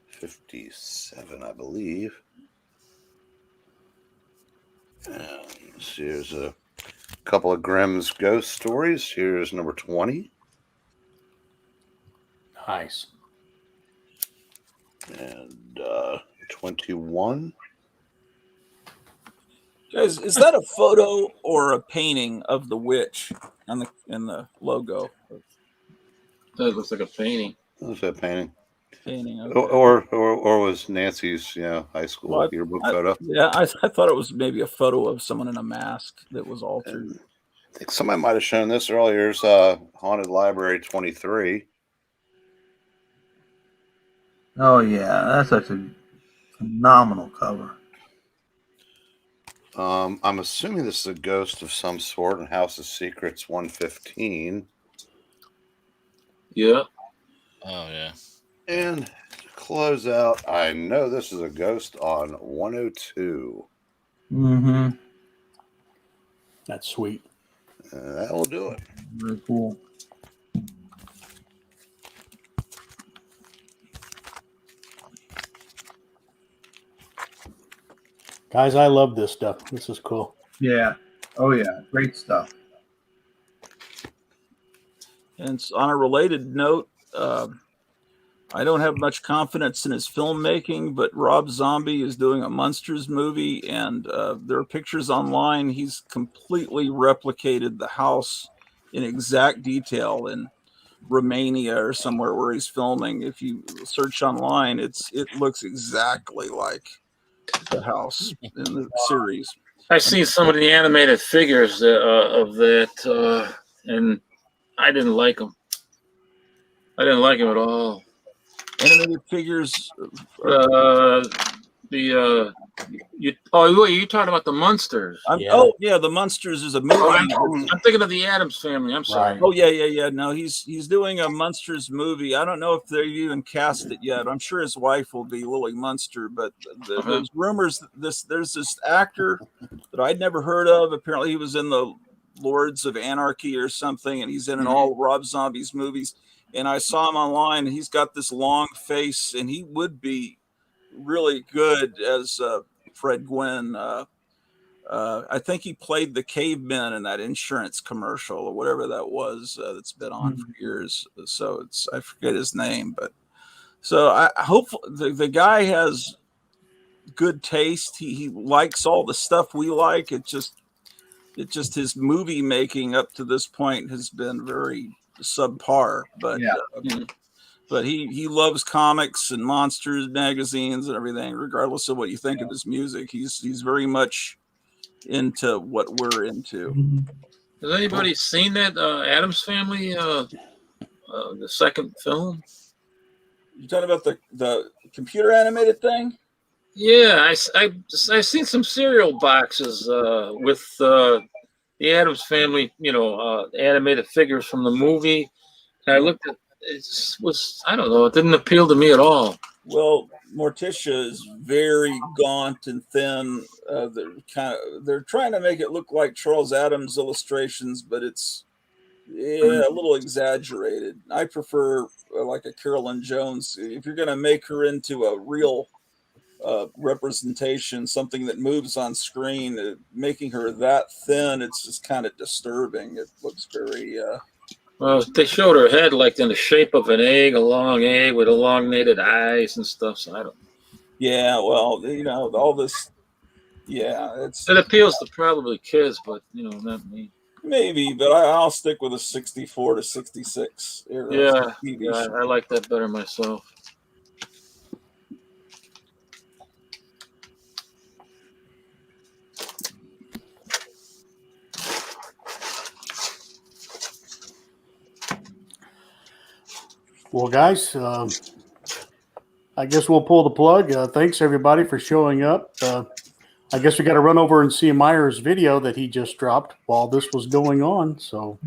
57, I believe. So here's a couple of Grimm's ghost stories. Here's number 20. nice. And 21. Guys, is that a photo or a painting of the witch in the logo? That looks like a painting. What's that painting? Painting. Okay. Or was Nancy's high school yearbook photo? Yeah, I thought it was maybe a photo of someone in a mask that was altered. And I think somebody might have shown this earlier. It's Haunted Library 23. Oh yeah, that's such a phenomenal cover. I'm assuming this is a ghost of some sort in House of Secrets 115. Yeah. Oh yeah. And to close out, I know this is a ghost on 102. Mm-hmm. That's sweet. That will do it. Very cool. Guys, I love this stuff. This is cool. Yeah. Oh yeah. Great stuff. And on a related note, I don't have much confidence in his filmmaking, but Rob Zombie is doing a Munsters movie, and there are pictures online. He's completely replicated the house in exact detail. And Romania or somewhere where he's filming. If you search online, it looks exactly like the house in the series. I've seen some of the animated figures of that, and I didn't like them. I didn't like them at all. Animated figures. You're talking about the Munsters. Oh yeah, the Munsters is a movie. I'm thinking of the Addams Family. I'm sorry. Oh yeah. No, he's doing a Munsters movie. I don't know if they've even cast it yet. I'm sure his wife will be Lily Munster. But there's rumors that there's this actor that I'd never heard of. Apparently, he was in the Lords of Anarchy or something, and he's in all Rob Zombie's movies. And I saw him online, and he's got this long face, and he would be really good as Fred Gwynn. I think he played the caveman in that insurance commercial or whatever that was that's been on for years. So I forget his name, but so I hope the guy has good taste. He likes all the stuff we like. It just his movie making up to this point has been very subpar. But but he loves comics and monsters magazines and everything, regardless of what you think of his music. He's very much into what we're into. Has anybody seen that Addams Family, the second film? You talking about the computer animated thing? Yeah, I've seen some cereal boxes with the Addams Family, animated figures from the movie. And I looked at I don't know, it didn't appeal to me at all. Well, Morticia is very gaunt and thin. They're trying to make it look like Charles Addams illustrations, but it's a little exaggerated. I prefer like a Carolyn Jones. If you're going to make her into a real representation, something that moves on screen, making her that thin, it's just kind of disturbing. It looks very. Well, they showed her head like in the shape of an egg, a long egg with elongated eyes and stuff. So I don't. Yeah, well, all this. Yeah, it appeals to probably kids, but not me. Maybe, but I'll stick with a 64 to 66 era. Yeah, I like that better myself. Well, guys, I guess we'll pull the plug. Thanks, everybody, for showing up. I guess we got to run over and see Meyer's video that he just dropped while this was going on. So,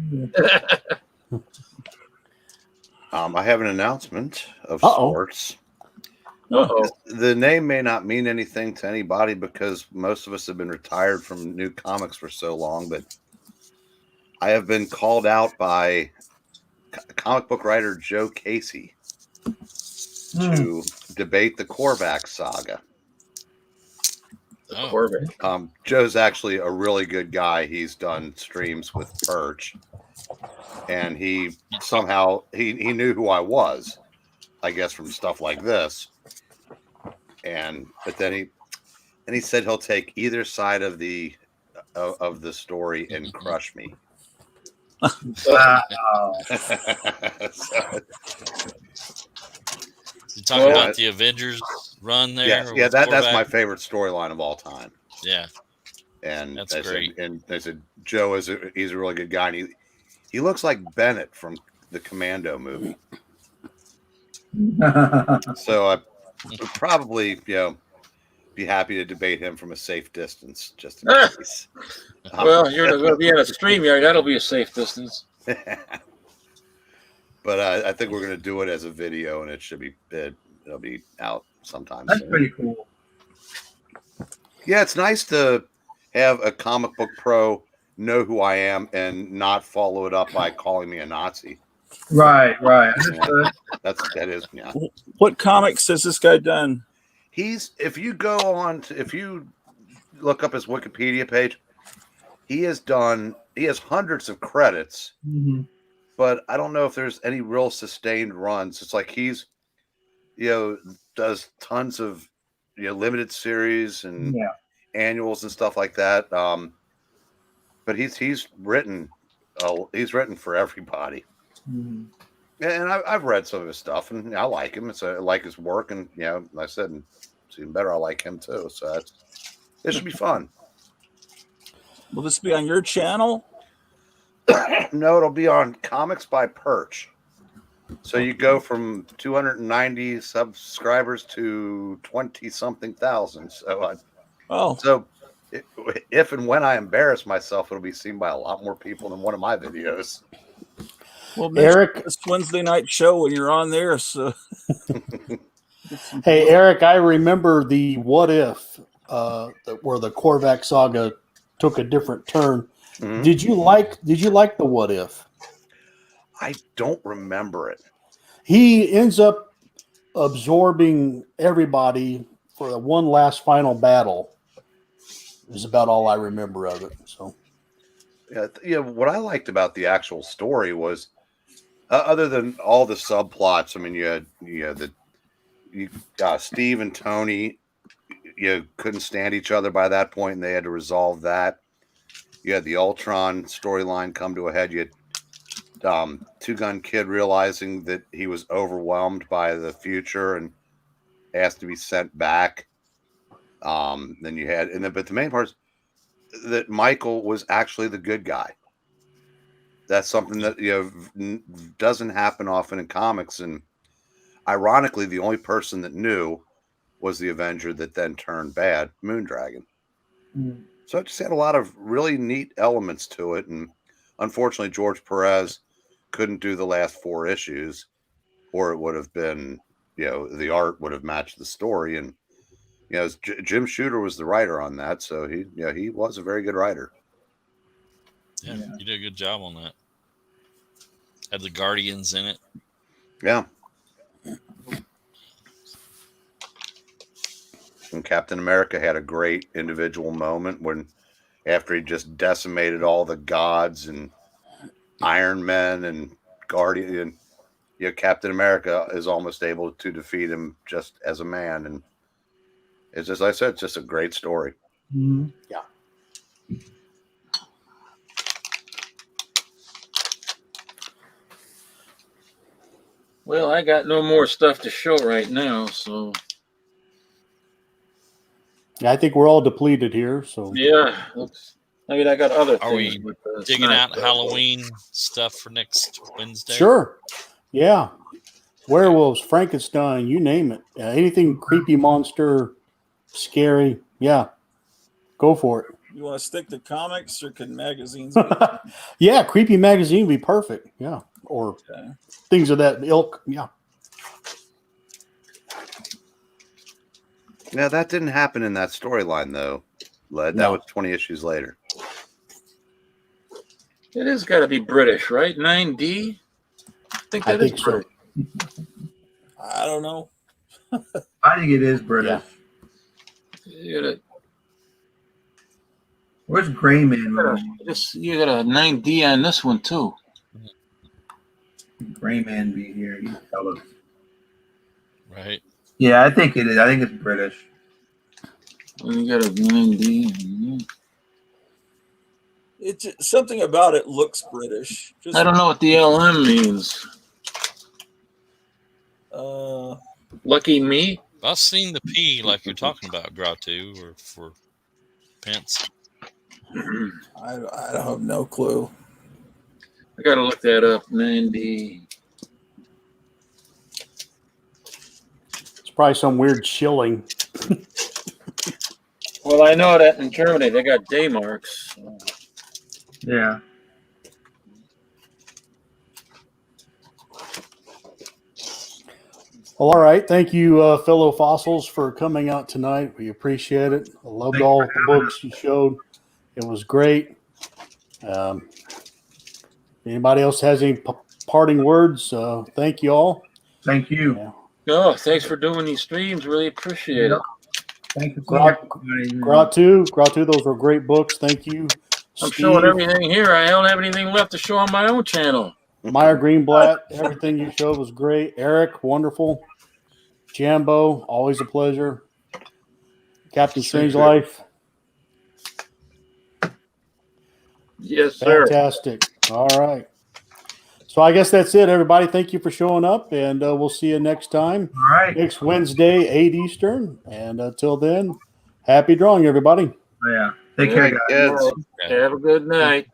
I have an announcement of sorts. The name may not mean anything to anybody because most of us have been retired from new comics for so long, but I have been called out by comic book writer Joe Casey to debate the Korvac saga. Joe's actually a really good guy. He's done streams with Perch, and he somehow he knew who I was, I guess, from stuff like this. But then he said he'll take either side of the story and crush me. Wow. You talking about the Avengers run there? Yeah, that's my favorite storyline of all time. Yeah, and that's great. And I said Joe he's a really good guy, and he looks like Bennett from the Commando movie. So I would probably be happy to debate him from a safe distance, just in case. Well, you're going to be in a StreamYard. That'll be a safe distance. But I think we're going to do it as a video, and it'll be out sometime. That's soon. pretty cool. Yeah, it's nice to have a comic book pro know who I am and not follow it up by calling me a Nazi. Right. Yeah, that is. Yeah. What comics has this guy done? If you look up his Wikipedia page, he has hundreds of credits, but I don't know if there's any real sustained runs. It's like he's, does tons of, limited series and annuals and stuff like that. But he's written for everybody. And I've read some of his stuff, and I like him. I like his work, and I said, and it's even better, I like him too. So it should be fun. Will this be on your channel? No, it'll be on Comics by Perch. So you go from 290 subscribers to 20-something thousand. So if and when I embarrass myself, it'll be seen by a lot more people than one of my videos. Well, Eric, this Wednesday night show when you're on there. So, hey Eric, I remember the What If, where the Korvac saga took a different turn. Mm-hmm. Did you like the What If? I don't remember it. He ends up absorbing everybody for the one last final battle. Is about all I remember of it. So, what I liked about the actual story was, other than all the subplots. I mean, you got Steve and Tony. You couldn't stand each other by that point, and they had to resolve that. You had the Ultron storyline come to a head. You had Two Gun Kid realizing that he was overwhelmed by the future and asked to be sent back. Then you had, but the main part is that Michael was actually the good guy. That's something that doesn't happen often in comics, and ironically, the only person that knew was the Avenger that then turned bad, Moondragon. Mm. So it just had a lot of really neat elements to it, and unfortunately, George Perez couldn't do the last 4 issues, or it would have been, the art would have matched the story, and Jim Shooter was the writer on that, so he was a very good writer. Yeah, you did a good job on that. Had the Guardians in it. Yeah. And Captain America had a great individual moment when, after he just decimated all the gods and Iron Men and Guardian, Captain America is almost able to defeat him just as a man. And it's, as I said, it's just a great story. Mm-hmm. Yeah. Well, I got no more stuff to show right now, so. Yeah, I think we're all depleted here. So yeah, I mean, I got other Are things. we digging out Halloween stuff for next Wednesday? Sure. Yeah. Werewolves, Frankenstein, you name it. Anything creepy, monster, scary. Yeah. Go for it. you want to stick to comics, or can magazines? Yeah, creepy magazine would be perfect. Yeah. Or things of that ilk. Yeah. Now, that didn't happen in that storyline, though, Led. That was 20 issues later. It has got to be British, right? 9D? I think that is so. British. I don't know. I think it is British. Yeah. Where's Gray Man? You got a 9D on this one, too. Gray Man be here. You tell us. Right. Yeah, I think it is. I think it's British. You got a 9D. It's something about it looks British. I don't know what the LM means. Lucky me? I've seen the P like you're talking about, Gratu, or for pence. I have no clue. I gotta look that up. 9D. It's probably some weird shilling. Well, I know that in Germany they got day marks. So. Yeah. Well, all right. Thank you, fellow fossils, for coming out tonight. We appreciate it. I loved all the books you showed. It was great. Anybody else has any parting words? Thank you all. Thank you. Yeah. No, thanks for doing these streams. Really appreciate it. Thank you. Gratu, those were great books. Thank you. I'm showing everything here. I don't have anything left to show on my own channel. Meyer Greenblatt, everything you showed was great. Eric, wonderful. Jambo, always a pleasure. Captain Strangelife. Yes, sir. Fantastic. All right. So I guess that's it, everybody. Thank you for showing up, and we'll see you next time. All right. Next Wednesday, 8 Eastern. And until then, happy drawing, everybody. Yeah. Take care, guys. Have a good night.